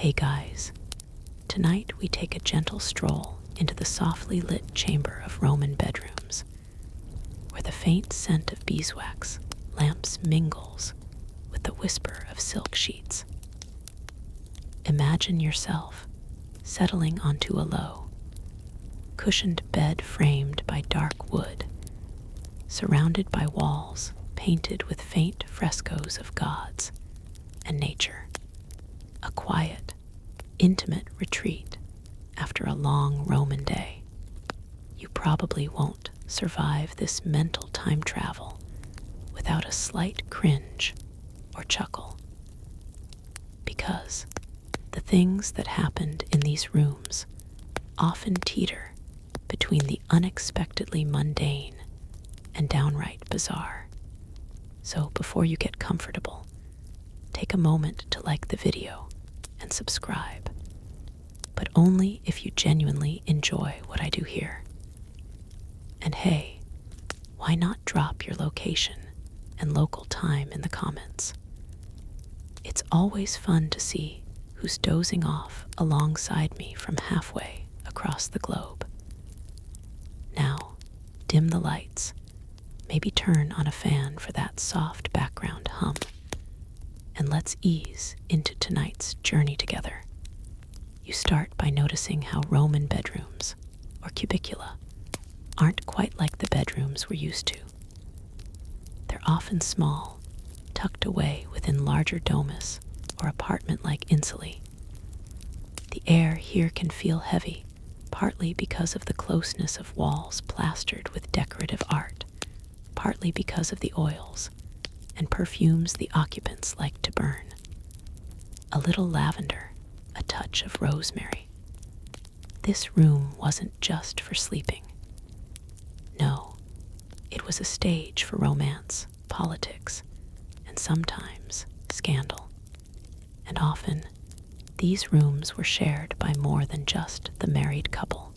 Hey guys, tonight we take a gentle stroll into the softly lit chamber of Roman bedrooms, where the faint scent of beeswax lamps mingles with the whisper of silk sheets. Imagine yourself settling onto a low, cushioned bed framed by dark wood, surrounded by walls painted with faint frescoes of gods and nature. A quiet, intimate retreat after a long Roman day. You probably won't survive this mental time travel without a slight cringe or chuckle. Because the things that happened in these rooms often teeter between the unexpectedly mundane and downright bizarre. So before you get comfortable, take a moment to like the video and subscribe, but only if you genuinely enjoy what I do here. And hey, why not drop your location and local time in the comments? It's always fun to see who's dozing off alongside me from halfway across the globe. Now, dim the lights, maybe turn on a fan for that soft background hum, and let's ease into tonight's journey together. You start by noticing how Roman bedrooms, or cubicula, aren't quite like the bedrooms we're used to. They're often small, tucked away within larger domus or apartment-like insulae. The air here can feel heavy, partly because of the closeness of walls plastered with decorative art, partly because of the oils and perfumes the occupants like to burn. A little lavender, a touch of rosemary. This room wasn't just for sleeping. No, it was a stage for romance, politics, and sometimes scandal. And often, these rooms were shared by more than just the married couple.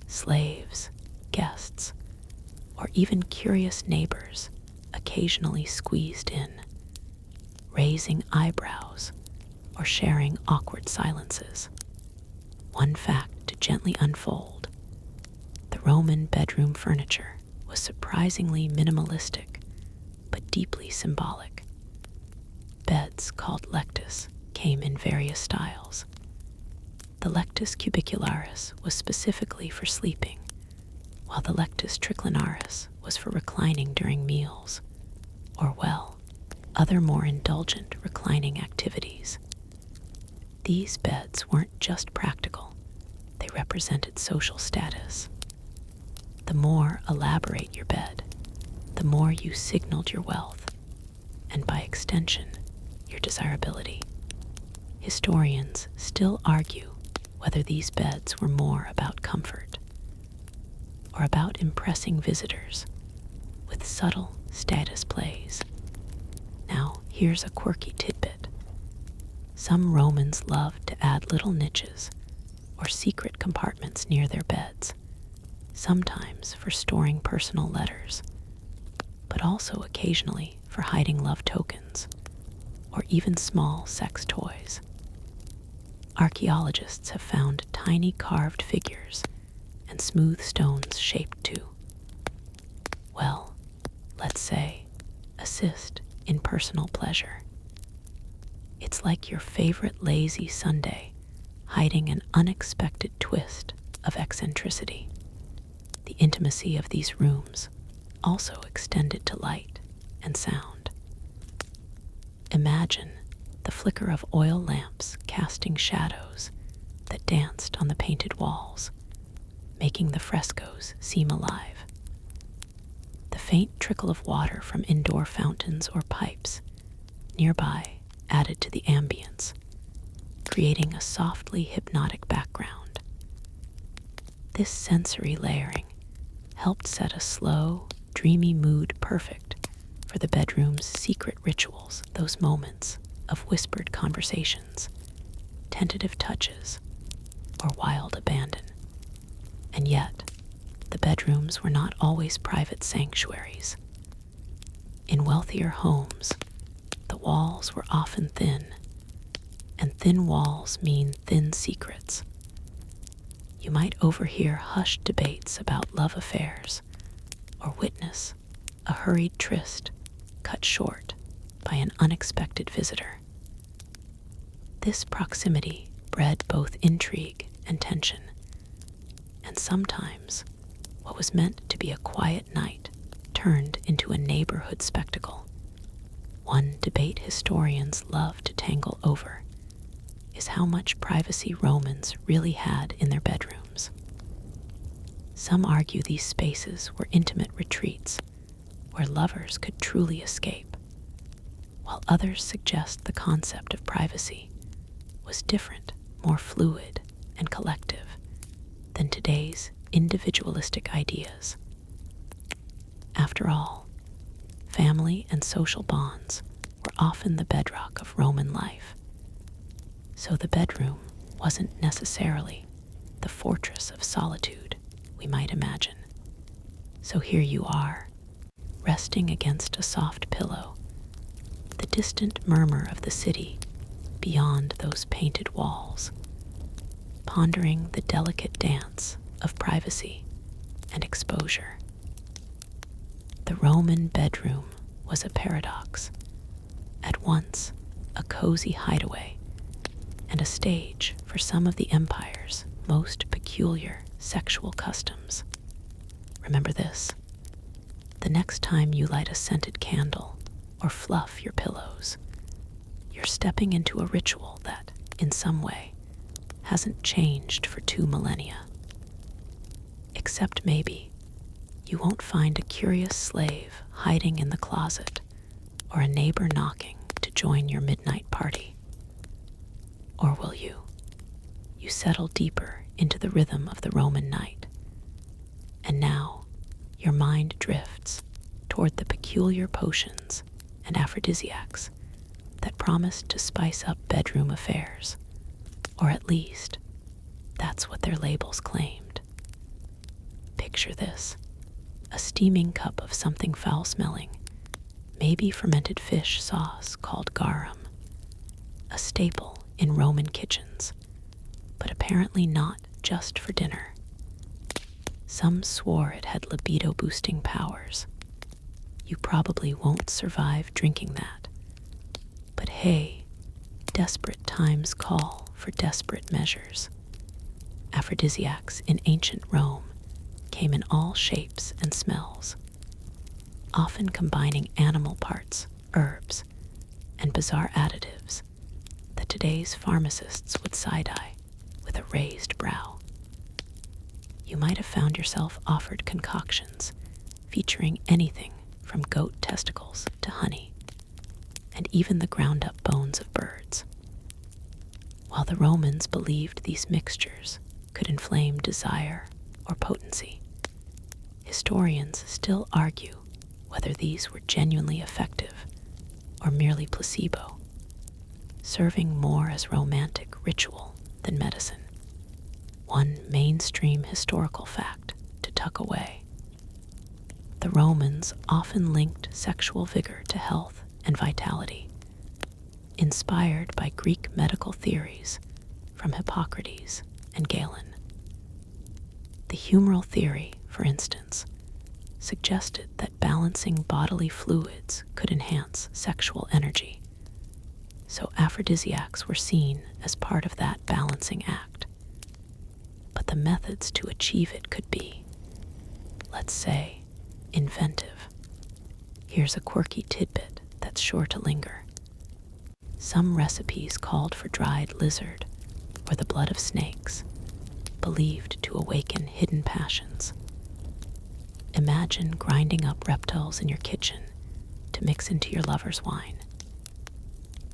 Slaves, guests, or even curious neighbors occasionally squeezed in, raising eyebrows or sharing awkward silences. One fact to gently unfold: the Roman bedroom furniture was surprisingly minimalistic, but deeply symbolic. Beds called lectus came in various styles. The lectus cubicularis was specifically for sleeping, while the lectus triclinaris was for reclining during meals, or, well, other more indulgent reclining activities. These beds weren't just practical, they represented social status. The more elaborate your bed, the more you signaled your wealth, and by extension, your desirability. Historians still argue whether these beds were more about comfort or about impressing visitors with subtle status plays. Now, here's a quirky tidbit. Some Romans loved to add little niches or secret compartments near their beds, sometimes for storing personal letters, but also occasionally for hiding love tokens or even small sex toys. Archaeologists have found tiny carved figures and smooth stones shaped to, well, let's say, assist in personal pleasure. It's like your favorite lazy Sunday hiding an unexpected twist of eccentricity. The intimacy of these rooms also extended to light and sound. Imagine the flicker of oil lamps casting shadows that danced on the painted walls, making the frescoes seem alive. The faint trickle of water from indoor fountains or pipes nearby added to the ambience, creating a softly hypnotic background. This sensory layering helped set a slow, dreamy mood perfect for the bedroom's secret rituals, those moments of whispered conversations, tentative touches, or wild abandon. And yet, the bedrooms were not always private sanctuaries. In wealthier homes, the walls were often thin, and thin walls mean thin secrets. You might overhear hushed debates about love affairs or witness a hurried tryst cut short by an unexpected visitor. This proximity bred both intrigue and tension, and sometimes what was meant to be a quiet night turned into a neighborhood spectacle. One debate historians love to tangle over is how much privacy Romans really had in their bedrooms. Some argue these spaces were intimate retreats where lovers could truly escape, while others suggest the concept of privacy was different, more fluid and collective than today's individualistic ideas. After all, family and social bonds were often the bedrock of Roman life, so the bedroom wasn't necessarily the fortress of solitude we might imagine. So here you are, resting against a soft pillow, the distant murmur of the city beyond those painted walls, pondering the delicate dance of privacy and exposure. The Roman bedroom was a paradox, at once a cozy hideaway and a stage for some of the empire's most peculiar sexual customs. Remember this: the next time you light a scented candle or fluff your pillows, you're stepping into a ritual that, in some way, hasn't changed for 2 millennia. Except maybe you won't find a curious slave hiding in the closet or a neighbor knocking to join your midnight party. Or will you? You settle deeper into the rhythm of the Roman night, and now your mind drifts toward the peculiar potions and aphrodisiacs that promise to spice up bedroom affairs, or at least that's what their labels claimed. Picture this: a steaming cup of something foul-smelling, maybe fermented fish sauce called garum, a staple in Roman kitchens, but apparently not just for dinner. Some swore it had libido-boosting powers. You probably won't survive drinking that. But hey, desperate times call for desperate measures. Aphrodisiacs in ancient Rome came in all shapes and smells, often combining animal parts, herbs, and bizarre additives that today's pharmacists would side-eye with a raised brow. You might have found yourself offered concoctions featuring anything from goat testicles to honey, and even the ground-up bones of birds. While the Romans believed these mixtures could inflame desire or potency, historians still argue whether these were genuinely effective or merely placebo, serving more as romantic ritual than medicine. One mainstream historical fact to tuck away: the Romans often linked sexual vigor to health and vitality, inspired by Greek medical theories from Hippocrates and Galen. The humoral theory, for instance, suggested that balancing bodily fluids could enhance sexual energy, so aphrodisiacs were seen as part of that balancing act. But the methods to achieve it could be, let's say, inventive. Here's a quirky tidbit that's sure to linger. Some recipes called for dried lizard or the blood of snakes, believed to awaken hidden passions. Imagine grinding up reptiles in your kitchen to mix into your lover's wine.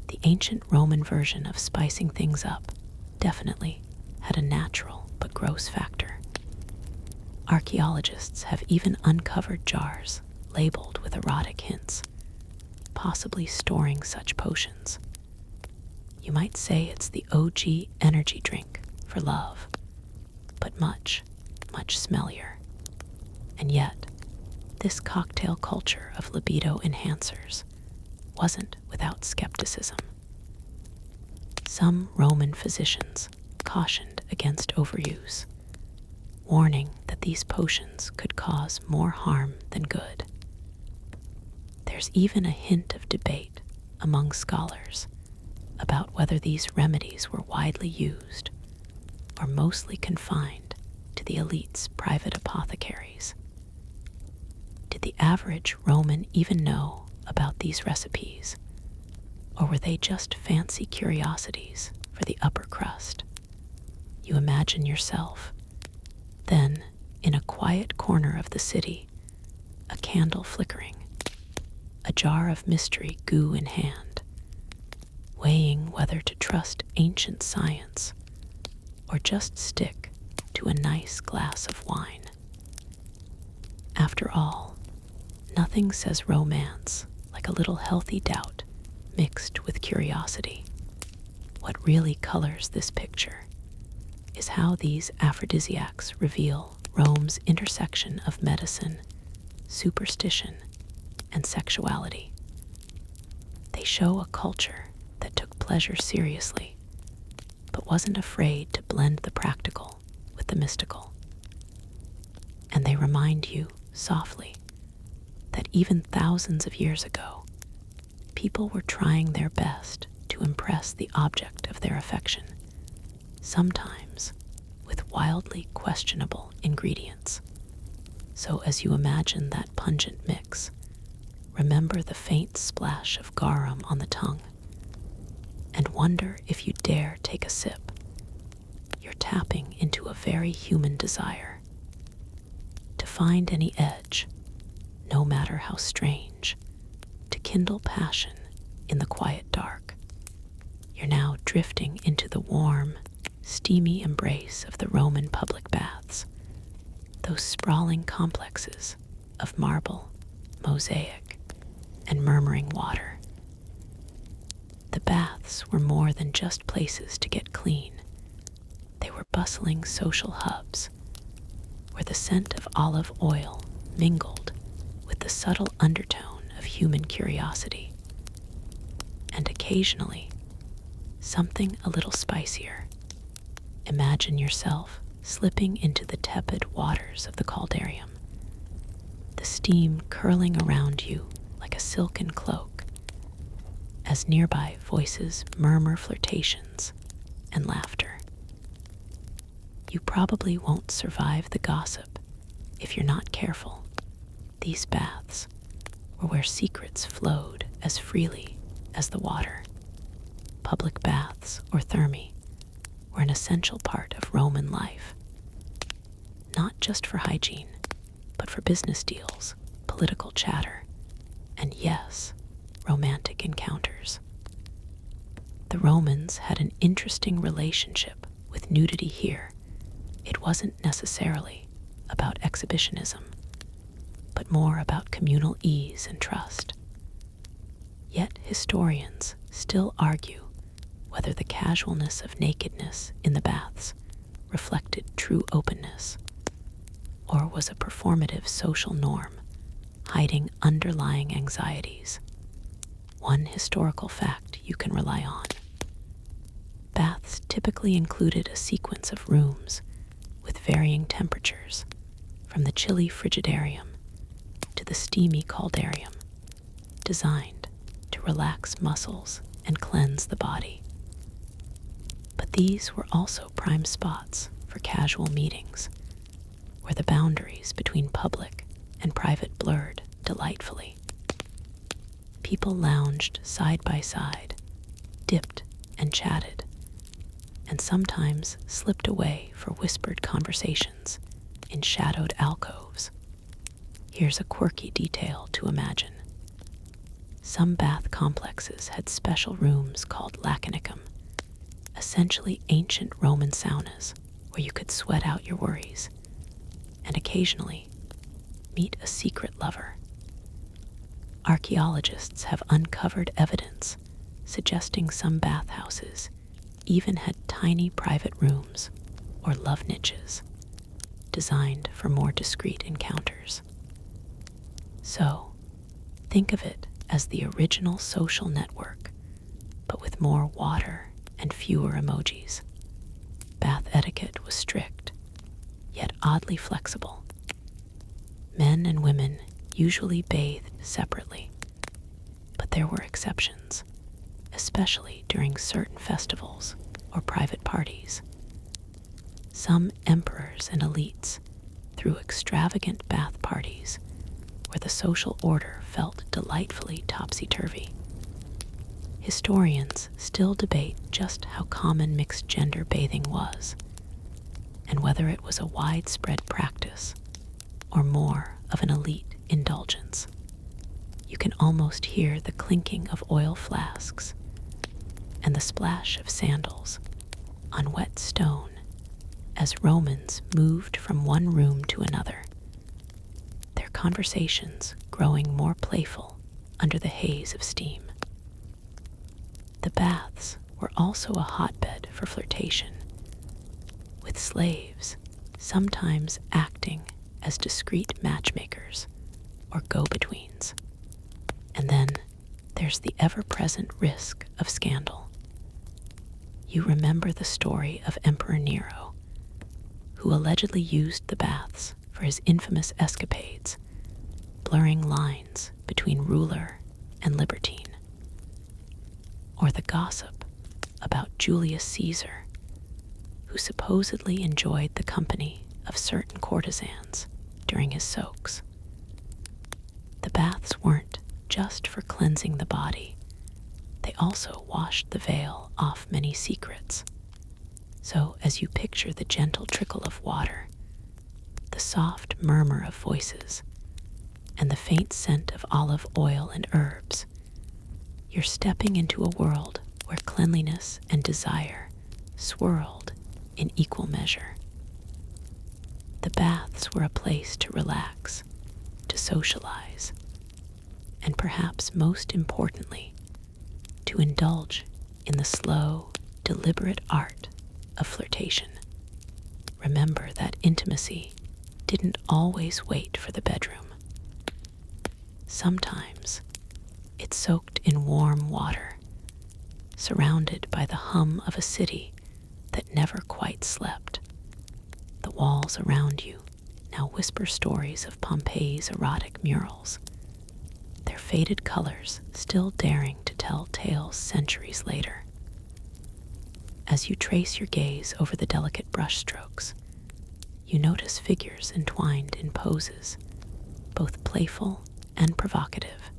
The ancient Roman version of spicing things up definitely had a natural but gross factor. Archaeologists have even uncovered jars labeled with erotic hints, possibly storing such potions. You might say it's the OG energy drink for love, but much, much smellier. And yet, this cocktail culture of libido enhancers wasn't without skepticism. Some Roman physicians cautioned against overuse, warning that these potions could cause more harm than good. There's even a hint of debate among scholars about whether these remedies were widely used or mostly confined to the elite's private apothecaries. Did the average Roman even know about these recipes, or were they just fancy curiosities for the upper crust? You imagine yourself, then, in a quiet corner of the city, a candle flickering, a jar of mystery goo in hand, weighing whether to trust ancient science or just stick to a nice glass of wine. After all, nothing says romance like a little healthy doubt mixed with curiosity. What really colors this picture is how these aphrodisiacs reveal Rome's intersection of medicine, superstition, and sexuality. They show a culture that took pleasure seriously, but wasn't afraid to blend the practical with the mystical. And they remind you, softly, that even thousands of years ago, people were trying their best to impress the object of their affection, sometimes with wildly questionable ingredients. So as you imagine that pungent mix, remember the faint splash of garum on the tongue, and wonder if you dare take a sip. You're tapping into a very human desire to find any edge, no matter how strange, to kindle passion in the quiet dark. You're now drifting into the warm, steamy embrace of the Roman public baths, those sprawling complexes of marble, mosaic, and murmuring water. The baths were more than just places to get clean. They were bustling social hubs where the scent of olive oil mingled with the subtle undertone of human curiosity, and occasionally something a little spicier. Imagine yourself slipping into the tepid waters of the caldarium, the steam curling around you like a silken cloak, as nearby voices murmur flirtations and laughter. You probably won't survive the gossip if you're not careful. These baths were where secrets flowed as freely as the water. Public baths, or thermae, were an essential part of Roman life, not just for hygiene, but for business deals, political chatter, and yes, romantic encounters. The Romans had an interesting relationship with nudity here. It wasn't necessarily about exhibitionism, but more about communal ease and trust. Yet historians still argue whether the casualness of nakedness in the baths reflected true openness, or was a performative social norm hiding underlying anxieties. One historical fact you can rely on: baths typically included a sequence of rooms with varying temperatures, from the chilly frigidarium to the steamy caldarium, designed to relax muscles and cleanse the body. But these were also prime spots for casual meetings, where the boundaries between public and private blurred delightfully. People lounged side by side, dipped and chatted, and sometimes slipped away for whispered conversations in shadowed alcoves. Here's a quirky detail to imagine. Some bath complexes had special rooms called laconicum, essentially ancient Roman saunas where you could sweat out your worries and occasionally meet a secret lover. Archaeologists have uncovered evidence suggesting some bathhouses even had tiny private rooms or love niches designed for more discreet encounters. So, think of it as the original social network, but with more water and fewer emojis. Bath etiquette was strict, yet oddly flexible. Men and women usually bathed separately, but there were exceptions, especially during certain festivals or private parties. Some emperors and elites threw extravagant bath parties where the social order felt delightfully topsy-turvy. Historians still debate just how common mixed-gender bathing was, and whether it was a widespread practice or more of an elite indulgence. You can almost hear the clinking of oil flasks and the splash of sandals on wet stone as Romans moved from one room to another, their conversations growing more playful under the haze of steam. The baths were also a hotbed for flirtation, with slaves sometimes acting as discreet matchmakers or go-betweens. And then there's the ever-present risk of scandal. You remember the story of Emperor Nero, who allegedly used the baths for his infamous escapades, blurring lines between ruler and libertine. Or the gossip about Julius Caesar, who supposedly enjoyed the company of certain courtesans during his soaks. The baths weren't just for cleansing the body. They also washed the veil off many secrets. So as you picture the gentle trickle of water, the soft murmur of voices, and the faint scent of olive oil and herbs, you're stepping into a world where cleanliness and desire swirled in equal measure. The baths were a place to relax, to socialize, and perhaps most importantly, to indulge in the slow, deliberate art of flirtation. Remember that intimacy didn't always wait for the bedroom. Sometimes it soaked in warm water, surrounded by the hum of a city that never quite slept. The walls around you now whisper stories of Pompeii's erotic murals, their faded colors still daring to tell tales centuries later. As you trace your gaze over the delicate brushstrokes, you notice figures entwined in poses, both playful and provocative,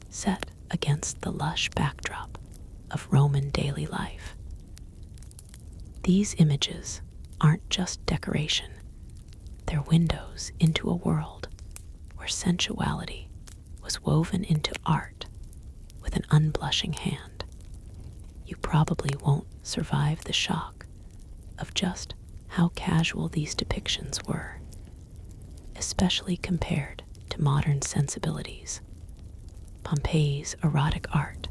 set against the lush backdrop of Roman daily life. These images aren't just decoration, they're windows into a world where sensuality was woven into art with an unblushing hand. You probably won't survive the shock of just how casual these depictions were, especially compared to modern sensibilities. Pompeii's erotic art,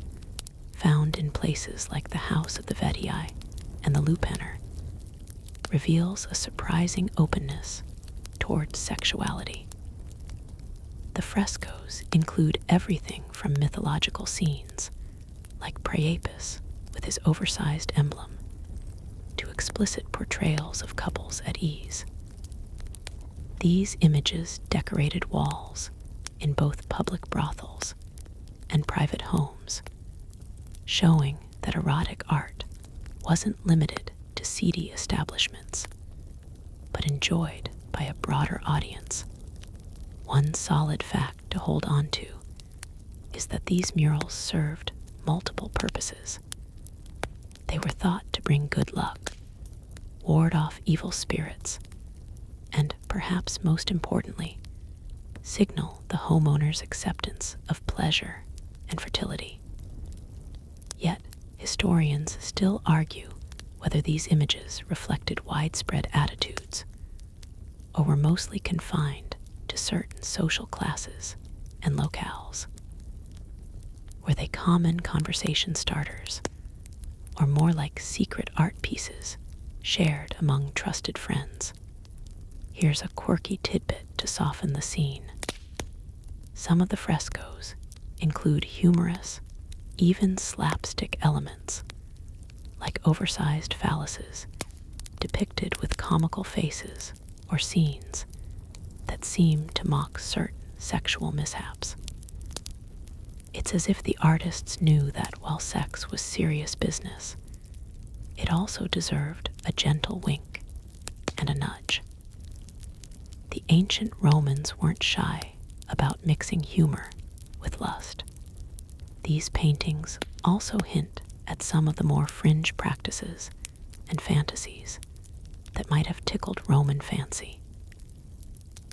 found in places like the House of the Vetii and the Lupanar, reveals a surprising openness towards sexuality. The frescoes include everything from mythological scenes, like Priapus with his oversized emblem, to explicit portrayals of couples at ease. These images decorated walls in both public brothels and private homes, showing that erotic art wasn't limited to seedy establishments, but enjoyed by a broader audience. One solid fact to hold on to is that these murals served multiple purposes. They were thought to bring good luck, ward off evil spirits, and perhaps most importantly, signal the homeowner's acceptance of pleasure and fertility. Yet, historians still argue whether these images reflected widespread attitudes or were mostly confined to certain social classes and locales. Were they common conversation starters, or more like secret art pieces shared among trusted friends? Here's a quirky tidbit to soften the scene. Some of the frescoes include humorous, even slapstick elements, like oversized phalluses depicted with comical faces or scenes that seem to mock certain sexual mishaps. It's as if the artists knew that while sex was serious business, it also deserved a gentle wink and a nudge. The ancient Romans weren't shy about mixing humor with lust. These paintings also hint at some of the more fringe practices and fantasies that might have tickled Roman fancy.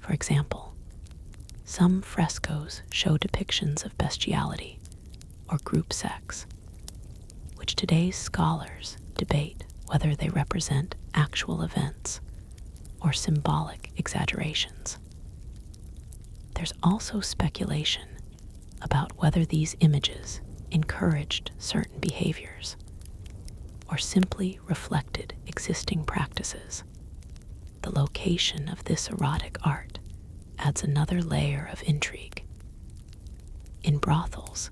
For example, some frescoes show depictions of bestiality or group sex, which today's scholars debate whether they represent actual events or symbolic exaggerations. There's also speculation about whether these images encouraged certain behaviors or simply reflected existing practices. The location of this erotic art adds another layer of intrigue. In brothels,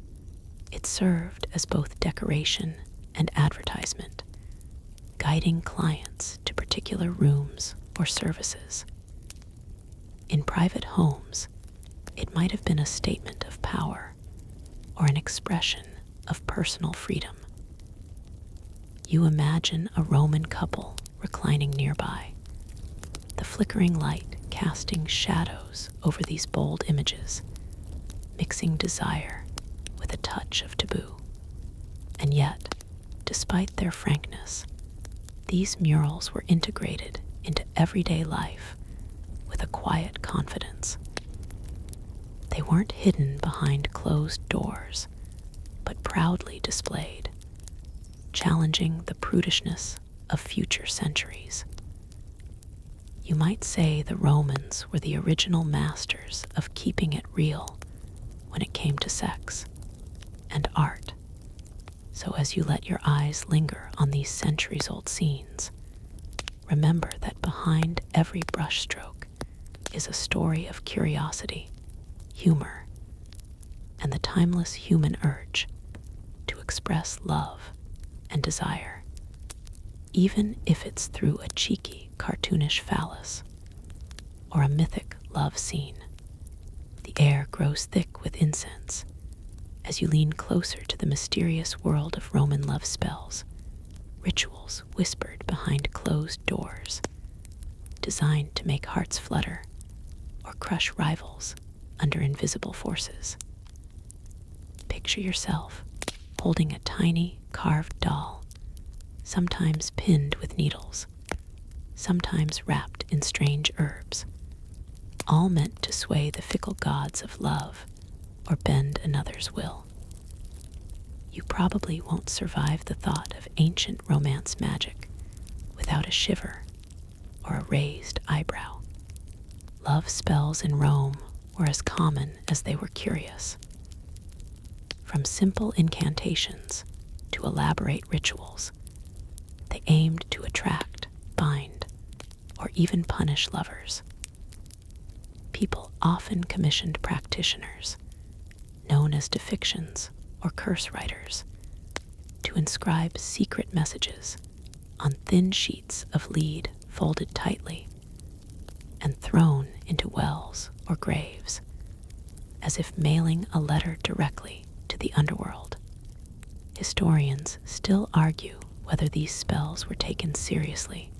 it served as both decoration and advertisement, guiding clients to particular rooms or services. In private homes, it might have been a statement of power or an expression of personal freedom. You imagine a Roman couple reclining nearby, the flickering light casting shadows over these bold images, mixing desire with a touch of taboo. And yet, despite their frankness, these murals were integrated into everyday life with a quiet confidence. They weren't hidden behind closed doors, but proudly displayed, challenging the prudishness of future centuries. You might say the Romans were the original masters of keeping it real when it came to sex and art. So as you let your eyes linger on these centuries-old scenes, remember that behind every brushstroke is a story of curiosity, humor, and the timeless human urge to express love and desire, even if it's through a cheeky, cartoonish phallus or a mythic love scene. The air grows thick with incense as you lean closer to the mysterious world of Roman love spells, rituals whispered behind closed doors, designed to make hearts flutter or crush rivals under invisible forces. Picture yourself holding a tiny carved doll, sometimes pinned with needles, sometimes wrapped in strange herbs, all meant to sway the fickle gods of love or bend another's will. You probably won't survive the thought of ancient romance magic without a shiver or a raised eyebrow. Love spells in Rome were as common as they were curious. From simple incantations to elaborate rituals, they aimed to attract, bind, or even punish lovers. People often commissioned practitioners, known as depictions or curse writers, to inscribe secret messages on thin sheets of lead folded tightly and thrown into wells or graves, as if mailing a letter directly to the underworld. Historians still argue whether these spells were taken seriously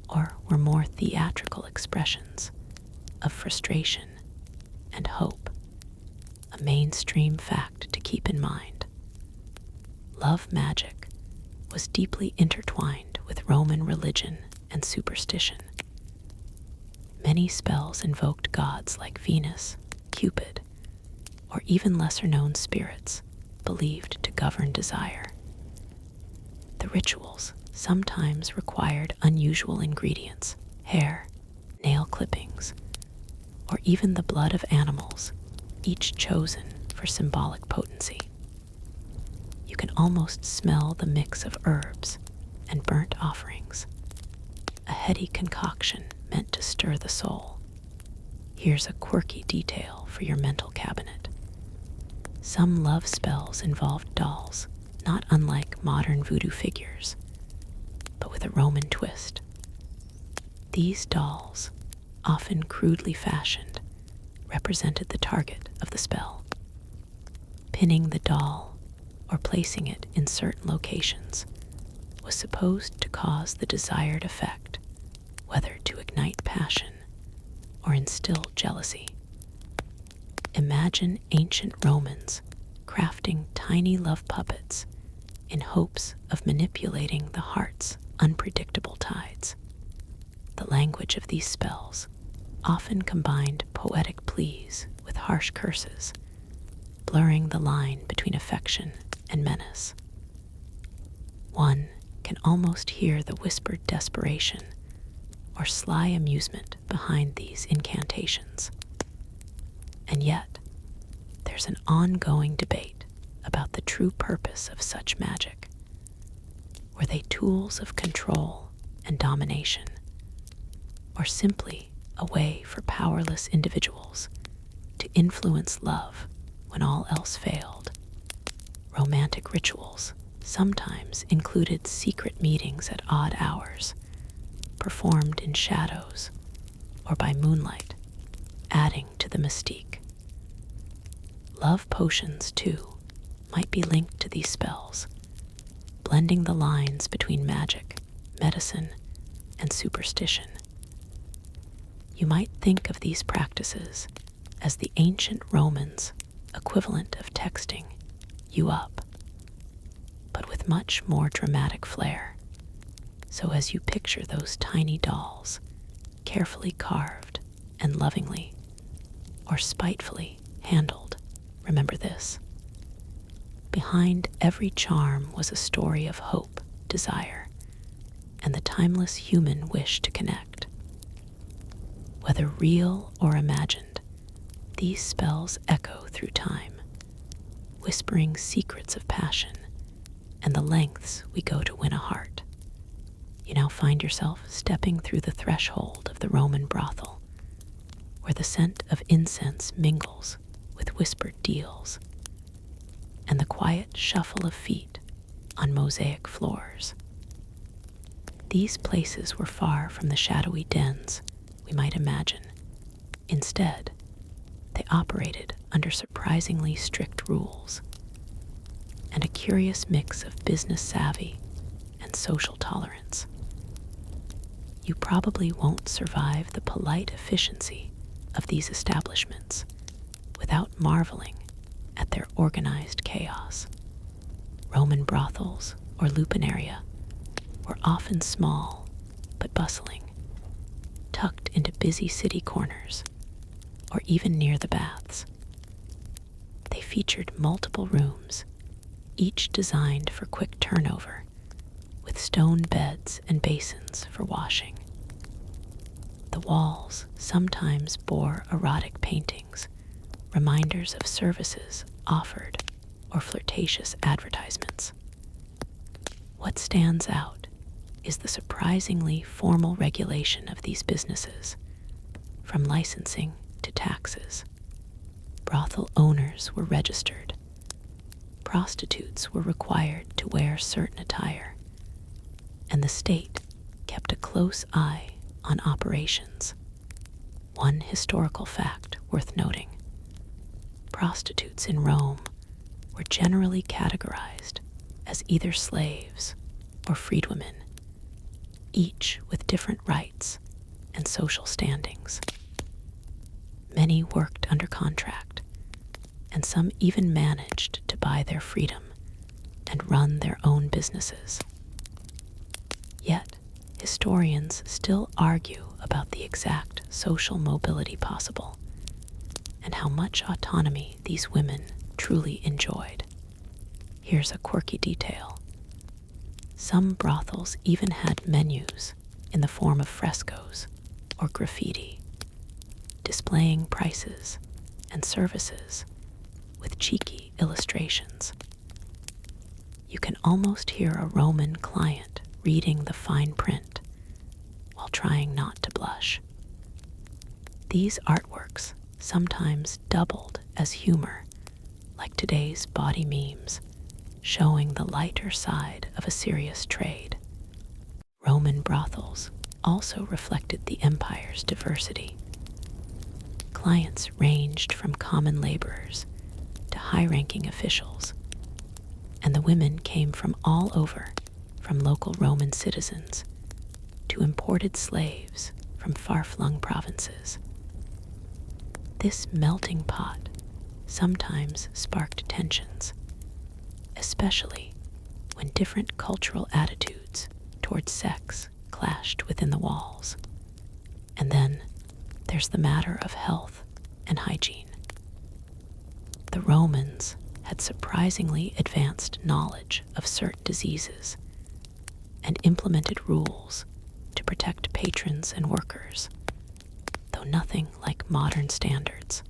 or were more theatrical expressions of frustration and hope, a mainstream fact to keep in mind. Love magic was deeply intertwined with Roman religion and superstition. Many spells invoked gods like Venus, Cupid, or even lesser-known spirits believed to govern desire. The rituals sometimes required unusual ingredients, hair, nail clippings, or even the blood of animals, each chosen for symbolic potency. You can almost smell the mix of herbs and burnt offerings, a heady concoction meant to stir the soul. Here's a quirky detail for your mental cabinet. Some love spells involved dolls, not unlike modern voodoo figures, but with a Roman twist. These dolls, often crudely fashioned, represented the target of the spell. Pinning the doll or placing it in certain locations was supposed to cause the desired effect, whether to ignite passion or instill jealousy. Imagine ancient Romans crafting tiny love puppets in hopes of manipulating the heart's unpredictable tides. The language of these spells often combined poetic pleas with harsh curses, blurring the line between affection and menace. One can almost hear the whispered desperation or sly amusement behind these incantations. And yet, there's an ongoing debate about the true purpose of such magic. Were they tools of control and domination, or simply a way for powerless individuals to influence love when all else failed? Romantic rituals sometimes included secret meetings at odd hours, performed in shadows or by moonlight, adding to the mystique. Love potions, too, might be linked to these spells, blending the lines between magic, medicine, and superstition. You might think of these practices as the ancient Romans' equivalent of texting you up, but with much more dramatic flair. So as you picture those tiny dolls, carefully carved and lovingly, or spitefully handled, remember this: behind every charm was a story of hope, desire, and the timeless human wish to connect. Whether real or imagined, these spells echo through time, whispering secrets of passion and the lengths we go to win a heart. You now find yourself stepping through the threshold of the Roman brothel, where the scent of incense mingles with whispered deals, and the quiet shuffle of feet on mosaic floors. These places were far from the shadowy dens we might imagine. Instead, they operated under surprisingly strict rules and a curious mix of business savvy and social tolerance. You probably won't survive the polite efficiency of these establishments without marveling at their organized chaos. Roman brothels or lupinaria were often small but bustling, tucked into busy city corners or even near the baths. They featured multiple rooms, each designed for quick turnover, with stone beds and basins for washing. The walls sometimes bore erotic paintings, reminders of services offered, or flirtatious advertisements. What stands out is the surprisingly formal regulation of these businesses, from licensing to taxes. Brothel owners were registered. Prostitutes were required to wear certain attire, and the state kept a close eye on operations. One historical fact worth noting: prostitutes in Rome were generally categorized as either slaves or freedwomen, each with different rights and social standings. Many worked under contract, and some even managed to buy their freedom and run their own businesses. Yet, historians still argue about the exact social mobility possible and how much autonomy these women truly enjoyed. Here's a quirky detail. Some brothels even had menus in the form of frescoes or graffiti, displaying prices and services with cheeky illustrations. You can almost hear a Roman client reading the fine print while trying not to blush. These artworks sometimes doubled as humor, like today's body memes, showing the lighter side of a serious trade. Roman brothels also reflected the empire's diversity. Clients ranged from common laborers to high-ranking officials, and the women came from all over, from local Roman citizens to imported slaves from far-flung provinces. This melting pot sometimes sparked tensions, especially when different cultural attitudes towards sex clashed within the walls. And then there's the matter of health and hygiene. The Romans had surprisingly advanced knowledge of certain diseases and implemented rules to protect patrons and workers, though nothing like modern standards.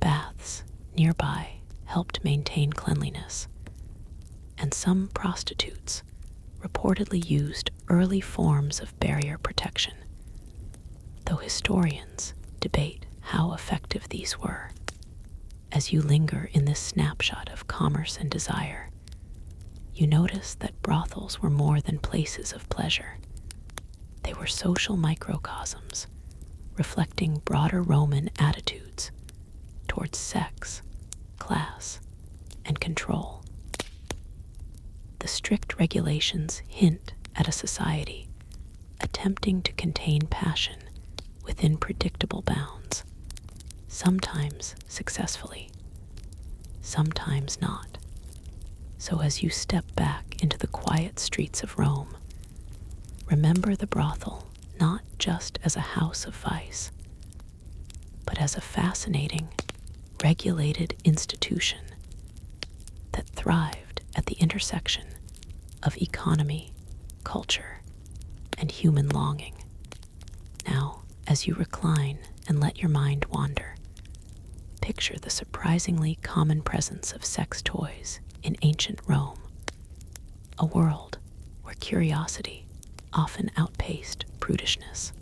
Baths nearby helped maintain cleanliness, and some prostitutes reportedly used early forms of barrier protection, though historians debate how effective these were. As you linger in this snapshot of commerce and desire, you notice that brothels were more than places of pleasure. They were social microcosms, reflecting broader Roman attitudes towards sex, class, and control. The strict regulations hint at a society attempting to contain passion within predictable bounds, sometimes successfully, sometimes not. So as you step back into the quiet streets of Rome, remember the brothel not just as a house of vice, but as a fascinating, regulated institution that thrived at the intersection of economy, culture, and human longing. Now, as you recline and let your mind wander, picture the surprisingly common presence of sex toys in ancient Rome, a world where curiosity often outpaced prudishness.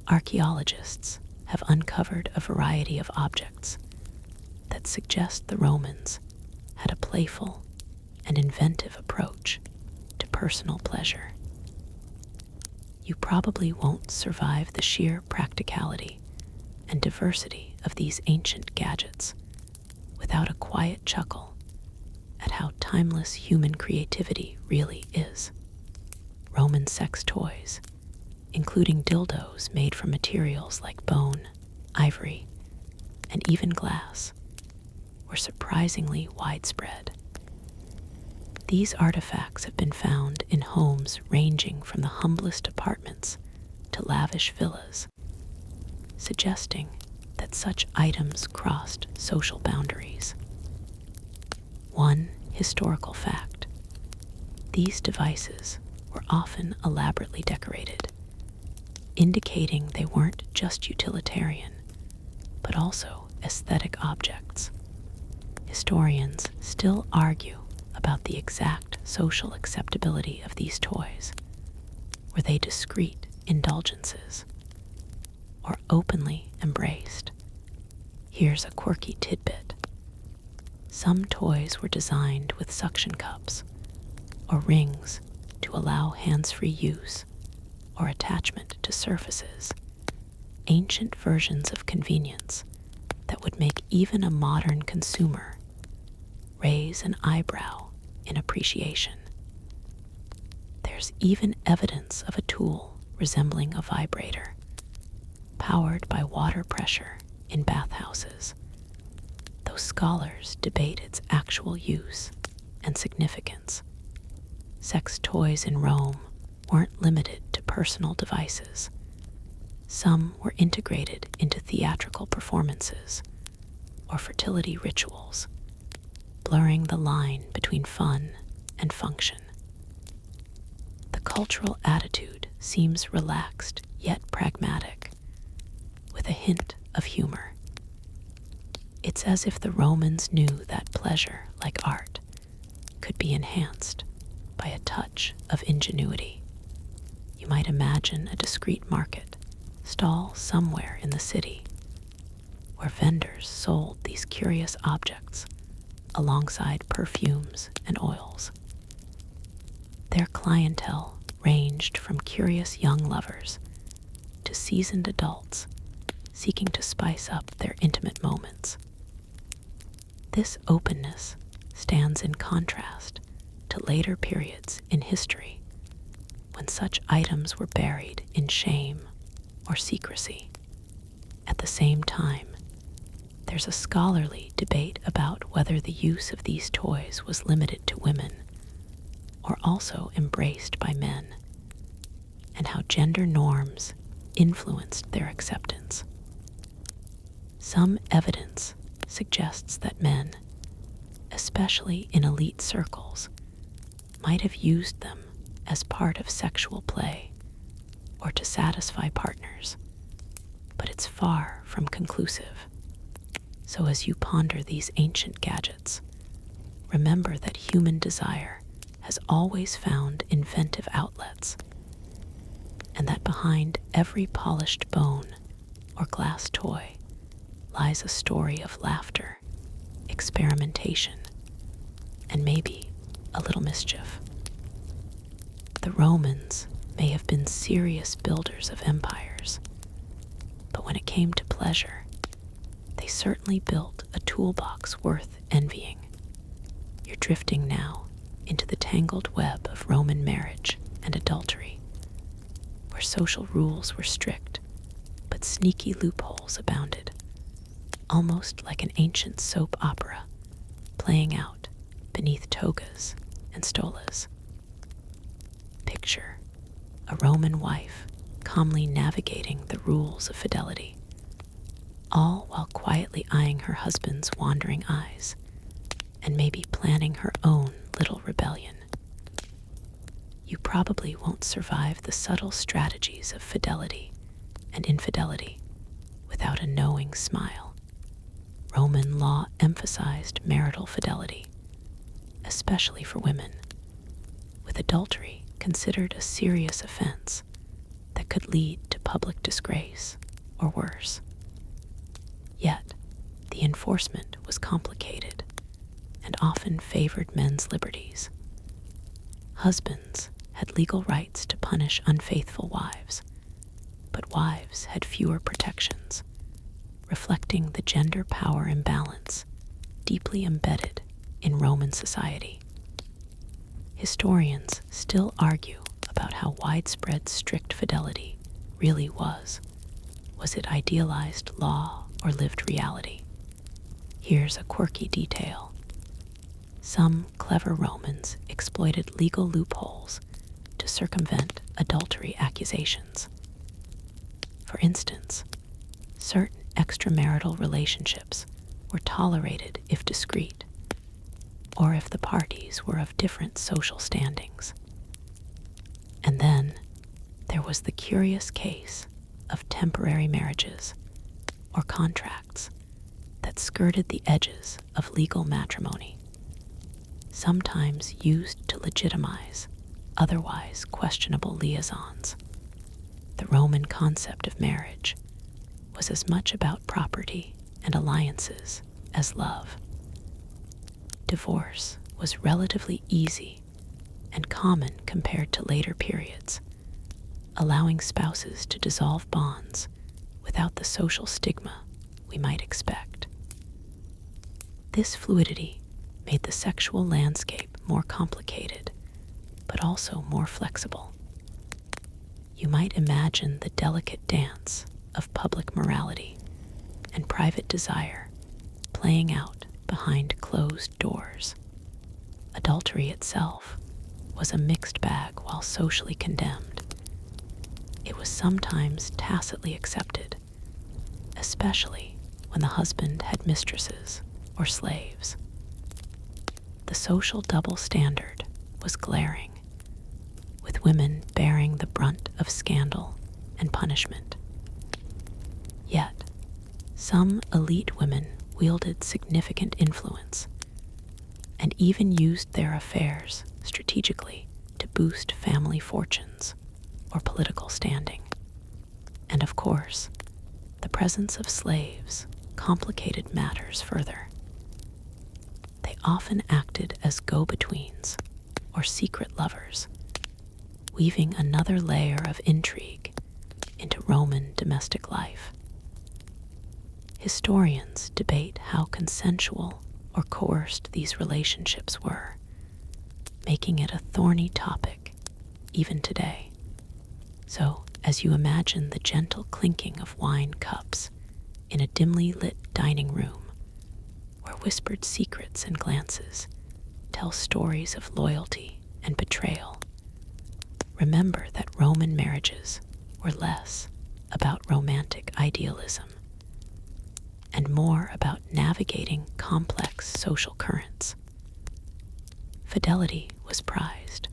Archaeologists have uncovered a variety of objects that suggest the Romans had a playful and inventive approach to personal pleasure. You probably won't survive the sheer practicality and diversity of these ancient gadgets without a quiet chuckle at how timeless human creativity really is. Roman sex toys, including dildos made from materials like bone, ivory, and even glass, were surprisingly widespread. These artifacts have been found in homes ranging from the humblest apartments to lavish villas, suggesting that such items crossed social boundaries. One historical fact: these devices were often elaborately decorated, indicating they weren't just utilitarian, but also aesthetic objects. Historians still argue about the exact social acceptability of these toys. Were they discreet indulgences or openly embraced? Here's a quirky tidbit. Some toys were designed with suction cups or rings to allow hands-free use or attachment to surfaces, ancient versions of convenience that would make even a modern consumer raise an eyebrow in appreciation. There's even evidence of a tool resembling a vibrator, powered by water pressure in bathhouses, though scholars debate its actual use and significance. Sex toys in Rome weren't limited to personal devices. Some were integrated into theatrical performances or fertility rituals, blurring the line between fun and function. The cultural attitude seems relaxed yet pragmatic, with a hint of humor. It's as if the Romans knew that pleasure, like art, could be enhanced by a touch of ingenuity. You might imagine a discreet market stall somewhere in the city where vendors sold these curious objects alongside perfumes and oils. Their clientele ranged from curious young lovers to seasoned adults seeking to spice up their intimate moments. This openness stands in contrast to later periods in history when such items were buried in shame or secrecy. At the same time, there's a scholarly debate about whether the use of these toys was limited to women or also embraced by men, and how gender norms influenced their acceptance. Some evidence suggests that men, especially in elite circles, might have used them as part of sexual play or to satisfy partners, but it's far from conclusive. So as you ponder these ancient gadgets, remember that human desire has always found inventive outlets, and that behind every polished bone or glass toy lies a story of laughter, experimentation, and maybe a little mischief. The Romans may have been serious builders of empires, but when it came to pleasure, they certainly built a toolbox worth envying. You're drifting now into the tangled web of Roman marriage and adultery, where social rules were strict, but sneaky loopholes abounded, almost like an ancient soap opera playing out beneath togas and stolas. Picture a Roman wife calmly navigating the rules of fidelity, all while quietly eyeing her husband's wandering eyes and maybe planning her own little rebellion. You probably won't survive the subtle strategies of fidelity and infidelity without a knowing smile. Roman law emphasized marital fidelity, especially for women, with adultery considered a serious offense that could lead to public disgrace or worse. Yet, the enforcement was complicated and often favored men's liberties. Husbands had legal rights to punish unfaithful wives, but wives had fewer protections, reflecting the gender power imbalance deeply embedded in Roman society. Historians still argue about how widespread strict fidelity really was. Was it idealized law or lived reality? Here's a quirky detail. Some clever Romans exploited legal loopholes to circumvent adultery accusations. For instance, certain extramarital relationships were tolerated if discreet, or if the parties were of different social standings. And then there was the curious case of temporary marriages or contracts that skirted the edges of legal matrimony, sometimes used to legitimize otherwise questionable liaisons. The Roman concept of marriage was as much about property and alliances as love. Divorce was relatively easy and common compared to later periods, allowing spouses to dissolve bonds without the social stigma we might expect. This fluidity made the sexual landscape more complicated, but also more flexible. You might imagine the delicate dance of public morality and private desire playing out behind closed doors. Adultery itself was a mixed bag while socially condemned. It was sometimes tacitly accepted, especially when the husband had mistresses or slaves. The social double standard was glaring, with women bearing the brunt of scandal and punishment. Yet, some elite women wielded significant influence and even used their affairs strategically to boost family fortunes or political standing. And of course, the presence of slaves complicated matters further. They often acted as go-betweens or secret lovers, weaving another layer of intrigue into Roman domestic life. Historians debate how consensual or coerced these relationships were, making it a thorny topic even today. So, as you imagine the gentle clinking of wine cups in a dimly lit dining room, where whispered secrets and glances tell stories of loyalty and betrayal, remember that Roman marriages were less about romantic idealism and more about navigating complex social currents. Fidelity was prized,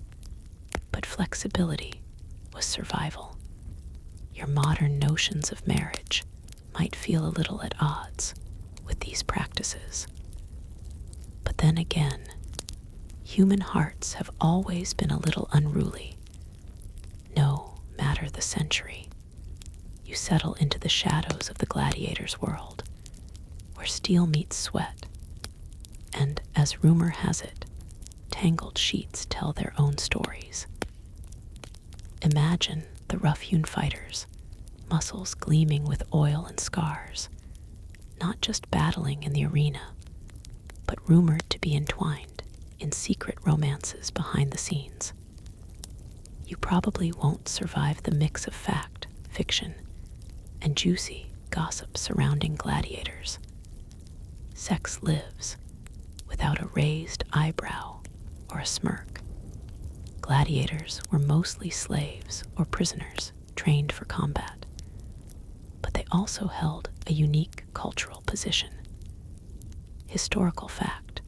but flexibility was survival. Your modern notions of marriage might feel a little at odds with these practices. But then again, human hearts have always been a little unruly. No matter the century, you settle into the shadows of the gladiator's world, where steel meets sweat, and, as rumor has it, tangled sheets tell their own stories. Imagine the rough-hewn fighters, muscles gleaming with oil and scars, not just battling in the arena, but rumored to be entwined in secret romances behind the scenes. You probably won't survive the mix of fact, fiction, and juicy gossip surrounding gladiators. Sex lives without a raised eyebrow or a smirk. Gladiators were mostly slaves or prisoners trained for combat, but they also held a unique cultural position. Historical fact: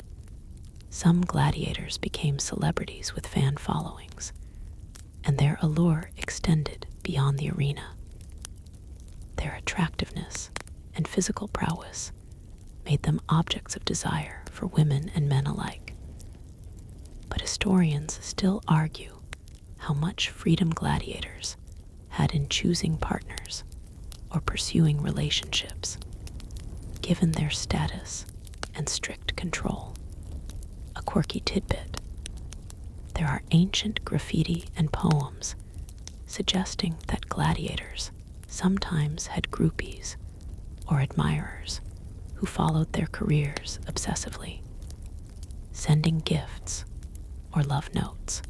some gladiators became celebrities with fan followings, and their allure extended beyond the arena. Their attractiveness and physical prowess made them objects of desire for women and men alike. But historians still argue how much freedom gladiators had in choosing partners or pursuing relationships, given their status and strict control. A quirky tidbit: there are ancient graffiti and poems suggesting that gladiators sometimes had groupies or admirers who followed their careers obsessively, sending gifts or love notes.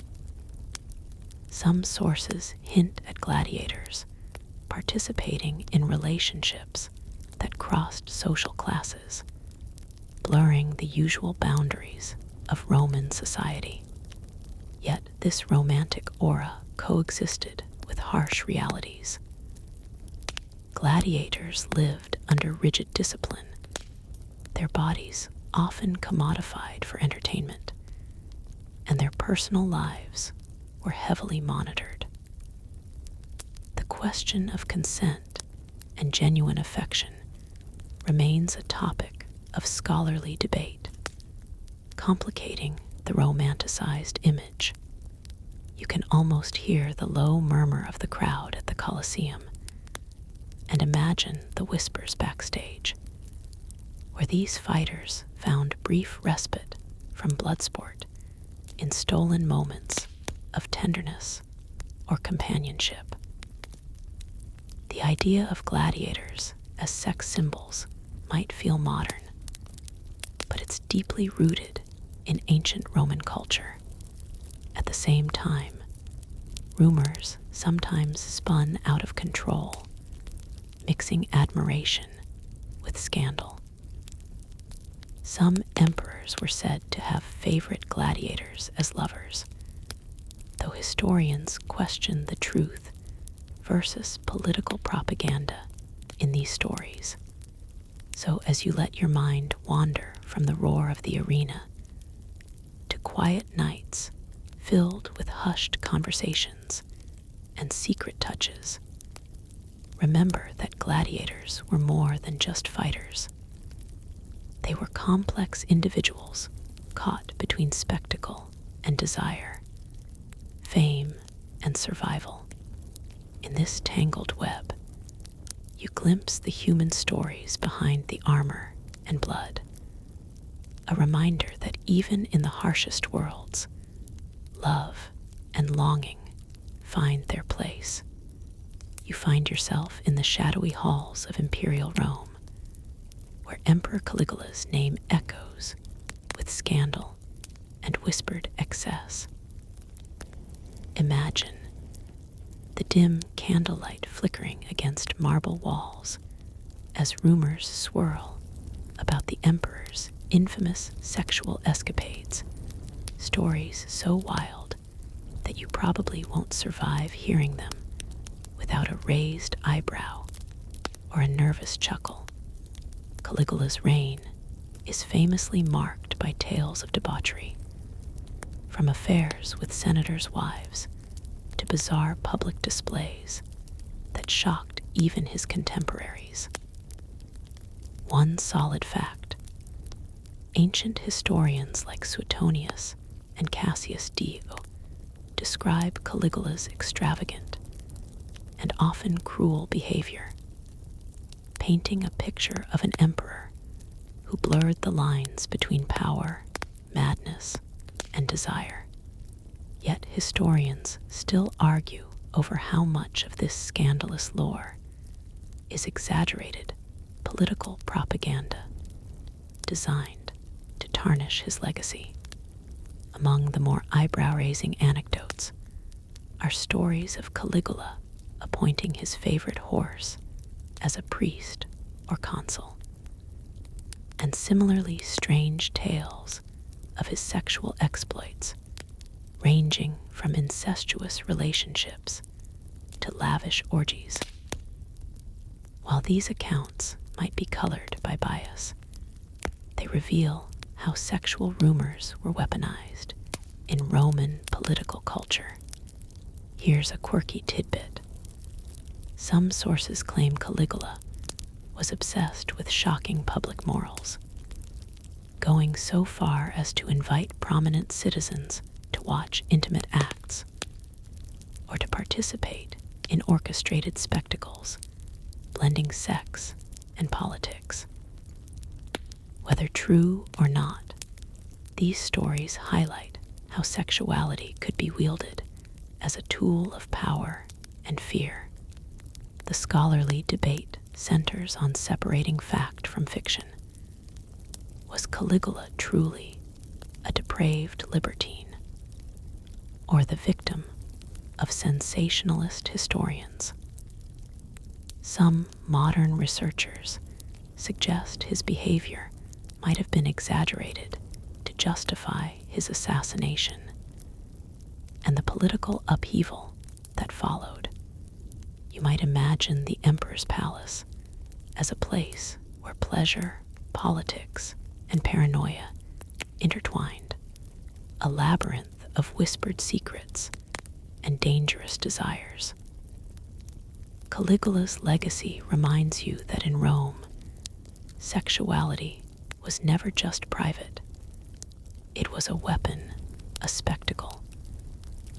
Some sources hint at gladiators participating in relationships that crossed social classes, blurring the usual boundaries of Roman society. Yet this romantic aura coexisted with harsh realities. Gladiators lived under rigid discipline, their bodies often commodified for entertainment, and their personal lives were heavily monitored. The question of consent and genuine affection remains a topic of scholarly debate, complicating the romanticized image. You can almost hear the low murmur of the crowd at the Colosseum, and imagine the whispers backstage, where these fighters found brief respite from bloodsport in stolen moments of tenderness or companionship. The idea of gladiators as sex symbols might feel modern, but it's deeply rooted in ancient Roman culture. At the same time, rumors sometimes spun out of control, mixing admiration with scandal. Some emperors were said to have favorite gladiators as lovers, though historians question the truth versus political propaganda in these stories. So as you let your mind wander from the roar of the arena to quiet nights filled with hushed conversations and secret touches, remember that gladiators were more than just fighters. They were complex individuals caught between spectacle and desire, fame and survival. In this tangled web, you glimpse the human stories behind the armor and blood, a reminder that even in the harshest worlds, love and longing find their place. You find yourself in the shadowy halls of imperial Rome, where Emperor Caligula's name echoes with scandal and whispered excess. Imagine the dim candlelight flickering against marble walls as rumors swirl about the emperor's infamous sexual escapades, stories so wild that you probably won't survive hearing them without a raised eyebrow or a nervous chuckle. Caligula's reign is famously marked by tales of debauchery, from affairs with senators' wives to bizarre public displays that shocked even his contemporaries. One solid fact: ancient historians like Suetonius and Cassius Dio describe Caligula's extravagant and often cruel behavior, painting a picture of an emperor who blurred the lines between power, madness, and desire. Yet historians still argue over how much of this scandalous lore is exaggerated political propaganda designed to tarnish his legacy. Among the more eyebrow-raising anecdotes are stories of Caligula appointing his favorite horse as a priest or consul, and similarly strange tales of his sexual exploits, ranging from incestuous relationships to lavish orgies. While these accounts might be colored by bias, they reveal how sexual rumors were weaponized in Roman political culture. Here's a quirky tidbit. Some sources claim Caligula was obsessed with shocking public morals, going so far as to invite prominent citizens to watch intimate acts or to participate in orchestrated spectacles, blending sex and politics. Whether true or not, these stories highlight how sexuality could be wielded as a tool of power and fear. The scholarly debate centers on separating fact from fiction. Was Caligula truly a depraved libertine, or the victim of sensationalist historians? Some modern researchers suggest his behavior might have been exaggerated to justify his assassination and the political upheaval that followed. You might imagine the emperor's palace as a place where pleasure, politics, and paranoia intertwined, a labyrinth of whispered secrets and dangerous desires. Caligula's legacy reminds you that in Rome, sexuality was never just private. It was a weapon, a spectacle,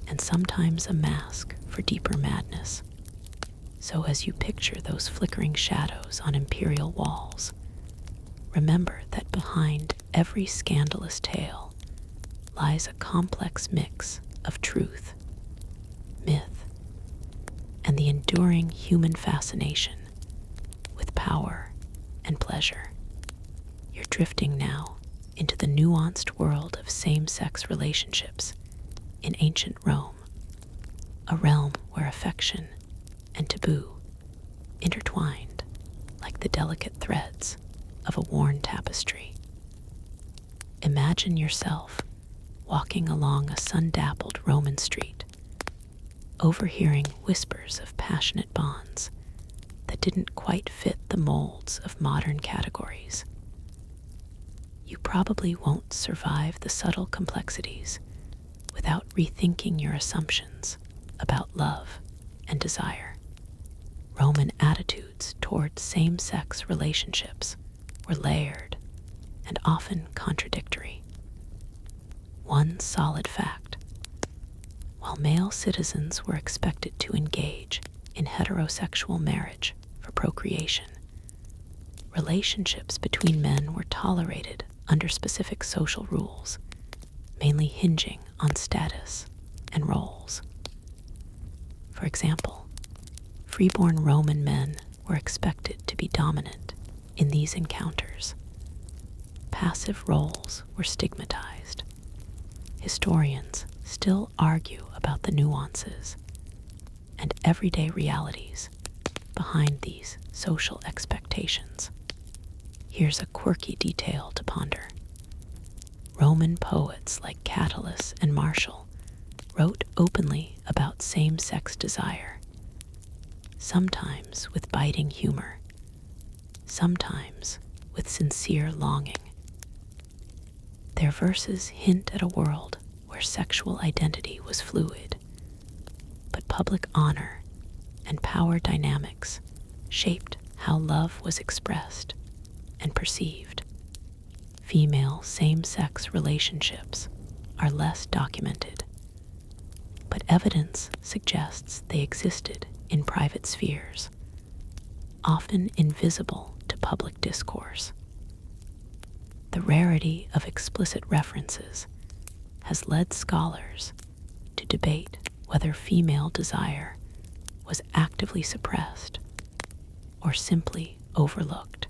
and sometimes a mask for deeper madness. So as you picture those flickering shadows on imperial walls, remember that behind every scandalous tale lies a complex mix of truth, myth, and the enduring human fascination with power and pleasure. You're drifting now into the nuanced world of same-sex relationships in ancient Rome, a realm where affection and taboo intertwined like the delicate threads of a worn tapestry. Imagine yourself walking along a sun-dappled Roman street, overhearing whispers of passionate bonds that didn't quite fit the molds of modern categories. You probably won't survive the subtle complexities without rethinking your assumptions about love and desire. Roman attitudes toward same-sex relationships were layered and often contradictory. One solid fact: while male citizens were expected to engage in heterosexual marriage for procreation, relationships between men were tolerated under specific social rules, mainly hinging on status and roles. For example, freeborn Roman men were expected to be dominant in these encounters. Passive roles were stigmatized. Historians still argue about the nuances and everyday realities behind these social expectations. Here's a quirky detail to ponder. Roman poets like Catullus and Martial wrote openly about same-sex desire, sometimes with biting humor, sometimes with sincere longing. Their verses hint at a world where sexual identity was fluid, but public honor and power dynamics shaped how love was expressed and perceived. Female same-sex relationships are less documented, but evidence suggests they existed in private spheres, often invisible to public discourse. The rarity of explicit references has led scholars to debate whether female desire was actively suppressed or simply overlooked.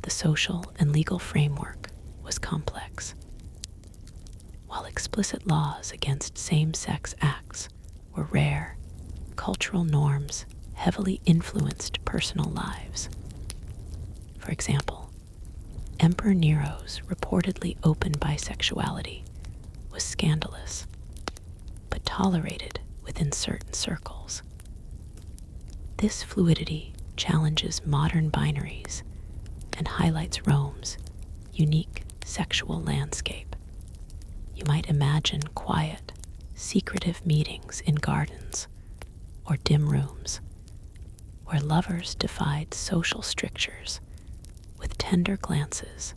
The social and legal framework was complex. While explicit laws against same-sex acts were rare, cultural norms heavily influenced personal lives. For example, Emperor Nero's reportedly open bisexuality was scandalous, but tolerated within certain circles. This fluidity challenges modern binaries and highlights Rome's unique sexual landscape. You might imagine quiet, secretive meetings in gardens or dim rooms where lovers defied social strictures with tender glances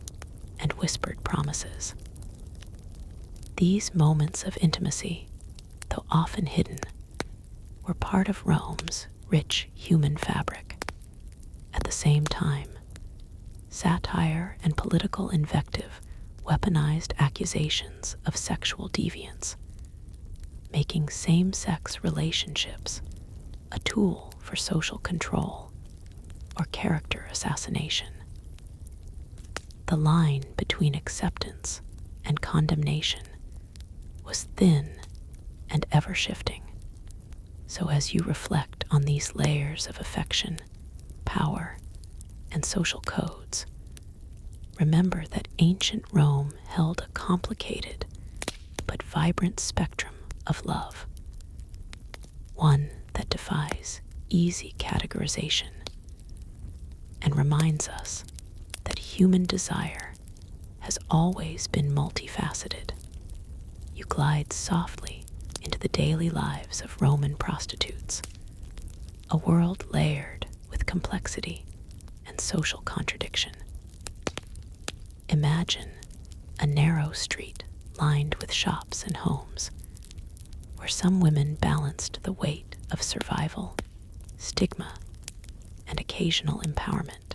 and whispered promises. These moments of intimacy, though often hidden, were part of Rome's rich human fabric. At the same time, satire and political invective weaponized accusations of sexual deviance, making same-sex relationships a tool for social control or character assassination. The line between acceptance and condemnation was thin and ever-shifting. So as you reflect on these layers of affection, power, and social codes, remember that ancient Rome held a complicated but vibrant spectrum of love, one that defies easy categorization and reminds us that human desire has always been multifaceted. You glide softly into the daily lives of Roman prostitutes, a world layered with complexity and social contradiction. Imagine a narrow street lined with shops and homes, where some women balanced the weight of survival, stigma, and occasional empowerment.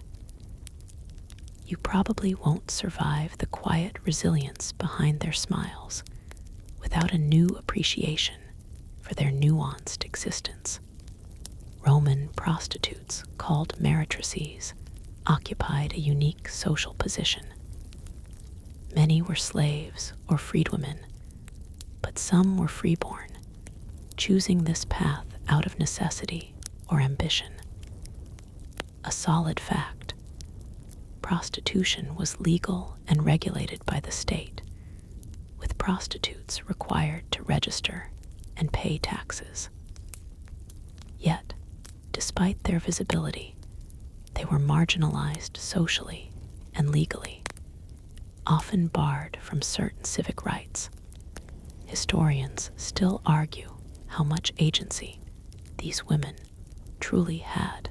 You probably won't survive the quiet resilience behind their smiles without a new appreciation for their nuanced existence. Roman prostitutes, called meretrices, occupied a unique social position. Many were slaves or freedwomen, but some were freeborn, choosing this path out of necessity or ambition. A solid fact: prostitution was legal and regulated by the state, with prostitutes required to register and pay taxes. Yet, despite their visibility, they were marginalized socially and legally, often barred from certain civic rights. Historians still argue how much agency these women truly had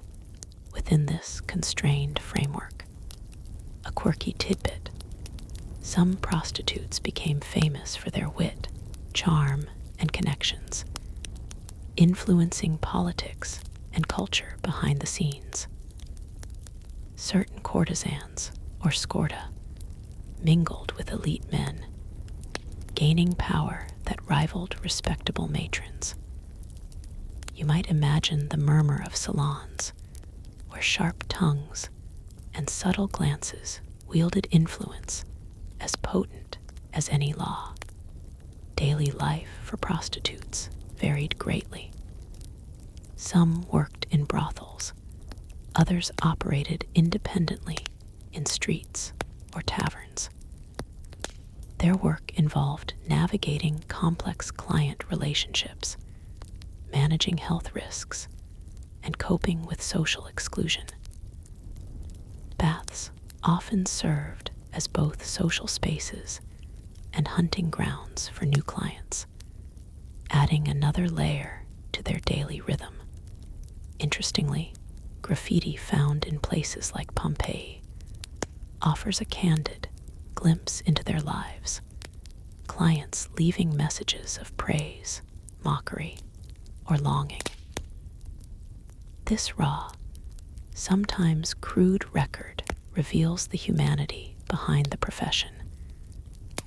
within this constrained framework. A quirky tidbit: some prostitutes became famous for their wit, charm, and connections, influencing politics and culture behind the scenes. Certain courtesans, or scorta, mingled with elite men, gaining power that rivaled respectable matrons. You might imagine the murmur of salons, where sharp tongues and subtle glances wielded influence as potent as any law. Daily life for prostitutes varied greatly. Some worked in brothels, others operated independently in streets or taverns. Their work involved navigating complex client relationships, managing health risks, and coping with social exclusion. Baths often served as both social spaces and hunting grounds for new clients, adding another layer to their daily rhythm. Interestingly, graffiti found in places like Pompeii offers a candid glimpse into their lives, clients leaving messages of praise, mockery, or longing. This raw, sometimes crude record reveals the humanity behind the profession,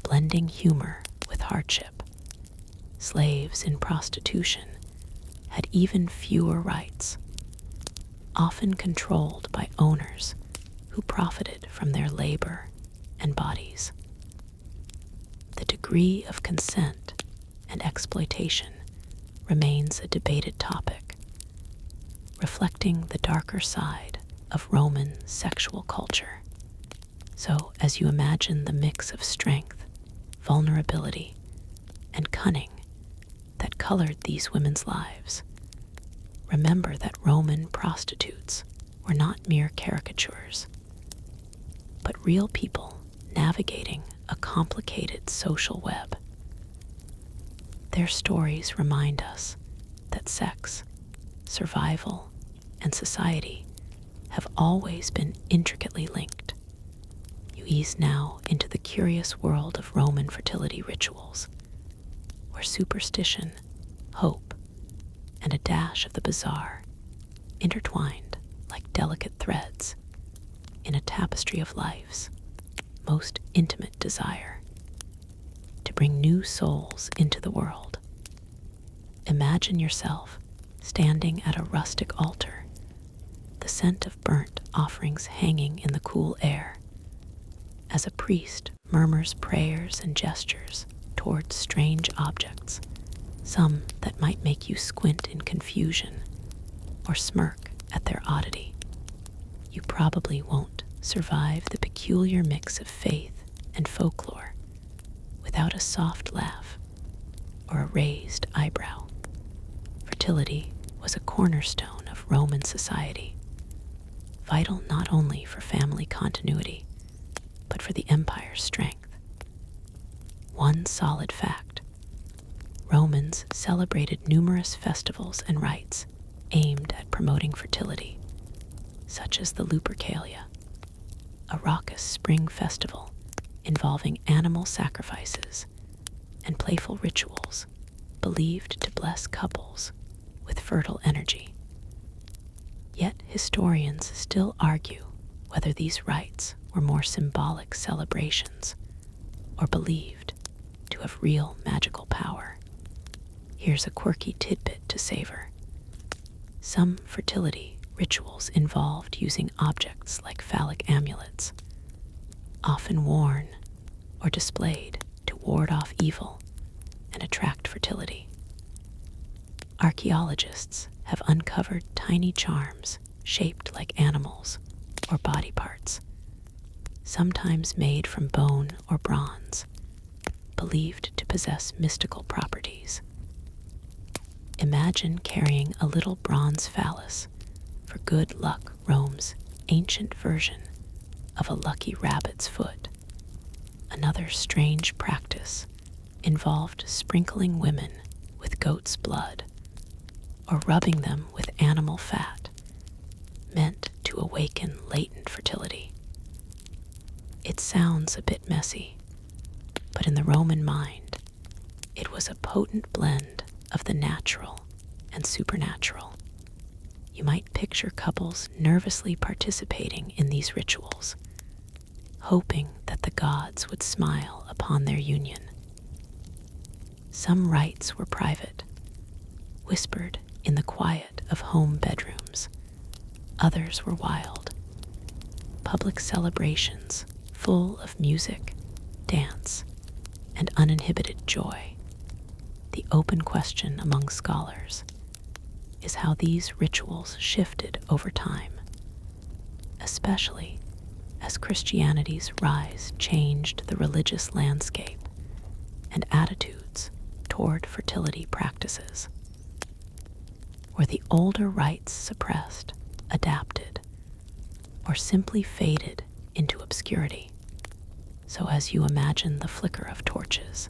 blending humor with hardship. Slaves in prostitution had even fewer rights, often controlled by owners who profited from their labor and bodies. The degree of consent and exploitation remains a debated topic, reflecting the darker side of Roman sexual culture. So, as you imagine the mix of strength, vulnerability, and cunning that colored these women's lives, remember that Roman prostitutes were not mere caricatures, but real people navigating a complicated social web. Their stories remind us that sex, survival, and society have always been intricately linked. You ease now into the curious world of Roman fertility rituals, where superstition, hope, and a dash of the bizarre intertwined like delicate threads in a tapestry of life's most intimate desire to bring new souls into the world. Imagine yourself standing at a rustic altar, the scent of burnt offerings hanging in the cool air, as a priest murmurs prayers and gestures towards strange objects, some that might make you squint in confusion or smirk at their oddity. You probably won't survive the peculiar mix of faith and folklore without a soft laugh or a raised eyebrow. Fertility was a cornerstone of Roman society, vital not only for family continuity, but for the empire's strength. One solid fact: Romans celebrated numerous festivals and rites aimed at promoting fertility, such as the Lupercalia, a raucous spring festival involving animal sacrifices and playful rituals believed to bless couples with fertile energy. Yet historians still argue whether these rites were more symbolic celebrations or believed to have real magical power. Here's a quirky tidbit to savor. Some fertility rituals involved using objects like phallic amulets, often worn or displayed to ward off evil and attract fertility. Archaeologists have uncovered tiny charms shaped like animals or body parts, sometimes made from bone or bronze, believed to possess mystical properties. Imagine carrying a little bronze phallus for good luck, Rome's ancient version of a lucky rabbit's foot. Another strange practice involved sprinkling women with goat's blood or rubbing them with animal fat, meant to awaken latent fertility. It sounds a bit messy, but in the Roman mind, it was a potent blend of the natural and supernatural. You might picture couples nervously participating in these rituals, hoping that the gods would smile upon their union. Some rites were private, whispered in the quiet of home bedrooms. Others were wild, public celebrations full of music, dance, and uninhibited joy. The open question among scholars is how these rituals shifted over time, especially as Christianity's rise changed the religious landscape and attitudes toward fertility practices. Were the older rites suppressed, adapted, or simply faded into obscurity? So as you imagine the flicker of torches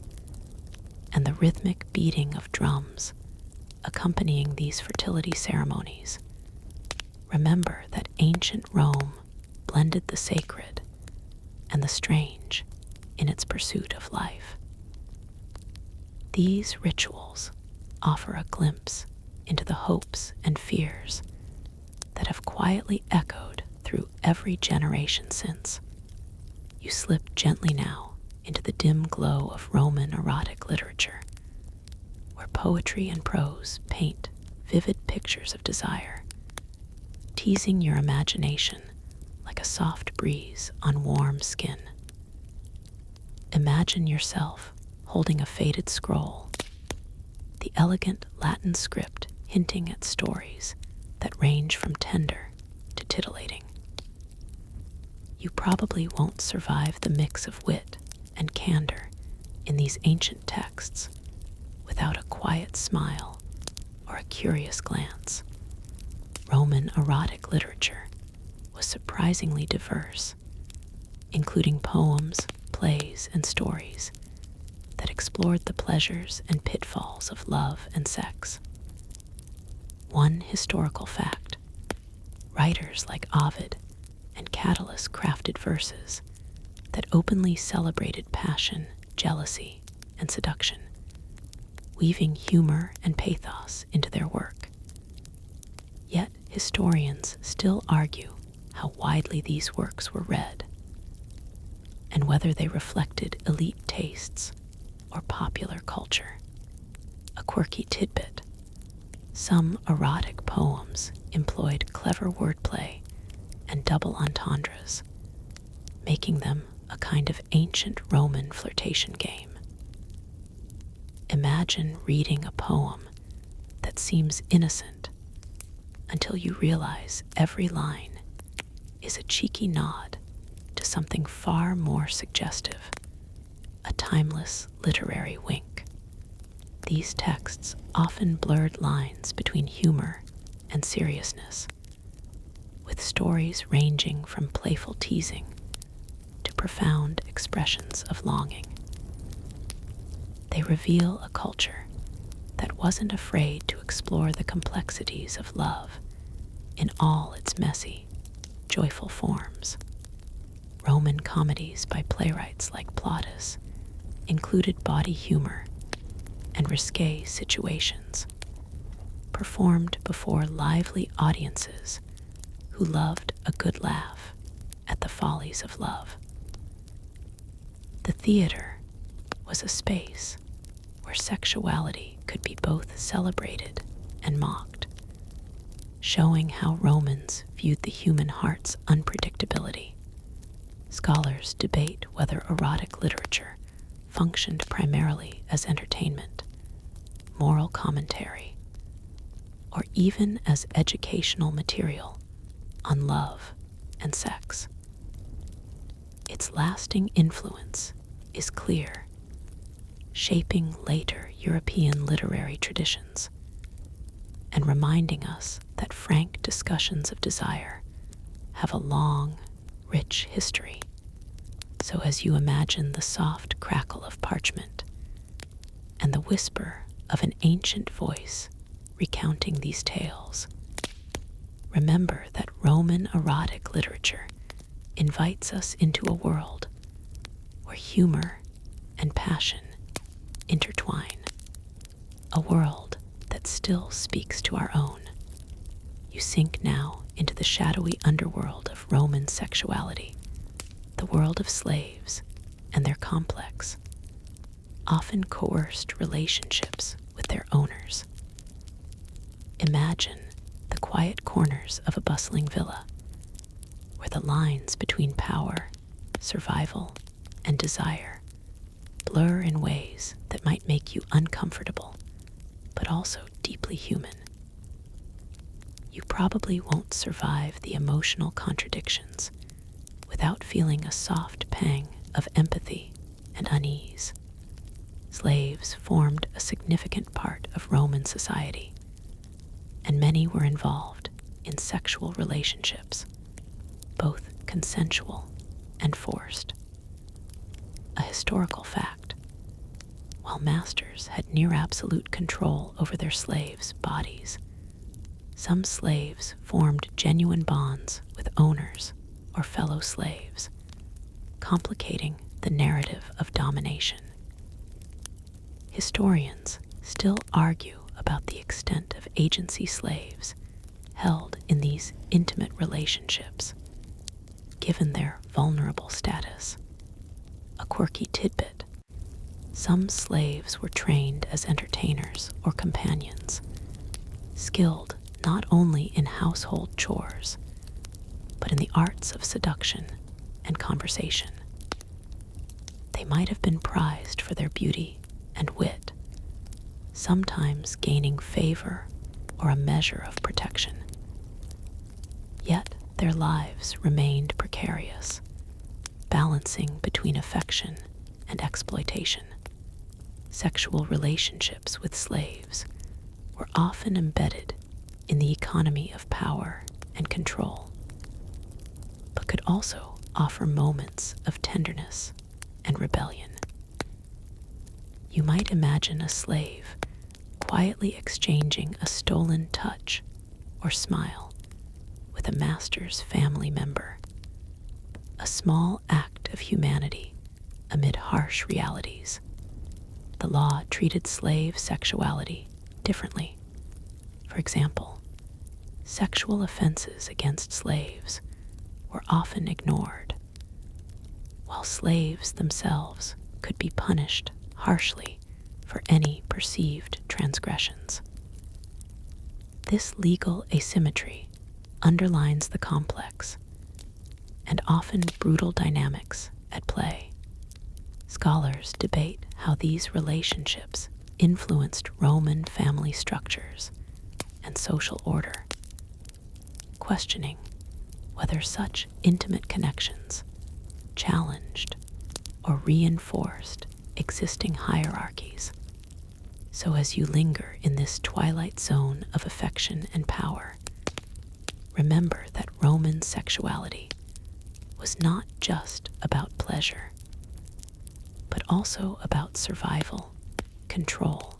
and the rhythmic beating of drums accompanying these fertility ceremonies, remember that ancient Rome blended the sacred and the strange in its pursuit of life. These rituals offer a glimpse into the hopes and fears that have quietly echoed through every generation since. You slip gently now into the dim glow of Roman erotic literature, where poetry and prose paint vivid pictures of desire, teasing your imagination like a soft breeze on warm skin. Imagine yourself holding a faded scroll, the elegant Latin script hinting at stories that range from tender to titillating. You probably won't survive the mix of wit and candor in these ancient texts without a quiet smile or a curious glance. Roman erotic literature was surprisingly diverse, including poems, plays, and stories that explored the pleasures and pitfalls of love and sex. One historical fact: writers like Ovid and Catullus crafted verses that openly celebrated passion, jealousy, and seduction, weaving humor and pathos into their work. Yet historians still argue how widely these works were read, and whether they reflected elite tastes or popular culture. A quirky tidbit: some erotic poems employed clever wordplay and double entendres, making them a kind of ancient Roman flirtation game. Imagine reading a poem that seems innocent until you realize every line is a cheeky nod to something far more suggestive, a timeless literary wink. These texts often blurred lines between humor and seriousness, with stories ranging from playful teasing to profound expressions of longing. They reveal a culture that wasn't afraid to explore the complexities of love in all its messy, joyful forms. Roman comedies by playwrights like Plautus included body humor and risque situations, performed before lively audiences who loved a good laugh at the follies of love. The theater was a space where sexuality could be both celebrated and mocked, showing how Romans viewed the human heart's unpredictability. Scholars debate whether erotic literature functioned primarily as entertainment, moral commentary, or even as educational material on love and sex. Its lasting influence is clear, shaping later European literary traditions and reminding us that frank discussions of desire have a long, rich history. So as you imagine the soft crackle of parchment and the whisper of an ancient voice recounting these tales, remember that Roman erotic literature invites us into a world where humor and passion intertwine, a world that still speaks to our own. You sink now into the shadowy underworld of Roman sexuality, the the world of slaves and their complex, often coerced relationships with their owners. Imagine the quiet corners of a bustling villa, where the lines between power, survival, and desire blur in ways that might make you uncomfortable, but also deeply human. You probably won't survive the emotional contradictions without feeling a soft pang of empathy and unease. Slaves formed a significant part of Roman society, and many were involved in sexual relationships, both consensual and forced. A historical fact: while masters had near absolute control over their slaves' bodies, some slaves formed genuine bonds with owners or fellow slaves, complicating the narrative of domination. Historians still argue about the extent of agency slaves held in these intimate relationships, given their vulnerable status. A quirky tidbit: some slaves were trained as entertainers or companions, skilled not only in household chores, but in the arts of seduction and conversation. They might have been prized for their beauty and wit, sometimes gaining favor or a measure of protection. Yet their lives remained precarious, balancing between affection and exploitation. Sexual relationships with slaves were often embedded in the economy of power and control, but could also offer moments of tenderness and rebellion. You might imagine a slave quietly exchanging a stolen touch or smile with a master's family member, a small act of humanity amid harsh realities. The law treated slave sexuality differently. For example, sexual offenses against slaves were often ignored, while slaves themselves could be punished harshly for any perceived transgressions. This legal asymmetry underlines the complex and often brutal dynamics at play. Scholars debate how these relationships influenced Roman family structures and social order, questioning whether such intimate connections challenged or reinforced existing hierarchies. So as you linger in this twilight zone of affection and power, remember that Roman sexuality was not just about pleasure, but also about survival, control,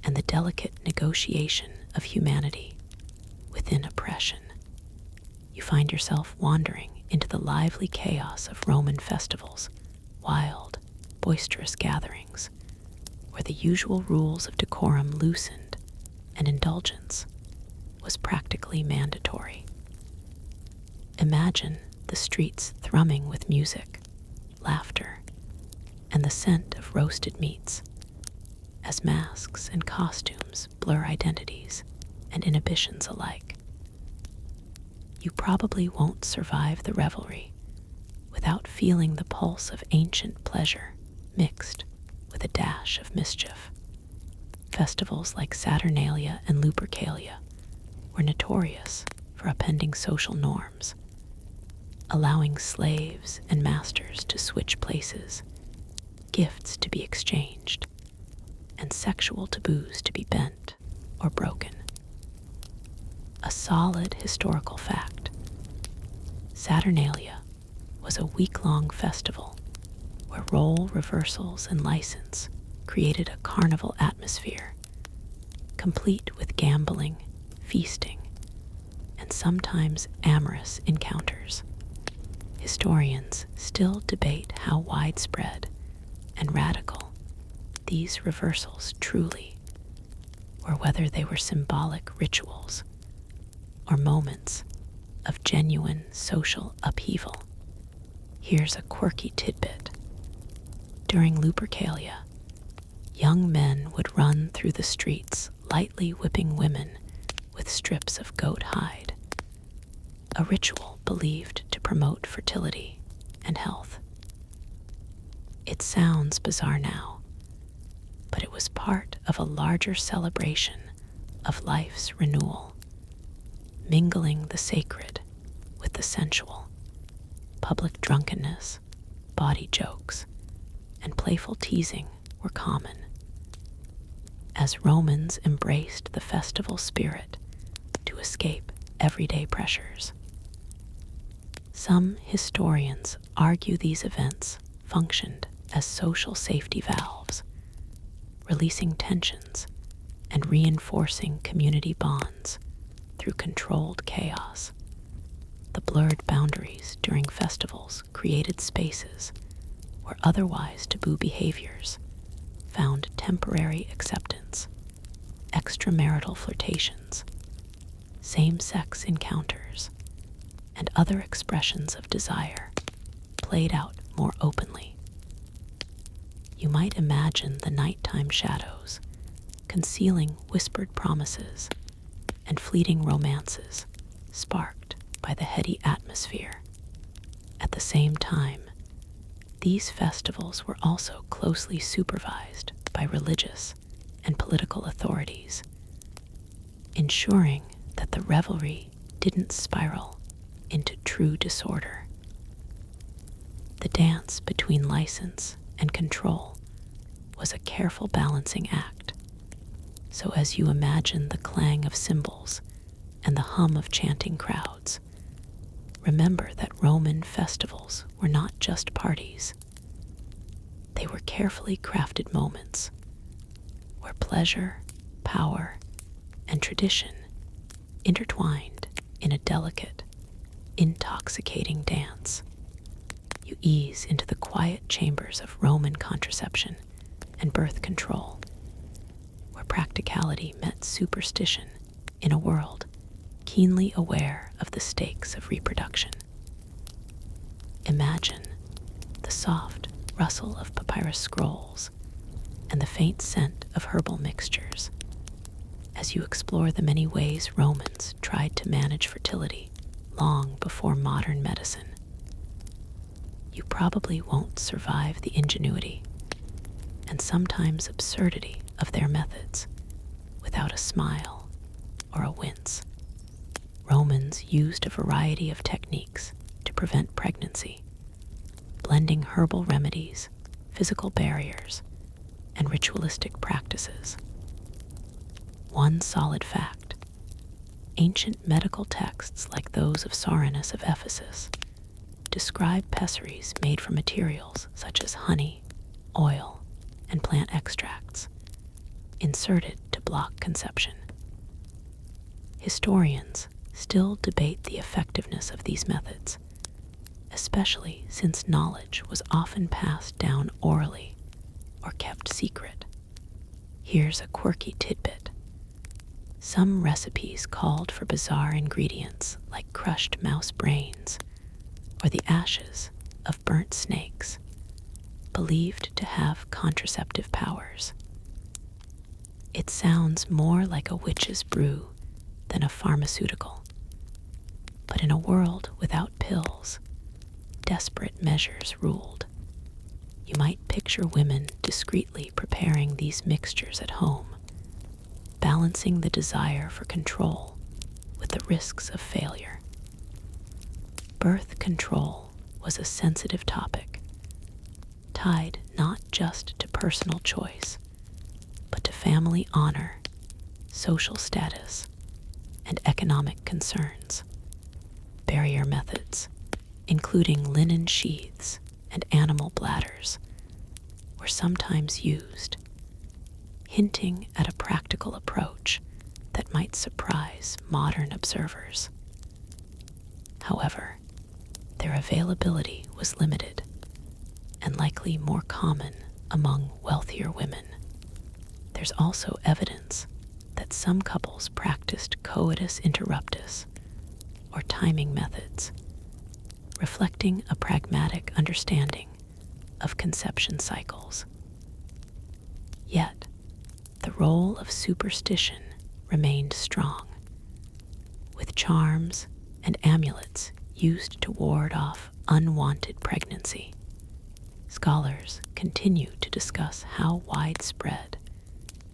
and the delicate negotiation of humanity within oppression. You find yourself wandering into the lively chaos of Roman festivals, wild, boisterous gatherings, where the usual rules of decorum loosened and indulgence was practically mandatory. Imagine the streets thrumming with music, laughter, and the scent of roasted meats, as masks and costumes blur identities and inhibitions alike. You probably won't survive the revelry without feeling the pulse of ancient pleasure mixed with a dash of mischief. Festivals like Saturnalia and Lupercalia were notorious for upending social norms, allowing slaves and masters to switch places, gifts to be exchanged, and sexual taboos to be bent or broken. A solid historical fact: Saturnalia was a week-long festival where role reversals and license created a carnival atmosphere, complete with gambling, feasting, and sometimes amorous encounters. Historians still debate how widespread and radical these reversals truly were, whether they were symbolic rituals or moments of genuine social upheaval. Here's a quirky tidbit. During Lupercalia, young men would run through the streets lightly whipping women with strips of goat hide, a ritual believed to promote fertility and health. It sounds bizarre now, but it was part of a larger celebration of life's renewal, mingling the sacred with the sensual. Public drunkenness, bawdy jokes, and playful teasing were common. As Romans embraced the festival spirit to escape everyday pressures. Some historians argue these events functioned as social safety valves, releasing tensions and reinforcing community bonds through controlled chaos. The blurred boundaries during festivals created spaces where otherwise taboo behaviors found temporary acceptance. Extramarital flirtations, same-sex encounters, and other expressions of desire played out more openly. You might imagine the nighttime shadows concealing whispered promises and fleeting romances sparked by the heady atmosphere. At the same time, these festivals were also closely supervised by religious and political authorities, ensuring that the revelry didn't spiral into true disorder. The dance between license and control was a careful balancing act. So as you imagine the clang of cymbals and the hum of chanting crowds, remember that Roman festivals were not just parties. They were carefully crafted moments where pleasure, power, and tradition intertwined in a delicate, intoxicating dance. You ease into the quiet chambers of Roman contraception and birth control, where practicality met superstition in a world keenly aware of the stakes of reproduction. Imagine the soft rustle of papyrus scrolls and the faint scent of herbal mixtures as you explore the many ways Romans tried to manage fertility long before modern medicine. You probably won't survive the ingenuity and sometimes absurdity of their methods without a smile or a wince. Romans used a variety of techniques to prevent pregnancy, blending herbal remedies, physical barriers, and ritualistic practices. One solid fact: ancient medical texts like those of Soranus of Ephesus describe pessaries made from materials such as honey, oil, and plant extracts, inserted to block conception. Historians still debate the effectiveness of these methods, especially since knowledge was often passed down orally or kept secret. Here's a quirky tidbit. Some recipes called for bizarre ingredients like crushed mouse brains or the ashes of burnt snakes, believed to have contraceptive powers. It sounds more like a witch's brew than a pharmaceutical. But in a world without pills, desperate measures ruled. You might picture women discreetly preparing these mixtures at home, balancing the desire for control with the risks of failure. Birth control was a sensitive topic, tied not just to personal choice, but to family honor, social status, and economic concerns. Barrier methods, including linen sheaths and animal bladders, were sometimes used, hinting at a practical approach that might surprise modern observers. However, their availability was limited and likely more common among wealthier women. There's also evidence that some couples practiced coitus interruptus, or timing methods, reflecting a pragmatic understanding of conception cycles. Yet, the role of superstition remained strong, with charms and amulets used to ward off unwanted pregnancy. Scholars continue to discuss how widespread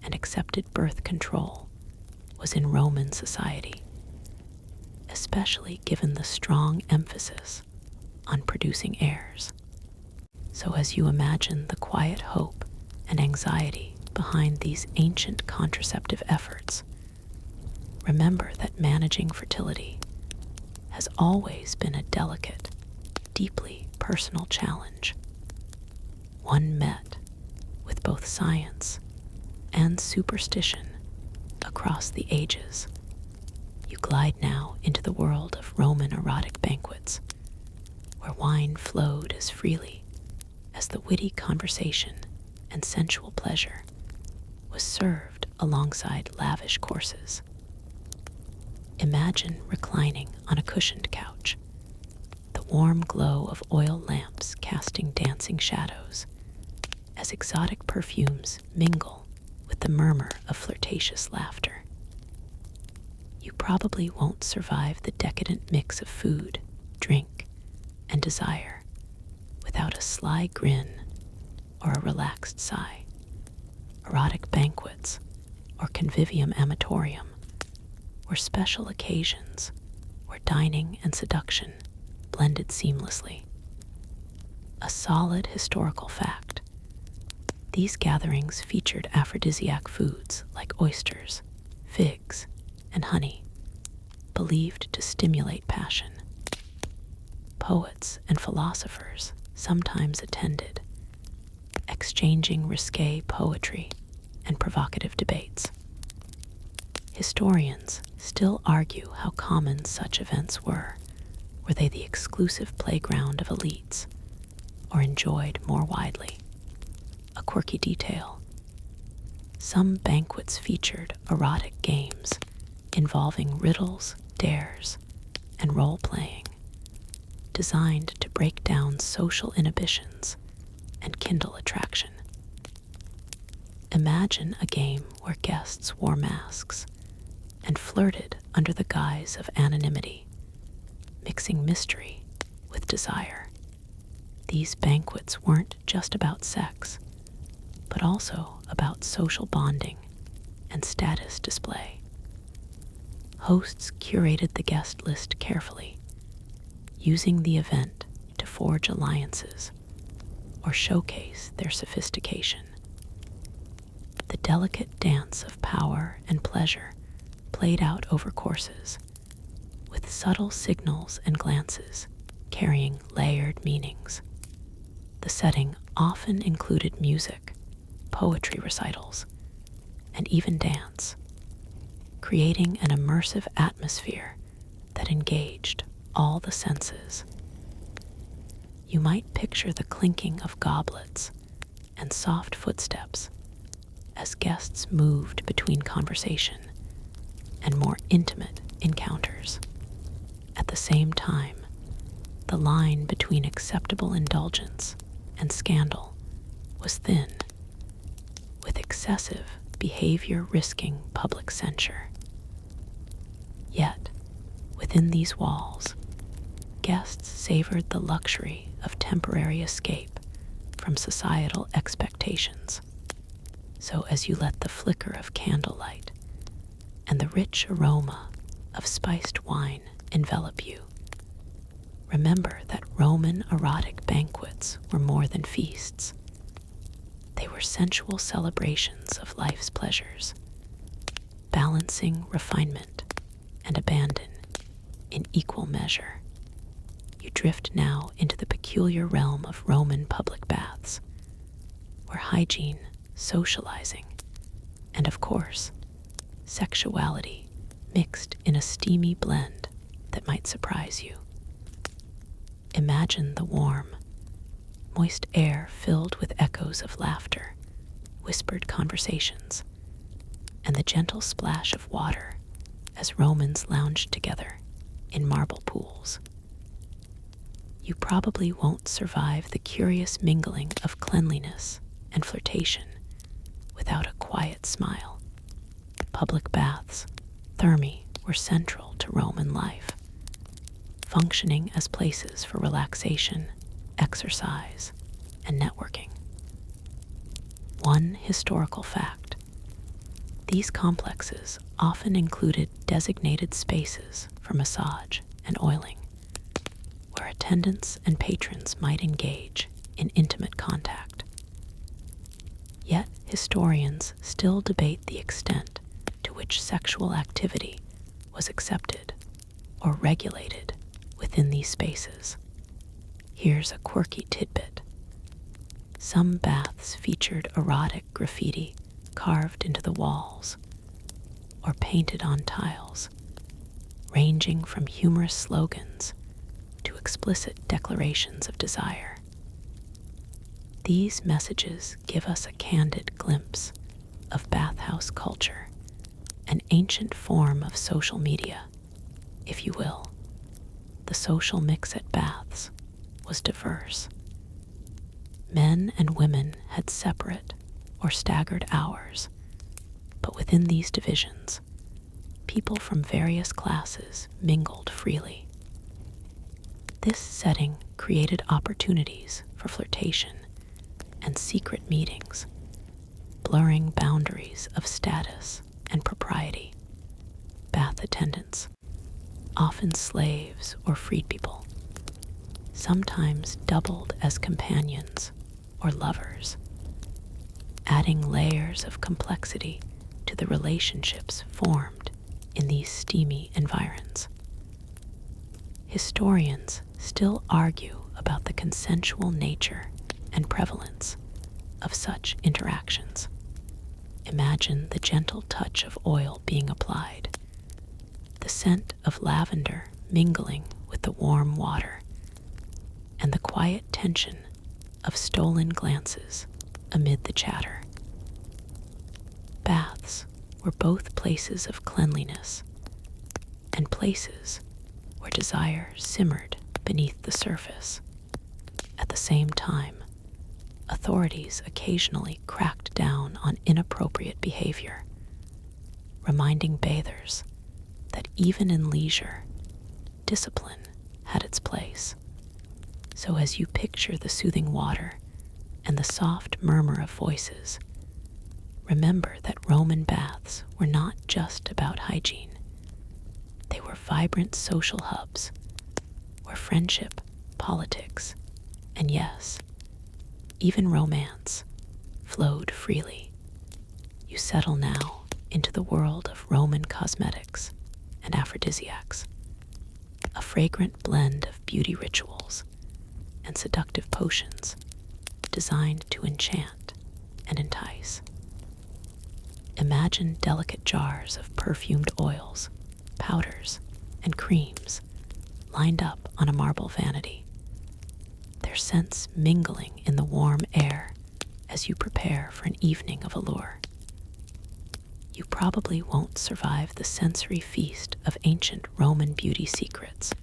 and accepted birth control was in Roman society, especially given the strong emphasis on producing heirs. So as you imagine the quiet hope and anxiety behind these ancient contraceptive efforts, remember that managing fertility has always been a delicate, deeply personal challenge, one met with both science and superstition across the ages. You glide now into the world of Roman erotic banquets, where wine flowed as freely as the witty conversation and sensual pleasure was served alongside lavish courses. Imagine reclining on a cushioned couch, the warm glow of oil lamps casting dancing shadows as exotic perfumes mingle with the murmur of flirtatious laughter. You probably won't survive the decadent mix of food, drink, and desire without a sly grin or a relaxed sigh. Erotic banquets or convivium amatorium were special occasions where dining and seduction blended seamlessly. A solid historical fact. These gatherings featured aphrodisiac foods like oysters, figs, and honey, believed to stimulate passion. Poets and philosophers sometimes attended, exchanging risque poetry and provocative debates. Historians still argue how common such events were. Were they the exclusive playground of elites, or enjoyed more widely? A quirky detail. Some banquets featured erotic games involving riddles, dares, and role-playing, designed to break down social inhibitions and kindle attraction. Imagine a game where guests wore masks and flirted under the guise of anonymity, mixing mystery with desire. These banquets weren't just about sex, but also about social bonding and status display. Hosts curated the guest list carefully, using the event to forge alliances or showcase their sophistication. The delicate dance of power and pleasure played out over courses, with subtle signals and glances carrying layered meanings. The setting often included music, poetry recitals, and even dance, creating an immersive atmosphere that engaged all the senses. You might picture the clinking of goblets and soft footsteps as guests moved between conversation and more intimate encounters. At the same time, the line between acceptable indulgence and scandal was thin, with excessive behavior risking public censure. Yet, within these walls, guests savored the luxury of temporary escape from societal expectations. So as you let the flicker of candlelight and the rich aroma of spiced wine envelop you, remember that Roman erotic banquets were more than feasts. They were sensual celebrations of life's pleasures, balancing refinement and abandon in equal measure. You drift now into the peculiar realm of Roman public baths, where hygiene, socializing, and of course, sexuality mixed in a steamy blend that might surprise you. Imagine the warm, moist air filled with echoes of laughter, whispered conversations, and the gentle splash of water as Romans lounged together in marble pools. you probably won't survive the curious mingling of cleanliness and flirtation without a quiet smile. Public baths, thermae, were central to Roman life, functioning as places for relaxation, exercise, and networking. One historical fact: these complexes often included designated spaces for massage and oiling, where attendants and patrons might engage in intimate contact. Yet historians still debate the extent to which sexual activity was accepted or regulated within these spaces. Here's a quirky tidbit. Some baths featured erotic graffiti carved into the walls or painted on tiles, ranging from humorous slogans to explicit declarations of desire. These messages give us a candid glimpse of bathhouse culture, an ancient form of social media, if you will. The social mix at baths was diverse. Men and women had separate or staggered hours, but within these divisions, people from various classes mingled freely. This setting created opportunities for flirtation and secret meetings, blurring boundaries of status and propriety. Bath attendants, often slaves or freed people, sometimes doubled as companions or lovers, adding layers of complexity to the relationships formed in these steamy environs. Historians still argue about the consensual nature and prevalence of such interactions. Imagine the gentle touch of oil being applied, the scent of lavender mingling with the warm water, and the quiet tension of stolen glances amid the chatter. Baths were both places of cleanliness and places where desire simmered beneath the surface. At the same time, authorities occasionally cracked down on inappropriate behavior, reminding bathers that even in leisure, discipline had its place. So as you picture the soothing water and the soft murmur of voices, remember that Roman baths were not just about hygiene. They were vibrant social hubs where friendship, politics, and yes, even romance flowed freely. You settle now into the world of Roman cosmetics and aphrodisiacs, a fragrant blend of beauty rituals and seductive potions designed to enchant and entice. Imagine delicate jars of perfumed oils, powders, and creams lined up on a marble vanity, their scents mingling in the warm air as you prepare for an evening of allure. You probably won't survive the sensory feast of ancient Roman beauty secrets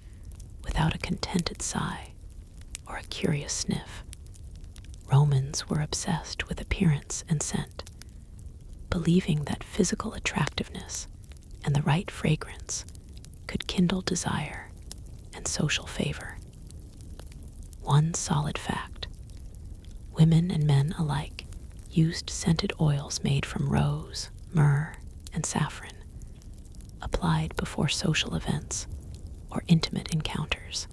without a contented sigh or a curious sniff. Romans were obsessed with appearance and scent, believing that physical attractiveness and the right fragrance could kindle desire and social favor. One solid fact: women and men alike used scented oils made from rose, myrrh, and saffron, applied before social events or intimate encounters.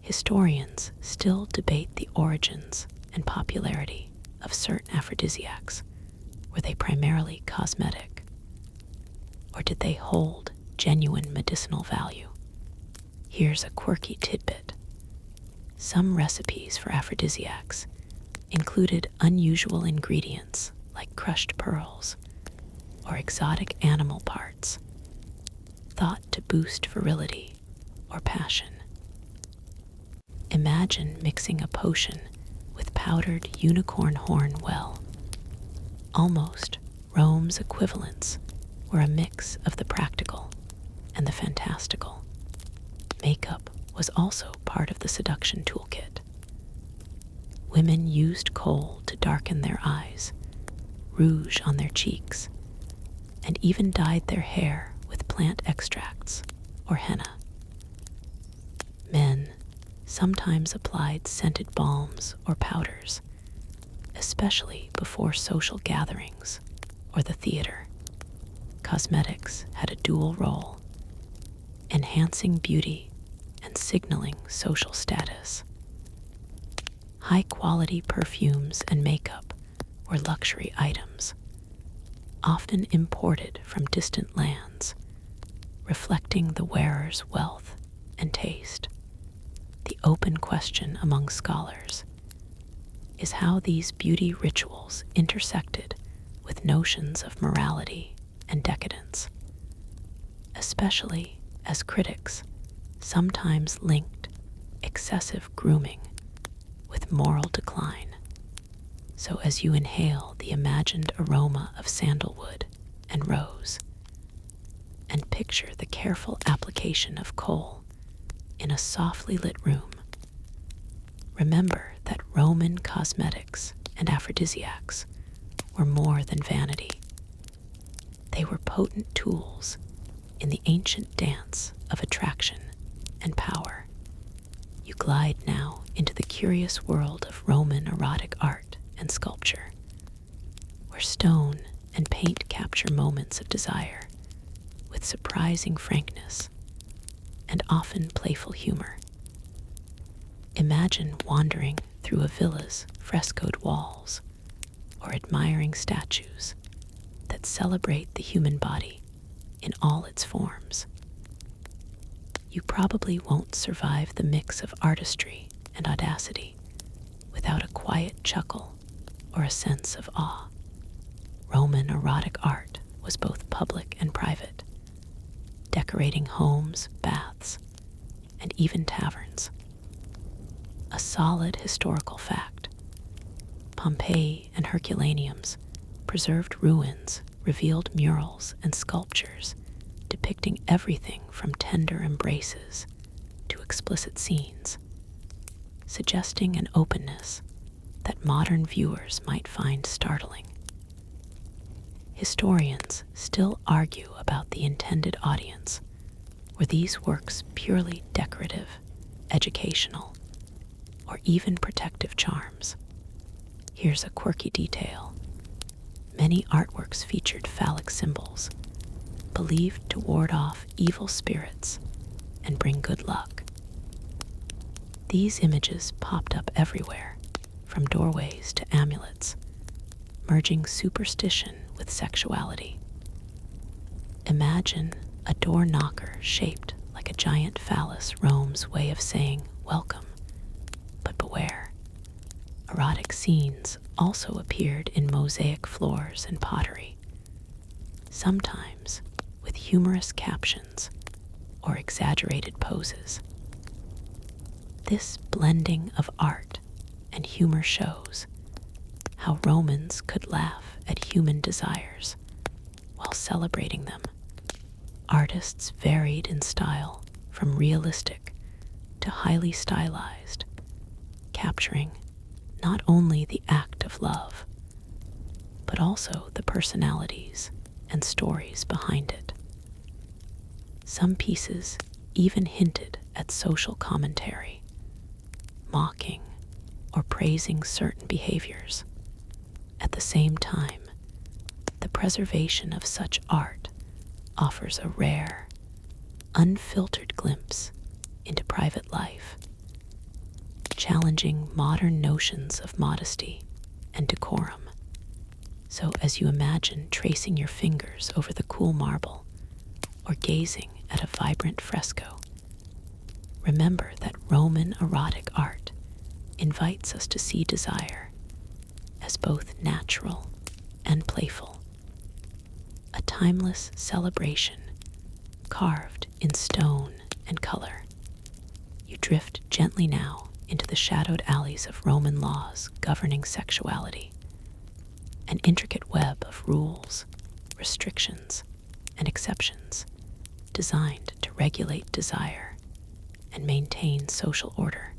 Historians still debate the origins and popularity of certain aphrodisiacs. Were they primarily cosmetic, or did they hold genuine medicinal value? Here's a quirky tidbit. Some recipes for aphrodisiacs included unusual ingredients like crushed pearls or exotic animal parts, thought to boost virility or passion. Imagine mixing a potion with powdered unicorn horn well. Almost Rome's equivalents were a mix of the practical and the fantastical. Makeup was also part of the seduction toolkit. Women used kohl to darken their eyes, rouge on their cheeks, and even dyed their hair with plant extracts or henna. Men sometimes applied scented balms or powders, especially before social gatherings or the theater. Cosmetics had a dual role, enhancing beauty and signaling social status. High-quality perfumes and makeup were luxury items, often imported from distant lands, reflecting the wearer's wealth and taste. The open question among scholars is how these beauty rituals intersected with notions of morality and decadence, especially as critics sometimes linked excessive grooming with moral decline. So as you inhale the imagined aroma of sandalwood and rose, and picture the careful application of kohl in a softly lit room, remember that Roman cosmetics and aphrodisiacs were more than vanity. They were potent tools in the ancient dance of attraction and power. You glide now into the curious world of Roman erotic art and sculpture, where stone and paint capture moments of desire with surprising frankness and often playful humor. Imagine wandering through a villa's frescoed walls or admiring statues that celebrate the human body in all its forms. You probably won't survive the mix of artistry and audacity without a quiet chuckle or a sense of awe. Roman erotic art was both public and private, decorating homes, baths, and even taverns. A solid historical fact: Pompeii and Herculaneum's preserved ruins revealed murals and sculptures depicting everything from tender embraces to explicit scenes, suggesting an openness that modern viewers might find startling. Historians still argue about the intended audience. Were these works purely decorative, educational, or even protective charms? Here's a quirky detail. Many artworks featured phallic symbols, believed to ward off evil spirits and bring good luck. These images popped up everywhere, from doorways to amulets, merging superstition with sexuality. Imagine a door knocker shaped like a giant phallus roam's way of saying welcome, but beware. Erotic scenes also appeared in mosaic floors and pottery, sometimes with humorous captions or exaggerated poses. This blending of art and humor shows how Romans could laugh at human desires while celebrating them. Artists varied in style, from realistic to highly stylized, capturing not only the act of love, but also the personalities and stories behind it. Some pieces even hinted at social commentary, mocking or praising certain behaviors. At the same time, the preservation of such art offers a rare, unfiltered glimpse into private life, challenging modern notions of modesty and decorum. So as you imagine tracing your fingers over the cool marble or gazing at a vibrant fresco, remember that Roman erotic art invites us to see desire as both natural and playful, a timeless celebration carved in stone and color. You drift gently now into the shadowed alleys of Roman laws governing sexuality, an intricate web of rules, restrictions, and exceptions designed to regulate desire and maintain social order.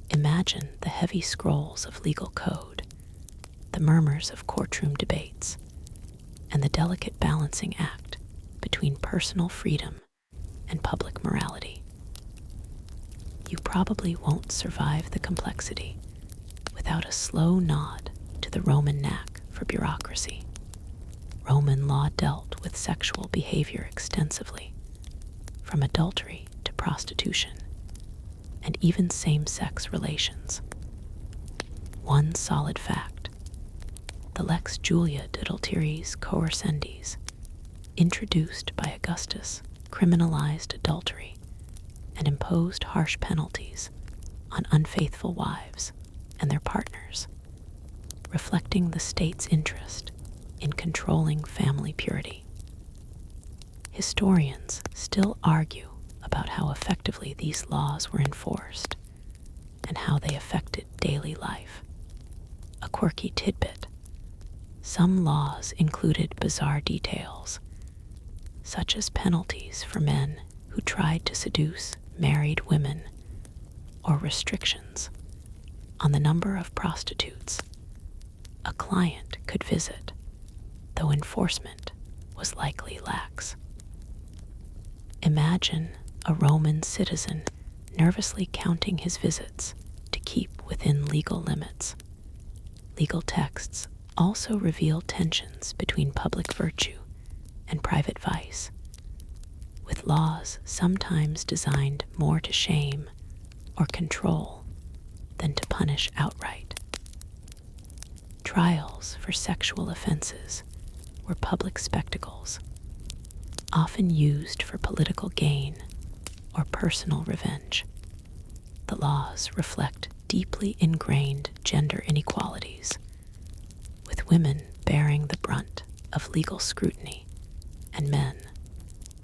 Imagine the heavy scrolls of legal code, the murmurs of courtroom debates, and the delicate balancing act between personal freedom and public morality. You probably won't survive the complexity without a slow nod to the Roman knack for bureaucracy. Roman law dealt with sexual behavior extensively, from adultery to prostitution, and even same-sex relations. One solid fact: the Lex Julia de Adulteriis Coercendis, introduced by Augustus, criminalized adultery and imposed harsh penalties on unfaithful wives and their partners, reflecting the state's interest in controlling family purity. Historians still argue about how effectively these laws were enforced and how they affected daily life. A quirky tidbit: some laws included bizarre details, such as penalties for men who tried to seduce married women, or restrictions on the number of prostitutes a client could visit, though enforcement was likely lax. Imagine a Roman citizen nervously counting his visits to keep within legal limits. Legal texts also reveal tensions between public virtue and private vice, with laws sometimes designed more to shame or control than to punish outright. Trials for sexual offenses were public spectacles, often used for political gain or personal revenge. The laws reflect deeply ingrained gender inequalities, with women bearing the brunt of legal scrutiny and men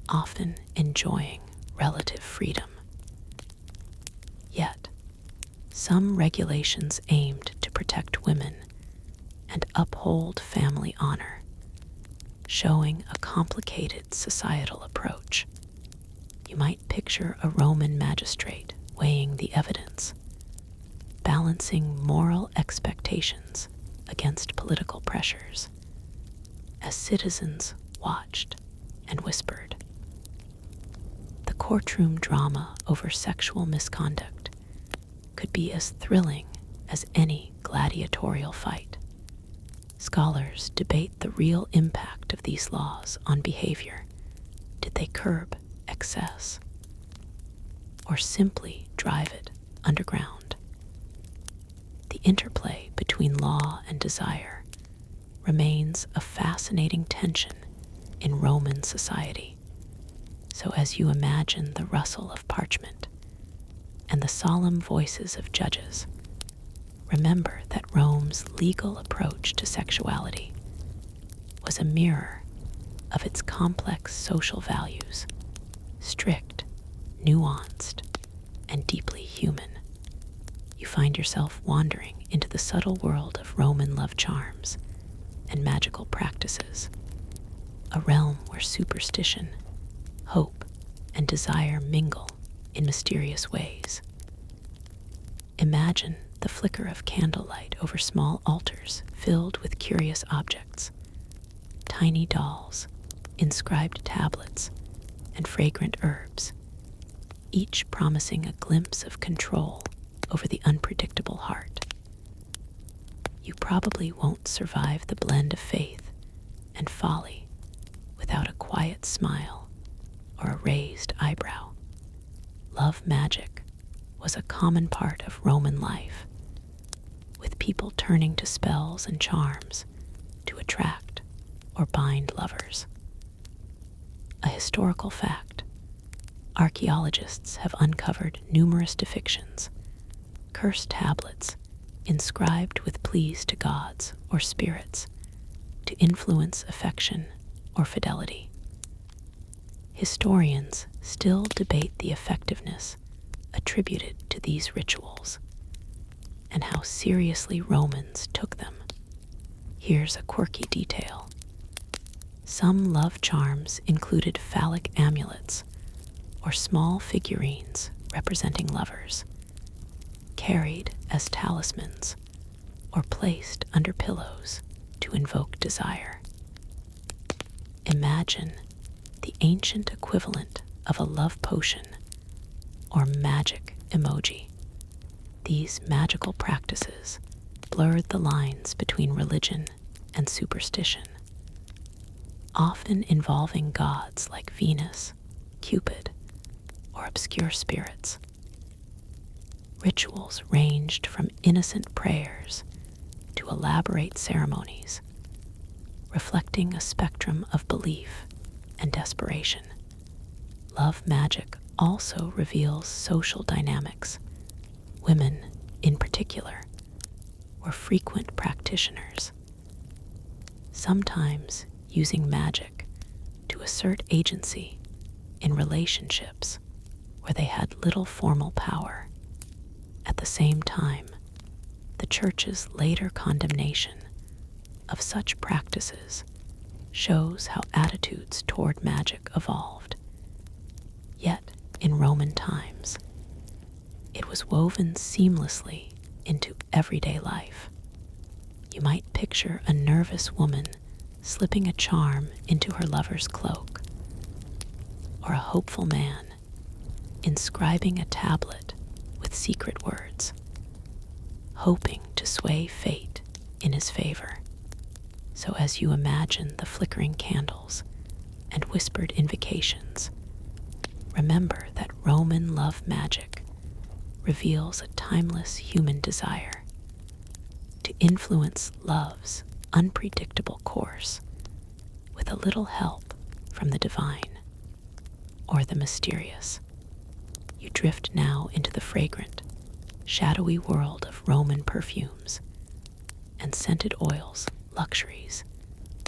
often enjoying relative freedom. Yet, some regulations aimed to protect women and uphold family honor, showing a complicated societal approach. You might picture a Roman magistrate weighing the evidence, balancing moral expectations against political pressures, as citizens watched and whispered. The courtroom drama over sexual misconduct could be as thrilling as any gladiatorial fight. Scholars debate the real impact of these laws on behavior. Did they curb excess, or simply drive it underground? The interplay between law and desire remains a fascinating tension in Roman society. So as you imagine the rustle of parchment and the solemn voices of judges, remember that Rome's legal approach to sexuality was a mirror of its complex social values: strict, nuanced, and deeply human. You find yourself wandering into the subtle world of Roman love charms and magical practices, a realm where superstition, hope, and desire mingle in mysterious ways. Imagine the flicker of candlelight over small altars filled with curious objects: tiny dolls, inscribed tablets, and fragrant herbs, each promising a glimpse of control over the unpredictable heart. You probably won't survive the blend of faith and folly without a quiet smile or a raised eyebrow. Love magic was a common part of Roman life, with people turning to spells and charms to attract or bind lovers. A historical fact: archaeologists have uncovered numerous depictions, cursed tablets inscribed with pleas to gods or spirits to influence affection or fidelity. Historians still debate the effectiveness attributed to these rituals and how seriously Romans took them. Here's a quirky detail: some love charms included phallic amulets or or small figurines representing lovers, carried as talismans or placed under pillows to invoke desire. Imagine the ancient equivalent of a love potion or magic emoji. These magical practices blurred the lines between religion and superstition, often involving gods like Venus, Cupid, or obscure spirits. Rituals ranged from innocent prayers to elaborate ceremonies, reflecting a spectrum of belief and desperation. Love magic also reveals social dynamics. Women, in particular, were frequent practitioners, sometimes using magic to assert agency in relationships where they had little formal power. At the same time, the Church's later condemnation of such practices shows how attitudes toward magic evolved. Yet, in Roman times, it was woven seamlessly into everyday life. You might picture a nervous woman slipping a charm into her lover's cloak, or a hopeful man inscribing a tablet with secret words, hoping to sway fate in his favor. So as you imagine the flickering candles and whispered invocations, remember that Roman love magic reveals a timeless human desire to influence love's unpredictable course with a little help from the divine or the mysterious. You drift now into the fragrant, shadowy world of Roman perfumes and scented oils, luxuries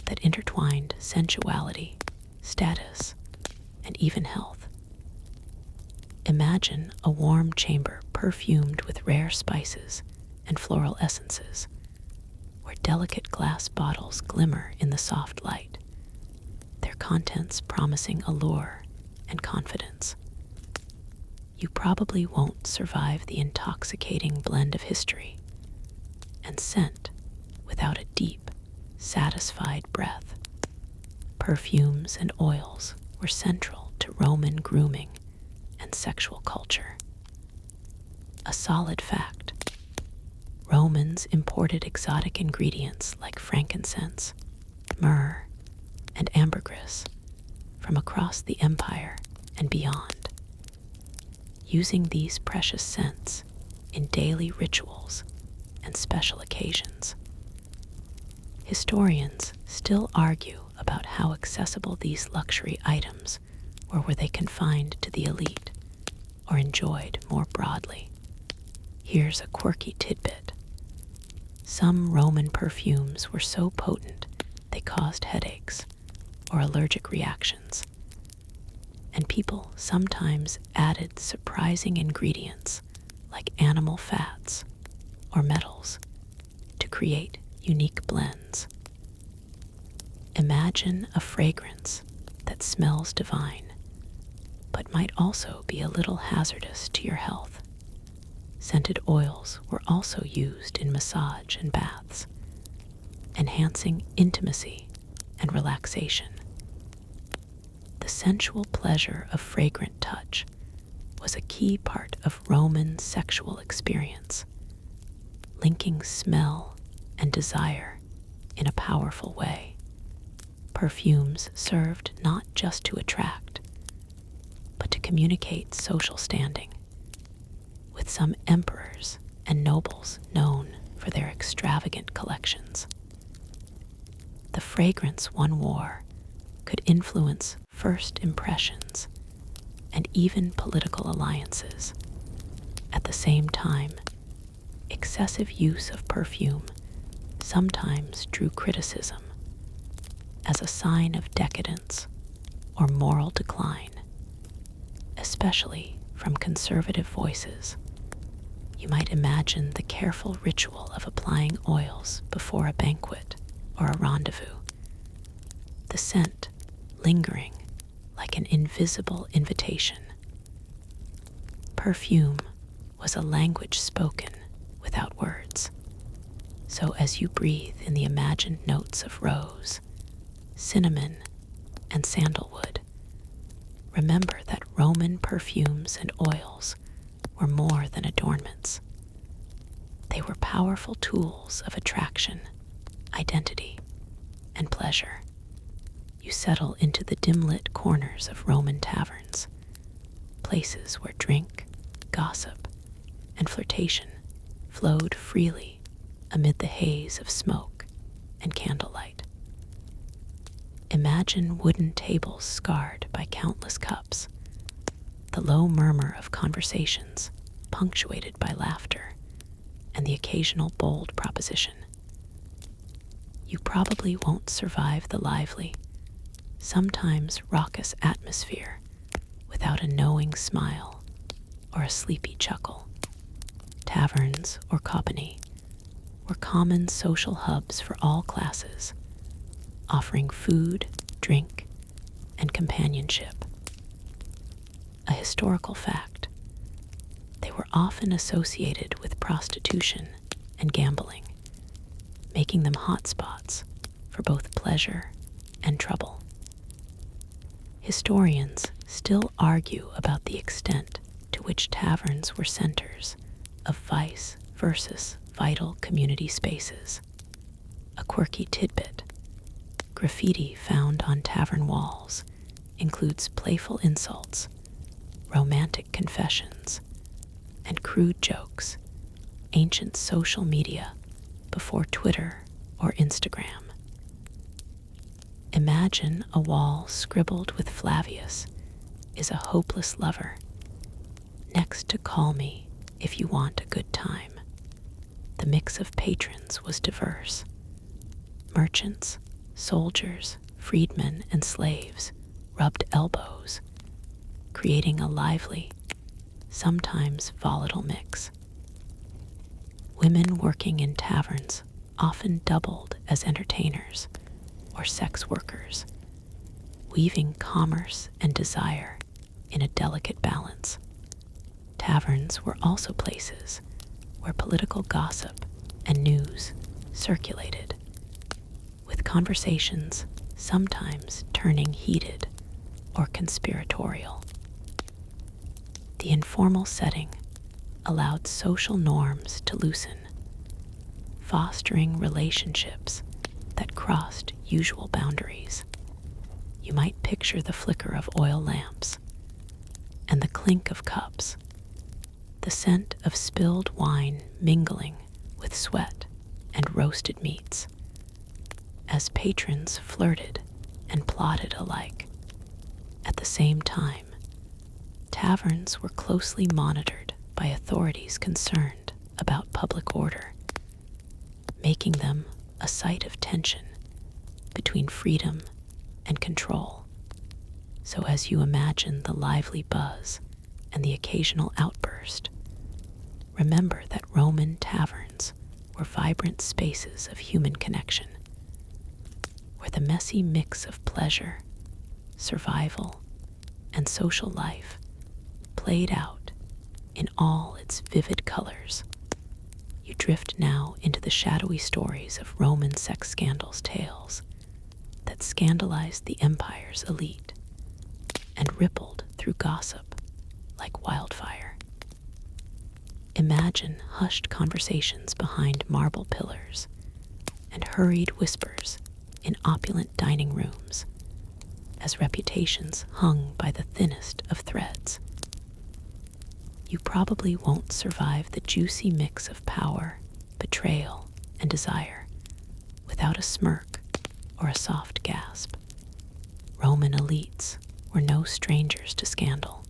that intertwined sensuality, status, and even health. Imagine a warm chamber perfumed with rare spices and floral essences, where delicate glass bottles glimmer in the soft light, their contents promising allure and confidence. You probably won't survive the intoxicating blend of history and scent without a deep, satisfied breath. Perfumes and oils were central to Roman grooming and sexual culture. A solid fact: Romans imported exotic ingredients like frankincense, myrrh, and ambergris from across the empire and beyond, using these precious scents in daily rituals and special occasions. Historians still argue about how accessible these luxury items were. Were they confined to the elite or enjoyed more broadly? Here's a quirky tidbit. Some Roman perfumes were so potent they caused headaches or allergic reactions, and people sometimes added surprising ingredients like animal fats or metals to create unique blends. Imagine a fragrance that smells divine, but might also be a little hazardous to your health. Scented oils were also used in massage and baths, enhancing intimacy and relaxation. The sensual pleasure of fragrant touch was a key part of Roman sexual experience, linking smell and desire in a powerful way. Perfumes served not just to attract, but to communicate social standing, with some emperors and nobles known for their extravagant collections. The fragrance one wore could influence first impressions and even political alliances. At the same time, excessive use of perfume sometimes drew criticism as a sign of decadence or moral decline, especially from conservative voices. You might imagine the careful ritual of applying oils before a banquet or a rendezvous, the scent lingering like an invisible invitation Perfume was a language spoken without words. So as you breathe in the imagined notes of rose, cinnamon, and sandalwood, remember that Roman perfumes and oils were more than adornments. They were powerful tools of attraction, identity, and pleasure. You settle into the dim-lit corners of Roman taverns, places where drink, gossip, and flirtation flowed freely amid the haze of smoke and candlelight. Imagine wooden tables scarred by countless cups, the low murmur of conversations punctuated by laughter, and the occasional bold proposition. You probably won't survive the lively, sometimes raucous atmosphere without a knowing smile or a sleepy chuckle. Taverns or kopani were common social hubs for all classes, offering food, drink, and companionship. A historical fact, they were often associated with prostitution and gambling, making them hotspots for both pleasure and trouble. Historians still argue about the extent to which taverns were centers of vice versus vital community spaces. A quirky tidbit: graffiti found on tavern walls includes playful insults, romantic confessions, and crude jokes, ancient social media before Twitter or Instagram. Imagine a wall scribbled with Flavius is a hopeless lover, next to call me if you want a good time. The mix of patrons was diverse. Merchants, soldiers, freedmen, and slaves rubbed elbows, creating a lively, sometimes volatile mix. Women working in taverns often doubled as entertainers or sex workers, weaving commerce and desire in a delicate balance. Taverns were also places where political gossip and news circulated, with conversations sometimes turning heated or conspiratorial. The informal setting allowed social norms to loosen, fostering relationships that crossed usual boundaries. You might picture the flicker of oil lamps and the clink of cups, the scent of spilled wine mingling with sweat and roasted meats, as patrons flirted and plotted alike. At the same time, taverns were closely monitored by authorities concerned about public order, making them a site of tension between freedom and control. So as you imagine the lively buzz and the occasional outburst, remember that Roman taverns were vibrant spaces of human connection, where the messy mix of pleasure, survival, and social life played out in all its vivid colors. You drift now into the shadowy stories of Roman sex scandals tales that scandalized the empire's elite and rippled through gossip like wildfire. Imagine hushed conversations behind marble pillars and hurried whispers in opulent dining rooms as reputations hung by the thinnest of threads. You probably won't survive the juicy mix of power, betrayal, and desire without a smirk or a soft gasp. Roman elites were no strangers to scandal,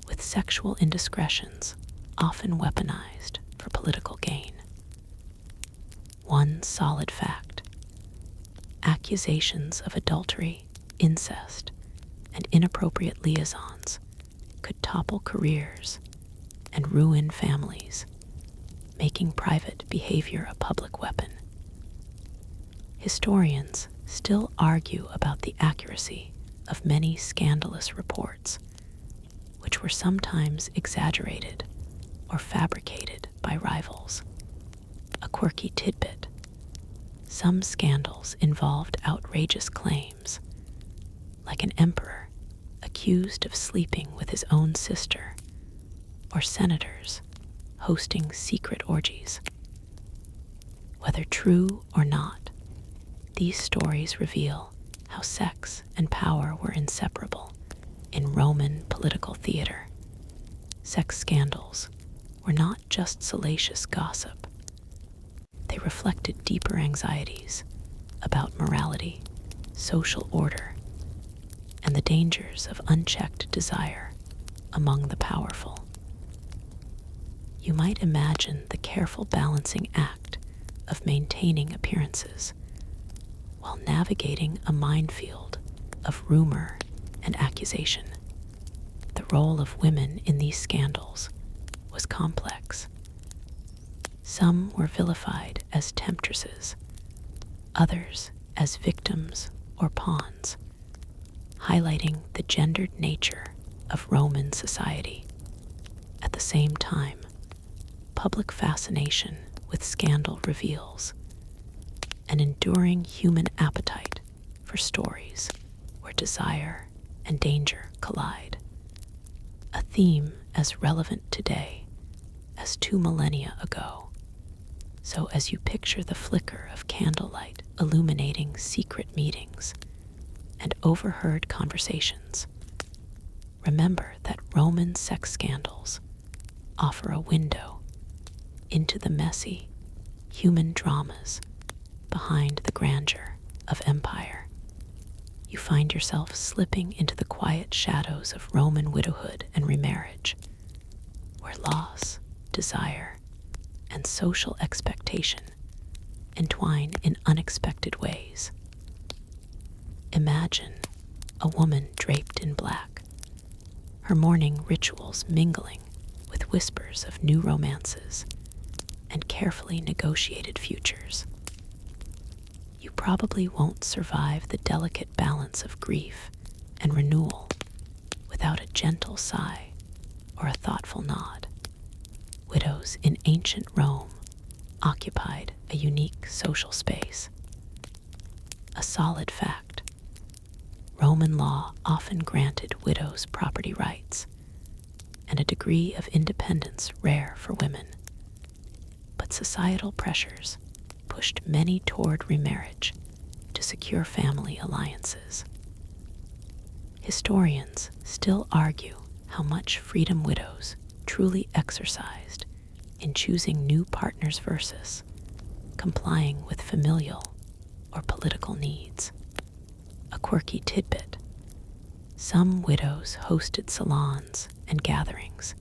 with sexual indiscretions often weaponized for political gain. One solid fact: accusations of adultery, incest, and inappropriate liaisons could topple careers and ruin families, making private behavior a public weapon. Historians still argue about the accuracy of many scandalous reports, which which were sometimes exaggerated or fabricated by rivals. A quirky tidbit: some scandals involved outrageous claims, like an emperor accused of sleeping with his own sister, or senators hosting secret orgies. Whether true or not, these stories reveal how sex and power were inseparable in Roman political theater. Sex scandals were not just salacious gossip. They reflected deeper anxieties about morality, social order, and the dangers of unchecked desire among the powerful. You might imagine the careful balancing act of maintaining appearances while navigating a minefield of rumor and accusation. The role of women in these scandals was complex. Some were vilified as temptresses, others as victims or pawns, highlighting the gendered nature of Roman society. At the same time, public fascination with scandal reveals an enduring human appetite for stories where desire and danger collide, a theme as relevant today as 2 millennia ago. So as you picture the flicker of candlelight illuminating secret meetings and overheard conversations, remember that Roman sex scandals offer a window into the messy, human dramas behind the grandeur of empire. You find yourself slipping into the quiet shadows of Roman widowhood and remarriage, where loss, desire, and social expectation entwine in unexpected ways. Imagine a woman draped in black, her morning rituals mingling with whispers of new romances and carefully negotiated futures. You probably won't survive the delicate balance of grief and renewal without a gentle sigh or a thoughtful nod. Widows in ancient Rome occupied a unique social space. A solid fact: Roman law often granted widows property rights and a degree of independence rare for women. But societal pressures pushed many toward remarriage to secure family alliances. Historians still argue how much freedom widows truly exercised in choosing new partners versus complying with familial or political needs. A quirky tidbit: some widows hosted salons and gatherings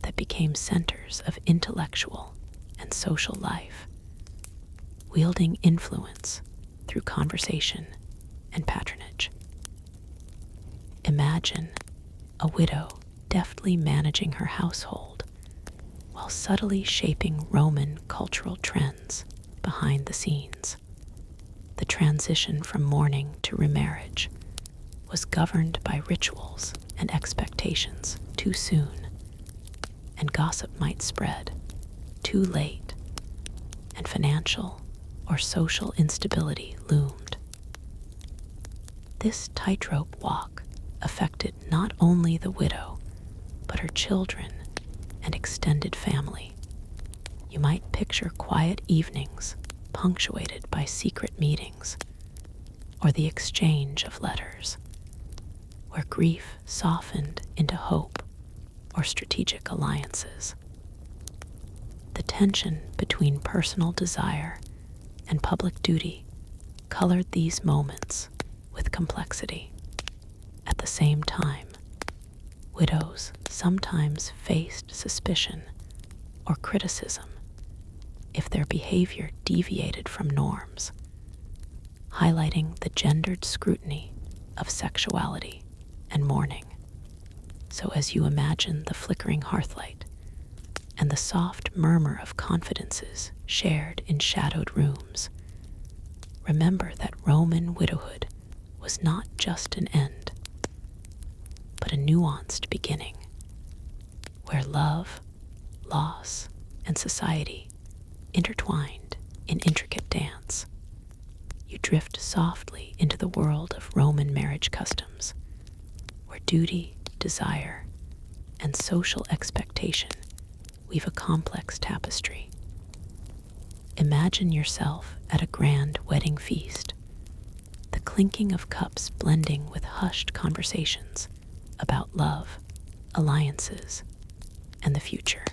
that became centers of intellectual and social life, wielding influence through conversation and patronage. Imagine a widow deftly managing her household while subtly shaping Roman cultural trends behind the scenes. The transition from mourning to remarriage was governed by rituals and expectations too soon, and gossip might spread too late, and financial or social instability loomed. This tightrope walk affected not only the widow, but her children and extended family. You might picture quiet evenings punctuated by secret meetings, or the exchange of letters, where grief softened into hope or strategic alliances. The tension between personal desire and public duty colored these moments with complexity. At the same time, widows sometimes faced suspicion or criticism if their behavior deviated from norms, highlighting the gendered scrutiny of sexuality and mourning. So as you imagine the flickering hearthlight and the soft murmur of confidences shared in shadowed rooms, remember that Roman widowhood was not just an end, but a nuanced beginning. where love, loss, and society intertwined in intricate dance. You drift softly into the world of Roman marriage customs, where duty, desire, and social expectation weave a complex tapestry. Imagine yourself at a grand wedding feast, the clinking of cups blending with hushed conversations about love, alliances, and the future.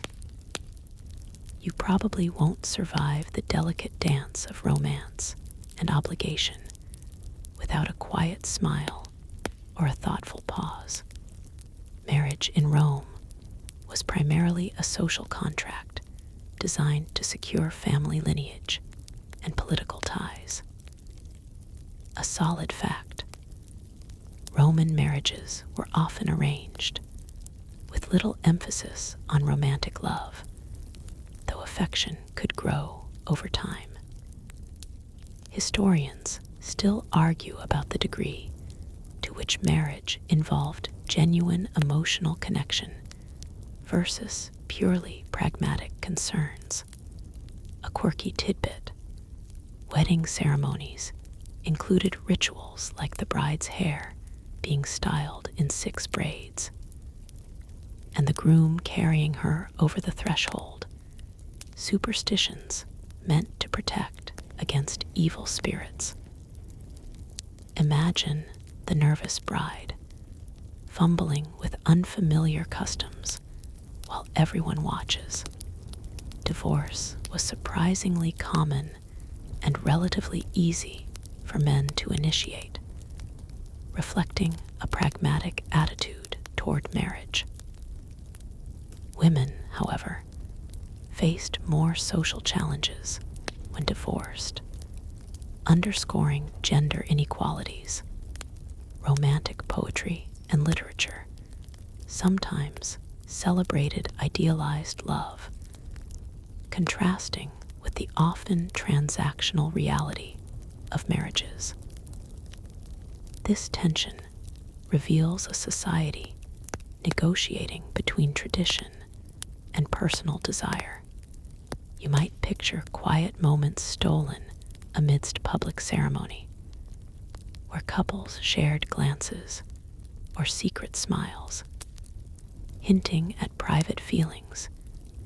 You probably won't survive the delicate dance of romance and obligation without a quiet smile or a thoughtful pause. Marriage in Rome was primarily a social contract designed to secure family lineage and political ties. A solid fact: Roman marriages were often arranged, with little emphasis on romantic love, though affection could grow over time. Historians still argue about the degree to which marriage involved genuine emotional connection versus purely pragmatic concerns. A quirky tidbit: wedding ceremonies included rituals like the bride's hair being styled in 6 braids, and the groom carrying her over the threshold, superstitions meant to protect against evil spirits. Imagine the nervous bride, fumbling with unfamiliar customs while everyone watches. Divorce was surprisingly common and relatively easy for men to initiate, reflecting a pragmatic attitude toward marriage. Women, however, faced more social challenges when divorced, underscoring gender inequalities. Romantic poetry and literature sometimes celebrated idealized love, contrasting with the often transactional reality of marriages. This tension reveals a society negotiating between tradition and personal desire. You might picture quiet moments stolen amidst public ceremony, where couples shared glances or secret smiles, hinting at private feelings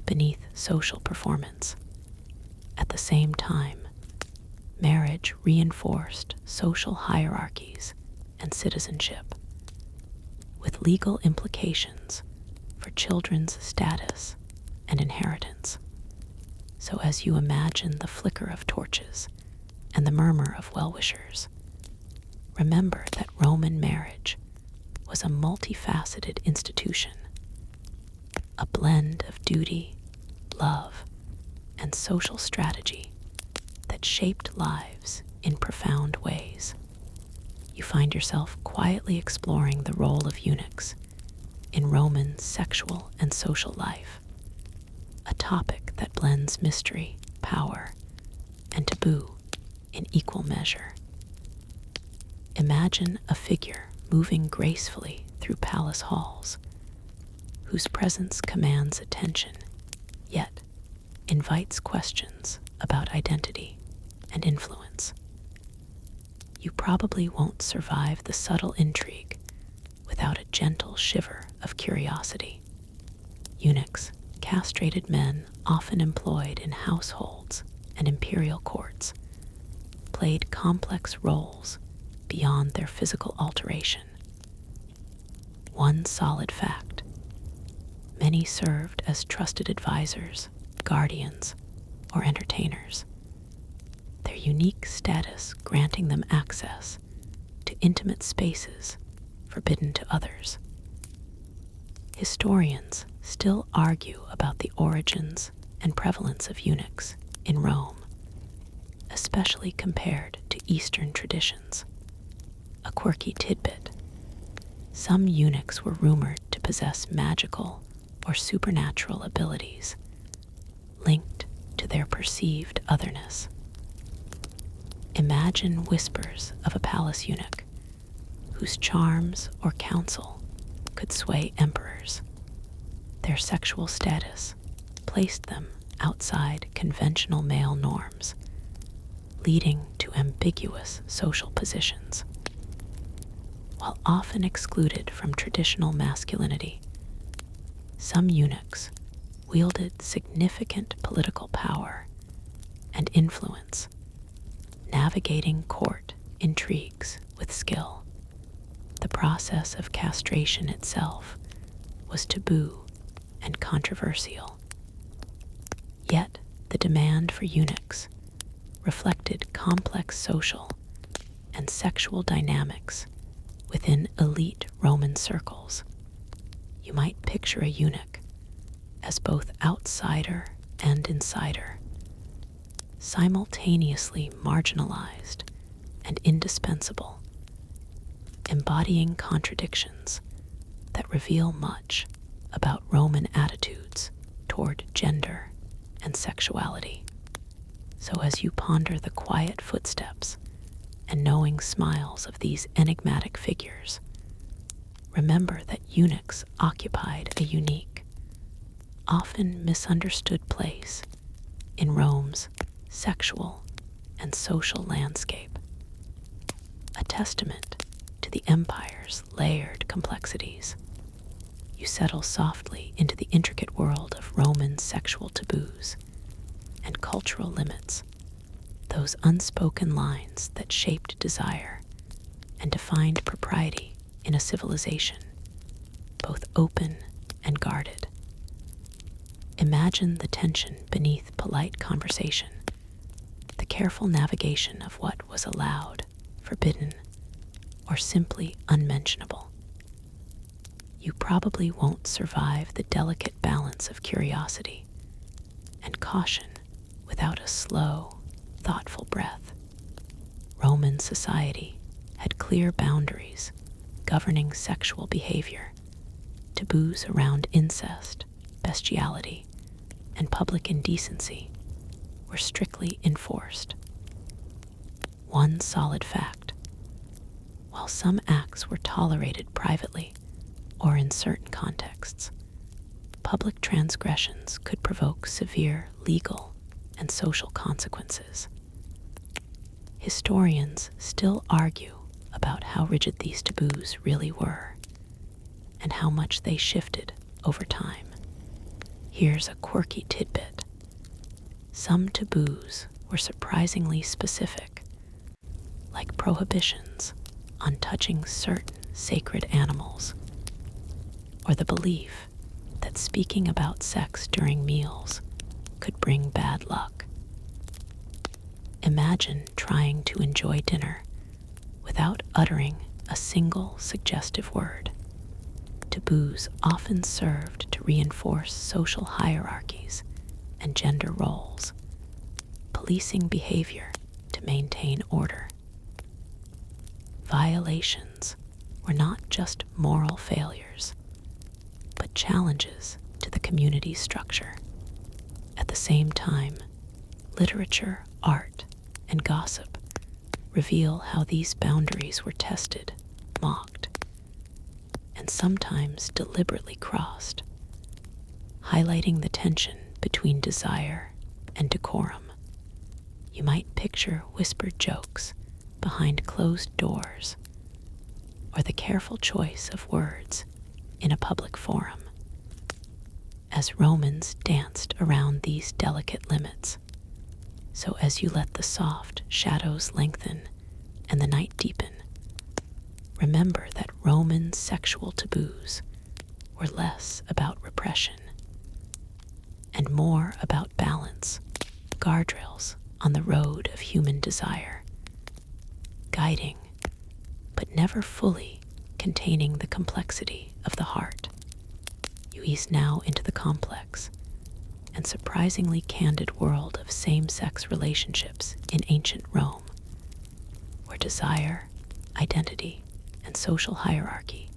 beneath social performance. At the same time, marriage reinforced social hierarchies and citizenship, with legal implications for children's status and inheritance. So as you imagine the flicker of torches and the murmur of well-wishers, remember that Roman marriage was a multifaceted institution, a blend of duty, love, and social strategy that shaped lives in profound ways. You find yourself quietly exploring the role of eunuchs in Roman sexual and social life, a topic that blends mystery, power, and taboo in equal measure. Imagine a figure moving gracefully through palace halls, whose presence commands attention, yet invites questions about identity and influence. You probably won't survive the subtle intrigue without a gentle shiver of curiosity. Eunuchs, castrated men often employed in households and imperial courts, played complex roles beyond their physical alteration. One solid fact: many served as trusted advisors, guardians, or entertainers, their unique status granting them access to intimate spaces forbidden to others. Historians still argue about the origins and prevalence of eunuchs in Rome, especially compared to Eastern traditions. A quirky tidbit: some eunuchs were rumored to possess magical or supernatural abilities linked to their perceived otherness. Imagine whispers of a palace eunuch whose charms or counsel could sway emperors, Their sexual status placed them outside conventional male norms, leading to ambiguous social positions. While often excluded from traditional masculinity, some eunuchs wielded significant political power and influence, navigating court intrigues with skill. The process of castration itself was taboo and controversial. Yet the demand for eunuchs reflected complex social and sexual dynamics within elite Roman circles. You might picture a eunuch as both outsider and insider, simultaneously marginalized and indispensable, embodying contradictions that reveal much about Roman attitudes toward gender and sexuality. So as you ponder the quiet footsteps and knowing smiles of these enigmatic figures, remember that eunuchs occupied a unique, often misunderstood place in Rome's sexual and social landscape, a testament to the empire's layered complexities. You settle softly into the intricate world of Roman sexual taboos and cultural limits, those unspoken lines that shaped desire and defined propriety in a civilization both open and guarded. Imagine the tension beneath polite conversation, the careful navigation of what was allowed, forbidden, or simply unmentionable. You probably won't survive the delicate balance of curiosity and caution without a slow, thoughtful breath. Roman society had clear boundaries governing sexual behavior. Taboos around incest, bestiality, and public indecency were strictly enforced. One solid fact: while some acts were tolerated privately or in certain contexts, public transgressions could provoke severe legal and social consequences. Historians still argue about how rigid these taboos really were and how much they shifted over time. Here's a quirky tidbit. Some taboos were surprisingly specific, like prohibitions on touching certain sacred animals, or the belief that speaking about sex during meals could bring bad luck. Imagine trying to enjoy dinner without uttering a single suggestive word. Taboos often served to reinforce social hierarchies and gender roles, policing behavior to maintain order. Violations were not just moral failures, but challenges to the community's structure. At the same time, literature, art, and gossip reveal how these boundaries were tested, mocked, and sometimes deliberately crossed, highlighting the tension between desire and decorum. You might picture whispered jokes behind closed doors, or the careful choice of words in a public forum. As Romans danced around these delicate limits, so as you let the soft shadows lengthen and the night deepen, remember that Roman sexual taboos were less about repression and more about balance, guardrails on the road of human desire, guiding but never fully containing the complexity of the heart. You ease now into the complex and surprisingly candid world of same-sex relationships in ancient Rome, where desire, identity, and social hierarchy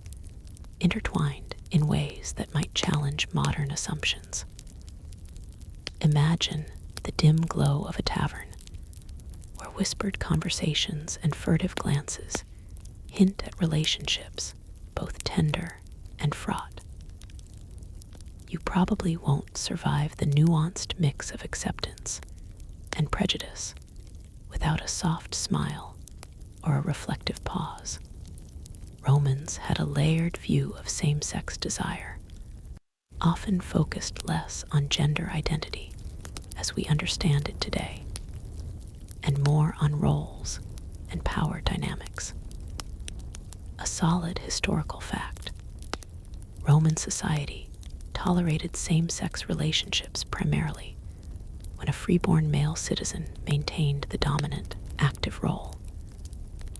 intertwined in ways that might challenge modern assumptions. Imagine the dim glow of a tavern, where whispered conversations and furtive glances hint at relationships both tender and fraught. You probably won't survive the nuanced mix of acceptance and prejudice without a soft smile or a reflective pause. Romans had a layered view of same-sex desire, often focused less on gender identity as we understand it today, and more on roles and power dynamics. A solid historical fact: Roman society tolerated same-sex relationships primarily when a freeborn male citizen maintained the dominant, active role,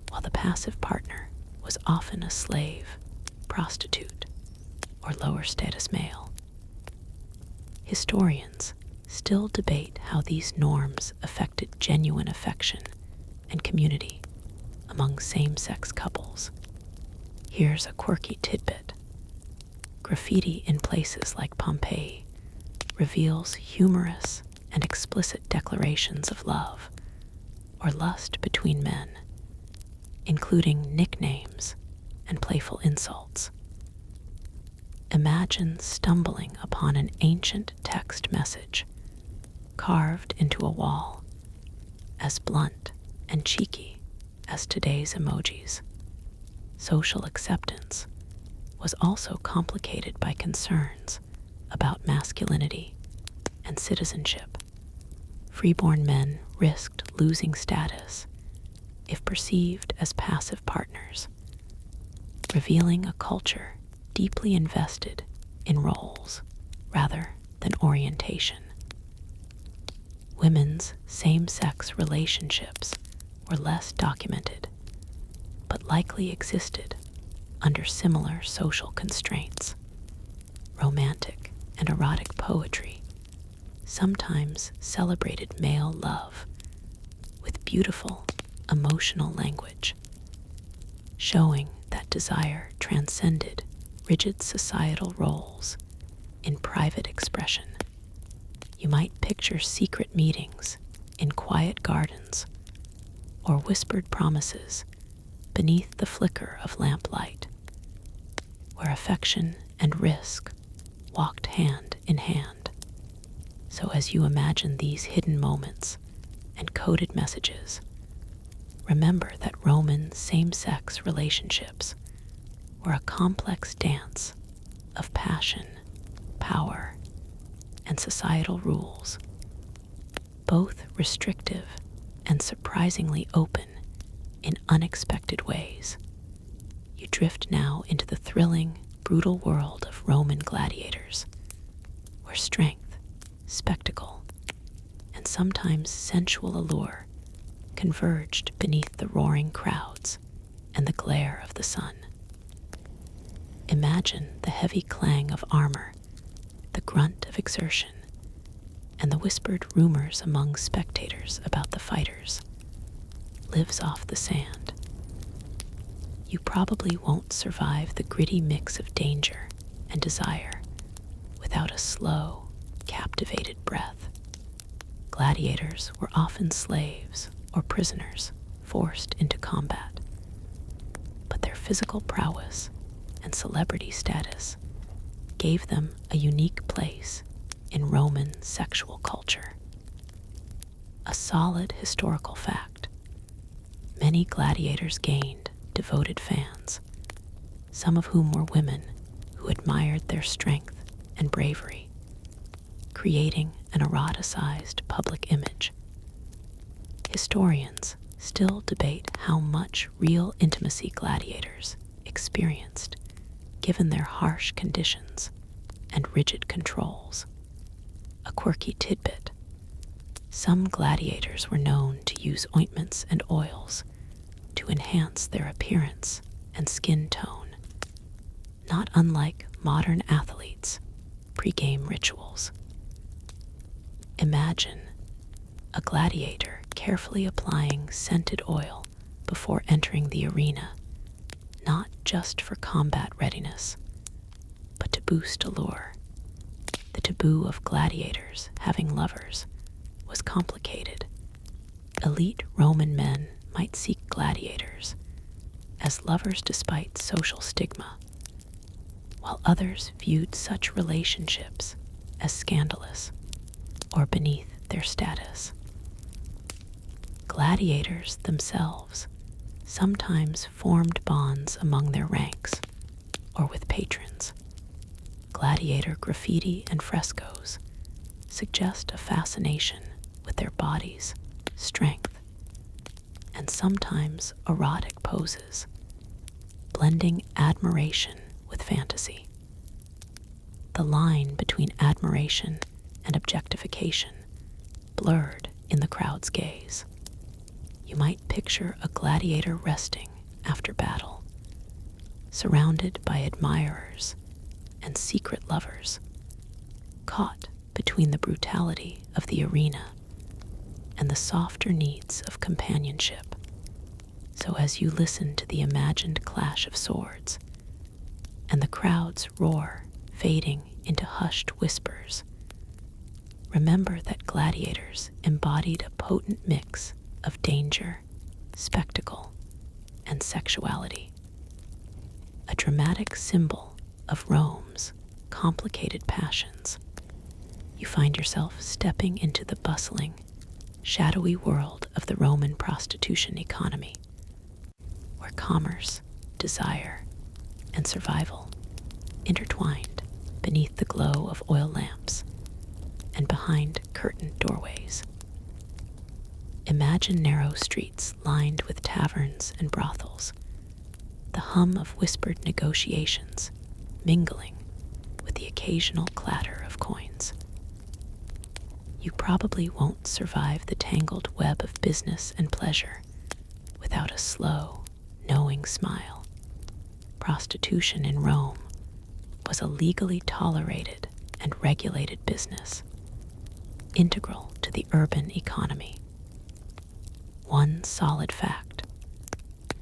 while the passive partner was often a slave, prostitute, or lower status male. Historians still debate how these norms affected genuine affection and community among same-sex couples. Here's a quirky tidbit. Graffiti in places like Pompeii reveals humorous and explicit declarations of love or lust between men, including nicknames and playful insults. Imagine stumbling upon an ancient text message carved into a wall, as blunt and cheeky as today's emojis. Social acceptance was also complicated by concerns about masculinity and citizenship. Freeborn men risked losing status if perceived as passive partners, revealing a culture deeply invested in roles rather than orientation. Women's same-sex relationships were less documented, but likely existed under similar social constraints. Romantic and erotic poetry sometimes celebrated male love with beautiful, emotional language, showing that desire transcended rigid societal roles in private expression. You might picture secret meetings in quiet gardens or whispered promises beneath the flicker of lamplight, where affection and risk walked hand in hand. So as you imagine these hidden moments and coded messages, remember that Roman same-sex relationships were a complex dance of passion, power, and societal rules, both restrictive and surprisingly open in unexpected ways. You drift now into the thrilling, brutal world of Roman gladiators, where strength, spectacle, and sometimes sensual allure converged beneath the roaring crowds and the glare of the sun. Imagine the heavy clang of armor, the grunt of exertion, and the whispered rumors among spectators about the fighters lives off the sand. You probably won't survive the gritty mix of danger and desire without a slow, captivated breath. Gladiators were often slaves or prisoners forced into combat, but their physical prowess and celebrity status gave them a unique place in Roman sexual culture. A solid historical fact: many gladiators gained devoted fans, some of whom were women who admired their strength and bravery, creating an eroticized public image. Historians still debate how much real intimacy gladiators experienced, given their harsh conditions and rigid controls. A quirky tidbit: some gladiators were known to use ointments and oils to enhance their appearance and skin tone, not unlike modern athletes' pre-game rituals. Imagine a gladiator carefully applying scented oil before entering the arena, not just for combat readiness, but to boost allure. The taboo of gladiators having lovers was complicated. Elite Roman men might seek gladiators as lovers despite social stigma, while others viewed such relationships as scandalous or beneath their status. Gladiators themselves sometimes formed bonds among their ranks or with patrons. Gladiator graffiti and frescoes suggest a fascination with their bodies, strength, and sometimes erotic poses, blending admiration with fantasy. The line between admiration and objectification blurred in the crowd's gaze. You might picture a gladiator resting after battle, surrounded by admirers and secret lovers, caught between the brutality of the arena and the softer needs of companionship. So as you listen to the imagined clash of swords and the crowd's roar fading into hushed whispers, remember that gladiators embodied a potent mix of danger, spectacle, and sexuality, a dramatic symbol of Rome's complicated passions. You find yourself stepping into the bustling, shadowy world of the Roman prostitution economy, where commerce, desire, and survival intertwined beneath the glow of oil lamps and behind curtained doorways. Imagine narrow streets lined with taverns and brothels, the hum of whispered negotiations mingling with the occasional clatter of coins. You probably won't survive the tangled web of business and pleasure without a slow, knowing smile. Prostitution in Rome was a legally tolerated and regulated business, integral to the urban economy. One solid fact: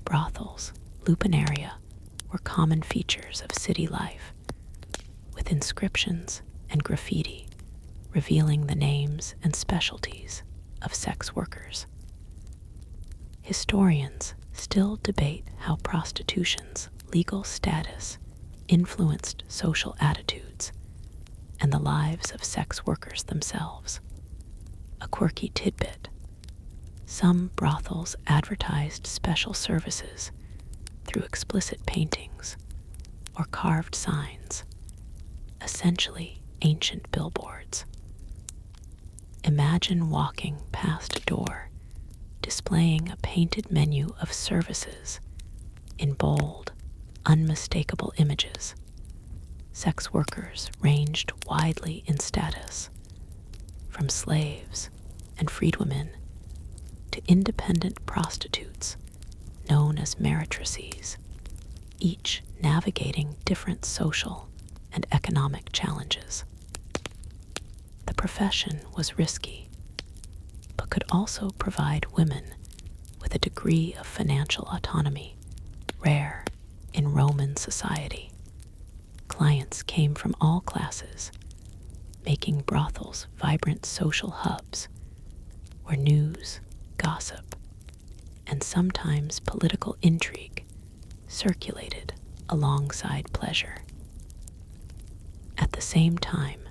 brothels, lupanaria, were common features of city life, with inscriptions and graffiti revealing the names and specialties of sex workers. Historians still debate how prostitution's legal status influenced social attitudes and the lives of sex workers themselves. A quirky tidbit: some brothels advertised special services through explicit paintings or carved signs, essentially ancient billboards. Imagine walking past a door displaying a painted menu of services in bold, unmistakable images. Sex workers ranged widely in status, from slaves and freedwomen to independent prostitutes known as meretrices, each navigating different social and economic challenges. The profession was risky, but could also provide women with a degree of financial autonomy rare in Roman society. Clients came from all classes, making brothels vibrant social hubs where news, gossip, and sometimes political intrigue circulated alongside pleasure. At the same time,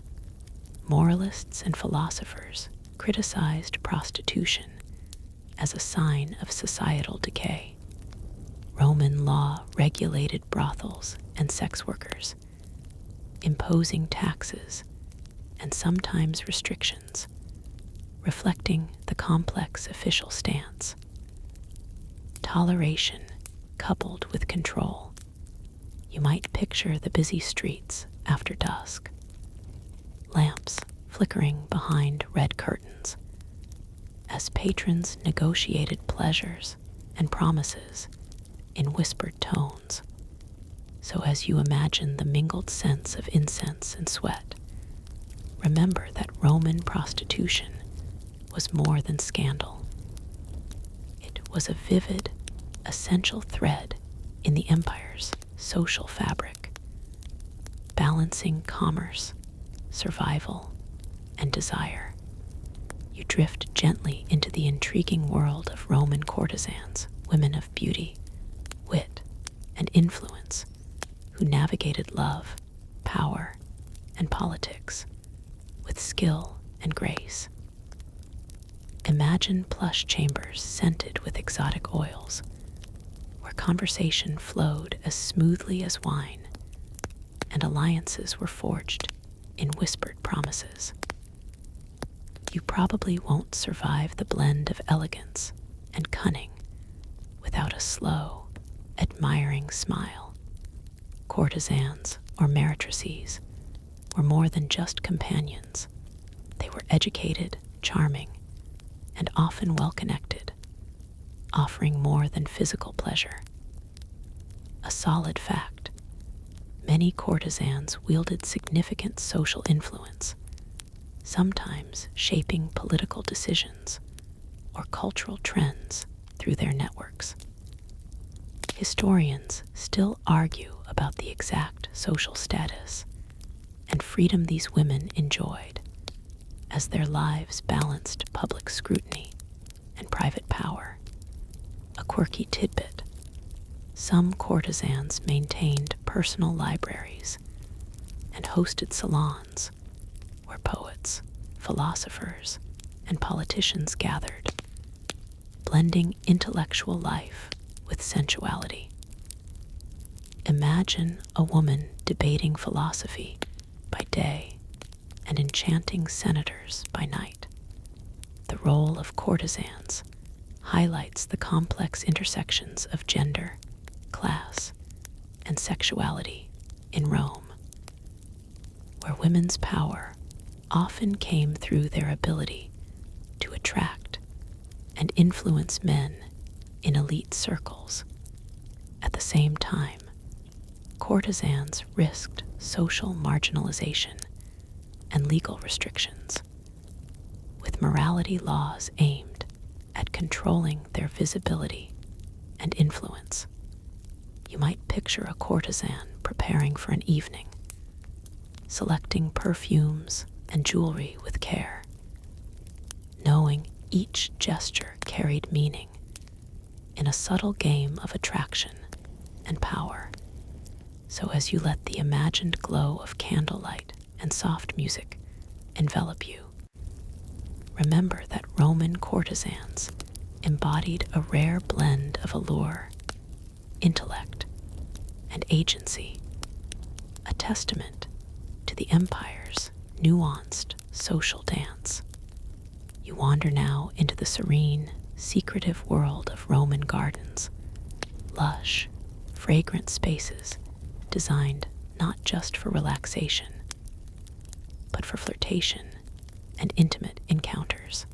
moralists and philosophers criticized prostitution as a sign of societal decay. Roman law regulated brothels and sex workers, imposing taxes and sometimes restrictions, reflecting the complex official stance. Toleration coupled with control. You might picture the busy streets after dusk, lamps flickering behind red curtains, as patrons negotiated pleasures and promises in whispered tones. So as you imagine the mingled scents of incense and sweat, remember that Roman prostitution was more than scandal. It was a vivid, essential thread in the empire's social fabric, balancing commerce, survival, and desire. You drift gently into the intriguing world of Roman courtesans, women of beauty, wit, and influence, who navigated love, power, and politics with skill and grace. Imagine plush chambers scented with exotic oils, where conversation flowed as smoothly as wine, and alliances were forged in whispered promises. You probably won't survive the blend of elegance and cunning without a slow, admiring smile. Courtesans or meretrices were more than just companions. They were educated, charming, and often well-connected, offering more than physical pleasure. A solid fact: many courtesans wielded significant social influence, sometimes shaping political decisions or cultural trends through their networks. Historians still argue about the exact social status and freedom these women enjoyed as their lives balanced public scrutiny and private power. A quirky tidbit: some courtesans maintained personal libraries and hosted salons where poets, philosophers, and politicians gathered, blending intellectual life with sensuality. Imagine a woman debating philosophy by day and enchanting senators by night. The role of courtesans highlights the complex intersections of gender, class, and sexuality in Rome, where women's power often came through their ability to attract and influence men in elite circles. At the same time, courtesans risked social marginalization and legal restrictions, with morality laws aimed at controlling their visibility and influence. You might picture a courtesan preparing for an evening, selecting perfumes and jewelry with care, knowing each gesture carried meaning in a subtle game of attraction and power. So as you let the imagined glow of candlelight and soft music envelop you, remember that Roman courtesans embodied a rare blend of allure, intellect, and agency, a testament to the empire's nuanced social dance. You wander now into the serene, secretive world of Roman gardens, lush, fragrant spaces designed not just for relaxation, but for flirtation and intimate encounters.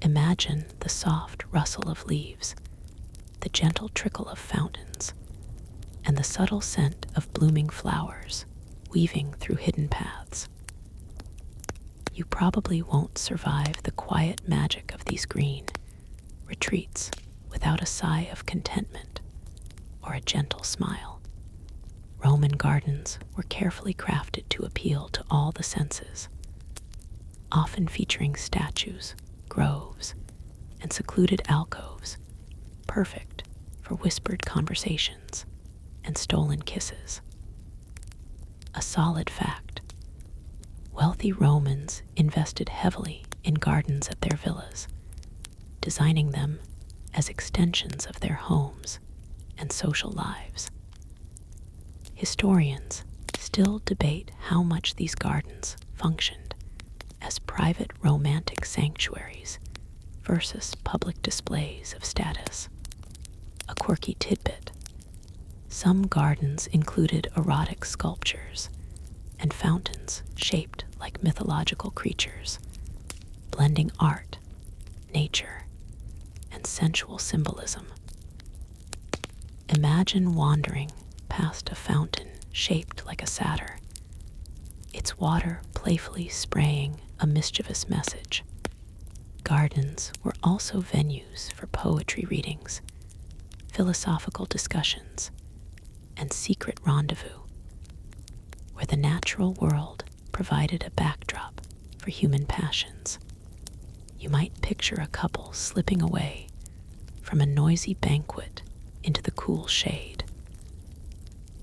Imagine the soft rustle of leaves, the gentle trickle of fountains, and the subtle scent of blooming flowers weaving through hidden paths. You probably won't survive the quiet magic of these green retreats without a sigh of contentment or a gentle smile. Roman gardens were carefully crafted to appeal to all the senses, often featuring statues, groves, and secluded alcoves, perfect for whispered conversations and stolen kisses. A solid fact: wealthy Romans invested heavily in gardens at their villas, designing them as extensions of their homes and social lives. Historians still debate how much these gardens functioned as private romantic sanctuaries versus public displays of status. A quirky tidbit: some gardens included erotic sculptures and fountains shaped like mythological creatures, blending art, nature, and sensual symbolism. Imagine wandering past a fountain shaped like a satyr, its water playfully spraying a mischievous message. Gardens were also venues for poetry readings, philosophical discussions, and secret rendezvous, where the natural world provided a backdrop for human passions. You might picture a couple slipping away from a noisy banquet into the cool shade,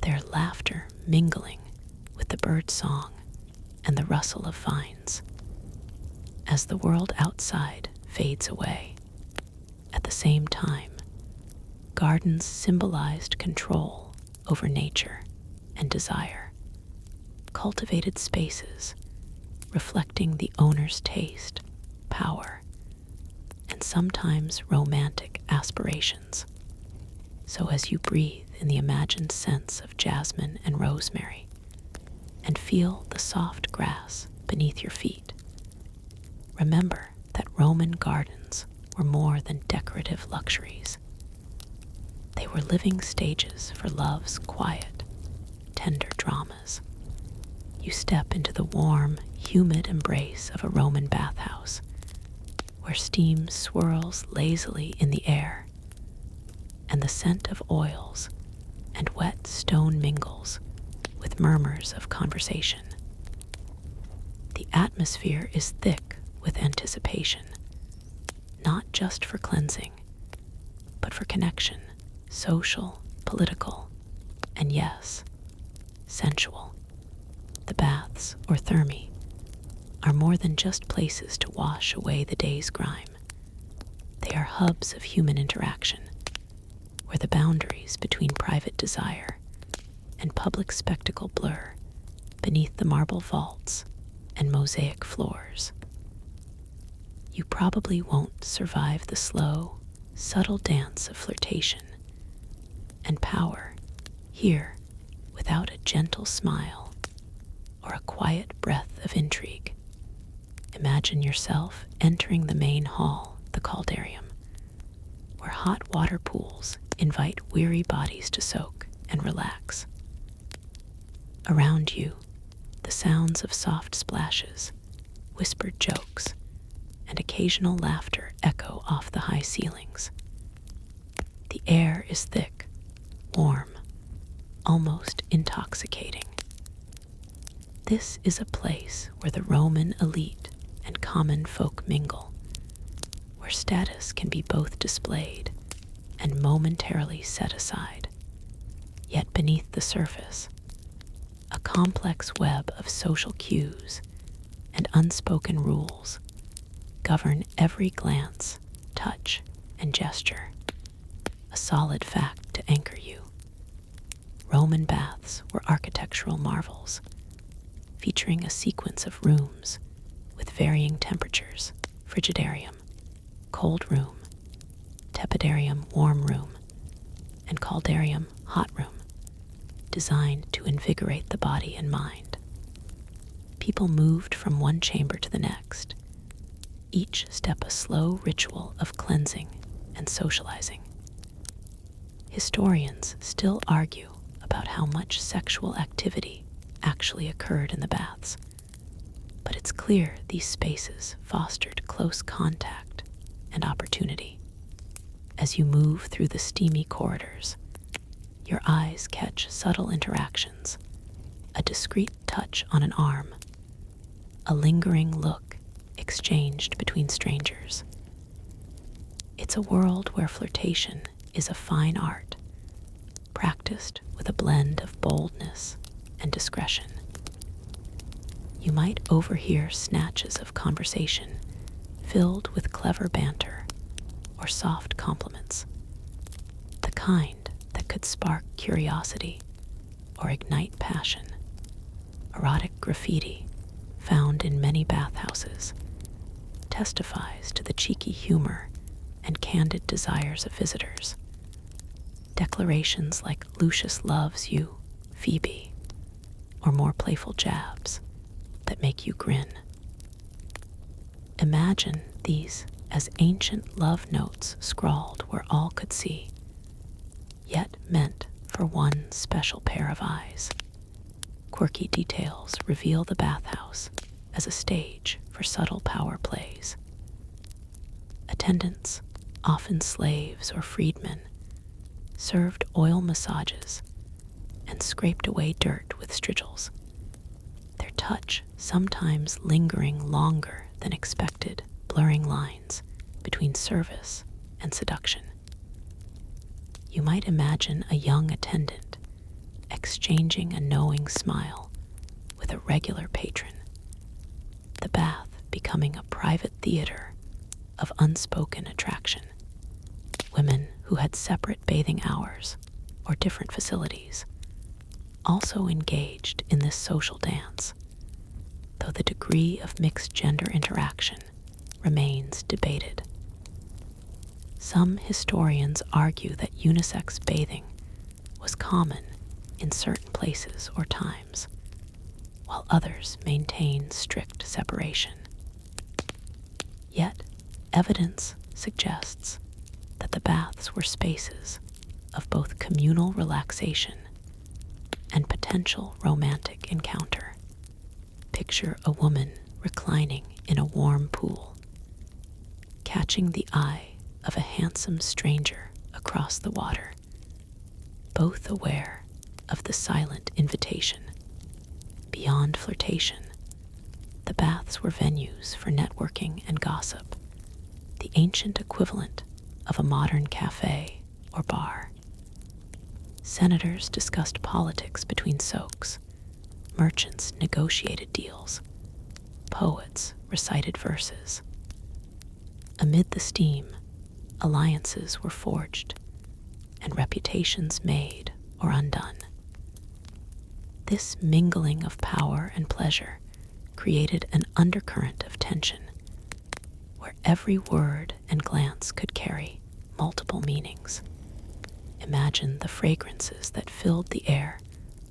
their laughter mingling with the bird song and the rustle of vines. As the world outside fades away, at the same time, gardens symbolized control over nature and desire, cultivated spaces reflecting the owner's taste, power, and sometimes romantic aspirations. So as you breathe in the imagined scents of jasmine and rosemary and feel the soft grass beneath your feet, remember that Roman gardens were more than decorative luxuries. They were living stages for love's quiet, tender dramas. You step into the warm, humid embrace of a Roman bathhouse, where steam swirls lazily in the air, and the scent of oils and wet stone mingles with murmurs of conversation. The atmosphere is thick with anticipation, not just for cleansing, but for connection, social, political, and yes, sensual. The baths, or thermae, are more than just places to wash away the day's grime. They are hubs of human interaction, where the boundaries between private desire and public spectacle blur beneath the marble vaults and mosaic floors. You probably won't survive the slow, subtle dance of flirtation and power here without a gentle smile or a quiet breath of intrigue. Imagine yourself entering the main hall, the caldarium, where hot water pools invite weary bodies to soak and relax. Around you, the sounds of soft splashes, whispered jokes, and occasional laughter echo off the high ceilings. The air is thick, warm, almost intoxicating. This is a place where the Roman elite and common folk mingle, where status can be both displayed and momentarily set aside. Yet beneath the surface, a complex web of social cues and unspoken rules govern every glance, touch, and gesture. A solid fact to anchor you. Roman baths were architectural marvels, featuring a sequence of rooms with varying temperatures: frigidarium, cold room, tepidarium, warm room, and caldarium, hot room, designed to invigorate the body and mind. People moved from one chamber to the next, each step a slow ritual of cleansing and socializing. Historians still argue about how much sexual activity actually occurred in the baths, but it's clear these spaces fostered close contact and opportunity. As you move through the steamy corridors, your eyes catch subtle interactions: a discreet touch on an arm, a lingering look exchanged between strangers. It's a world where flirtation is a fine art, practiced with a blend of boldness and discretion. You might overhear snatches of conversation filled with clever banter or soft compliments, the kind that could spark curiosity or ignite passion. Erotic graffiti, found in many bathhouses, testifies to the cheeky humor and candid desires of visitors. Declarations like "Lucius loves you, Phoebe," or more playful jabs that make you grin. Imagine these as ancient love notes scrawled where all could see, yet meant for one special pair of eyes. Quirky details reveal the bathhouse as a stage for subtle power plays. Attendants, often slaves or freedmen, served oil massages and scraped away dirt with strigils, their touch sometimes lingering longer than expected, blurring lines between service and seduction. You might imagine a young attendant exchanging a knowing smile with a regular patron, the bath becoming a private theater of unspoken attraction. Women who had separate bathing hours or different facilities also engaged in this social dance, though the degree of mixed gender interaction remains debated. Some historians argue that unisex bathing was common in certain places or times, while others maintain strict separation. Yet, evidence suggests that the baths were spaces of both communal relaxation and potential romantic encounter. Picture a woman reclining in a warm pool, catching the eye of a handsome stranger across the water, both aware of the silent invitation. Beyond flirtation, the baths were venues for networking and gossip, the ancient equivalent of a modern cafe or bar. Senators discussed politics between soaks, merchants negotiated deals, poets recited verses. Amid the steam, alliances were forged and reputations made or undone. This mingling of power and pleasure created an undercurrent of tension, where every word and glance could carry multiple meanings. Imagine the fragrances that filled the air,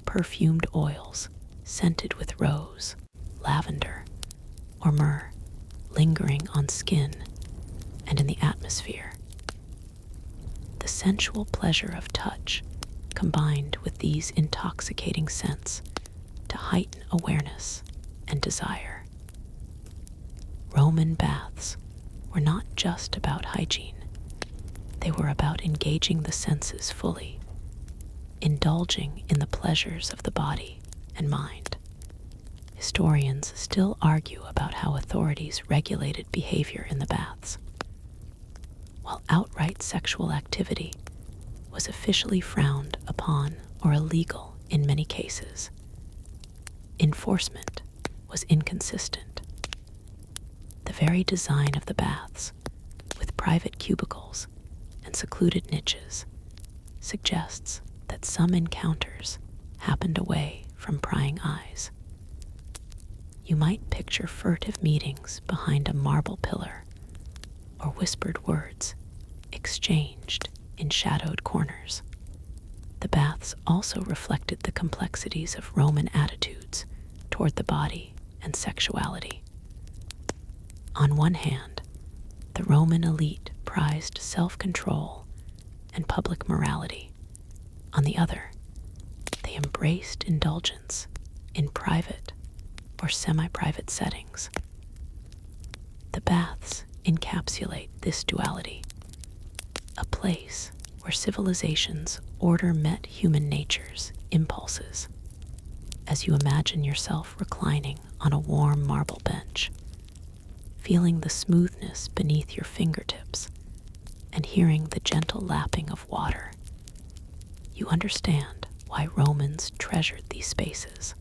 perfumed oils scented with rose, lavender, or myrrh, lingering on skin and in the atmosphere. The sensual pleasure of touch combined with these intoxicating scents to heighten awareness and desire. Roman baths were not just about hygiene. They were about engaging the senses fully, indulging in the pleasures of the body and mind. Historians still argue about how authorities regulated behavior in the baths. While outright sexual activity was officially frowned upon or illegal in many cases, enforcement was inconsistent. The very design of the baths, with private cubicles and secluded niches, suggests that some encounters happened away from prying eyes. You might picture furtive meetings behind a marble pillar, or whispered words exchanged in shadowed corners. The baths also reflected the complexities of Roman attitudes toward the body and sexuality. On one hand, the Roman elite prized self-control and public morality. On the other, they embraced indulgence in private or semi-private settings. The baths encapsulate this duality, a place where civilization's order met human nature's impulses. As you imagine yourself reclining on a warm marble bench, feeling the smoothness beneath your fingertips and hearing the gentle lapping of water, you understand why Romans treasured these spaces.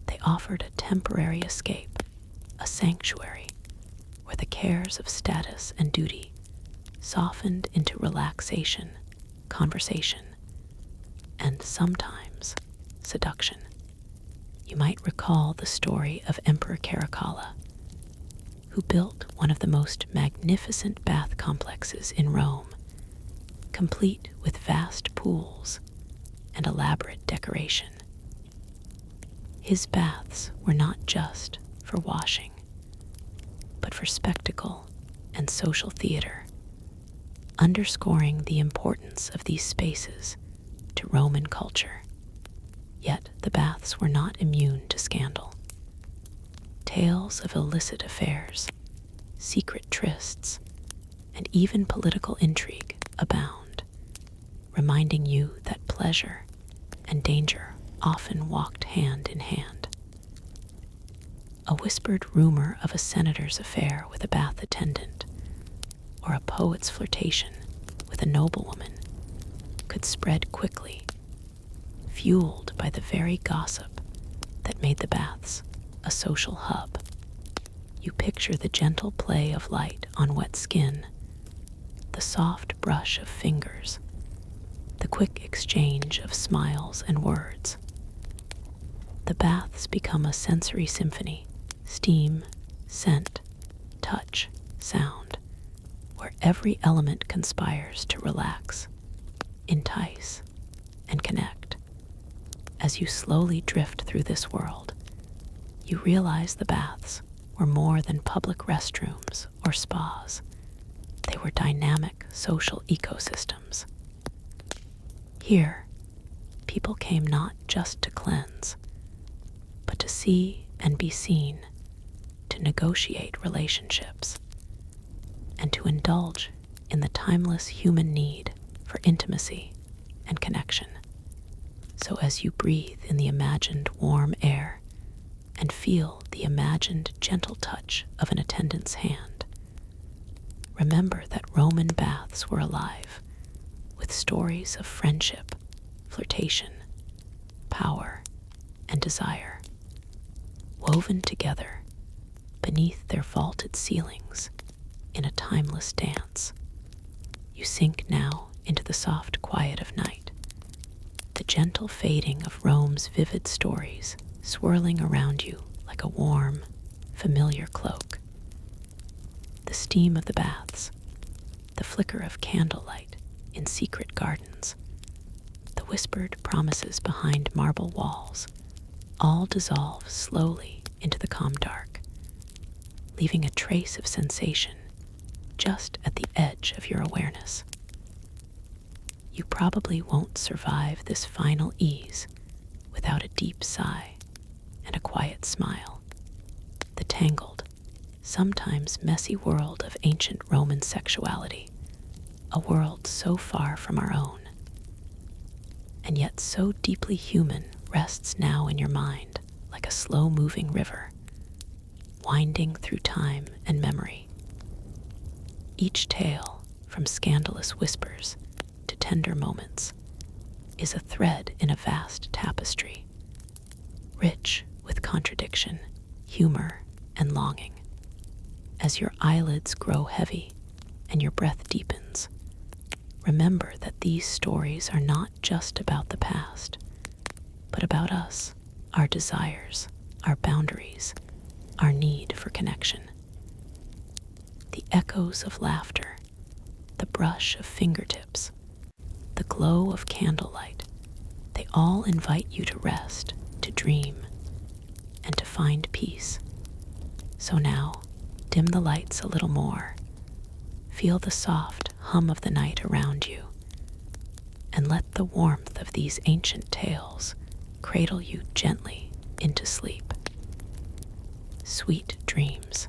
They offered a temporary escape, a sanctuary where the cares of status and duty softened into relaxation, conversation, and sometimes seduction. You might recall the story of Emperor Caracalla, who built one of the most magnificent bath complexes in Rome, complete with vast pools and elaborate decoration. His baths were not just for washing, but for spectacle and social theater, underscoring the importance of these spaces to Roman culture. Yet the baths were not immune to scandal. Tales of illicit affairs, secret trysts, and even political intrigue abound, reminding you that pleasure and danger often walked hand in hand. A whispered rumor of a senator's affair with a bath attendant, or a poet's flirtation with a noblewoman, could spread quickly, fueled by the very gossip that made the baths a social hub. You picture the gentle play of light on wet skin, the soft brush of fingers, the quick exchange of smiles and words. The baths become a sensory symphony: steam, scent, touch, sound, where every element conspires to relax, entice, and connect. As you slowly drift through this world, you realize the baths were more than public restrooms or spas. They were dynamic social ecosystems. Here, people came not just to cleanse, but to see and be seen, to negotiate relationships, and to indulge in the timeless human need for intimacy and connection. So as you breathe in the imagined warm air and feel the imagined gentle touch of an attendant's hand, remember that Roman baths were alive with stories of friendship, flirtation, power, and desire, woven together beneath their vaulted ceilings in a timeless dance. You sink now into the soft quiet of night, the gentle fading of Rome's vivid stories swirling around you like a warm, familiar cloak. The steam of the baths, the flicker of candlelight in secret gardens, the whispered promises behind marble walls, all dissolve slowly into the calm dark, leaving a trace of sensation just at the edge of your awareness. You probably won't survive this final ease without a deep sigh and a quiet smile. The tangled, sometimes messy world of ancient Roman sexuality, a world so far from our own, and yet so deeply human, rests now in your mind like a slow-moving river, winding through time and memory. Each tale, from scandalous whispers to tender moments, is a thread in a vast tapestry, rich with contradiction, humor, and longing. As your eyelids grow heavy and your breath deepens, remember that these stories are not just about the past, but about us, our desires, our boundaries, our need for connection. The echoes of laughter, the brush of fingertips, the glow of candlelight, they all invite you to rest, to dream, and to find peace. So now, dim the lights a little more, feel the soft hum of the night around you, and let the warmth of these ancient tales cradle you gently into sleep. Sweet dreams.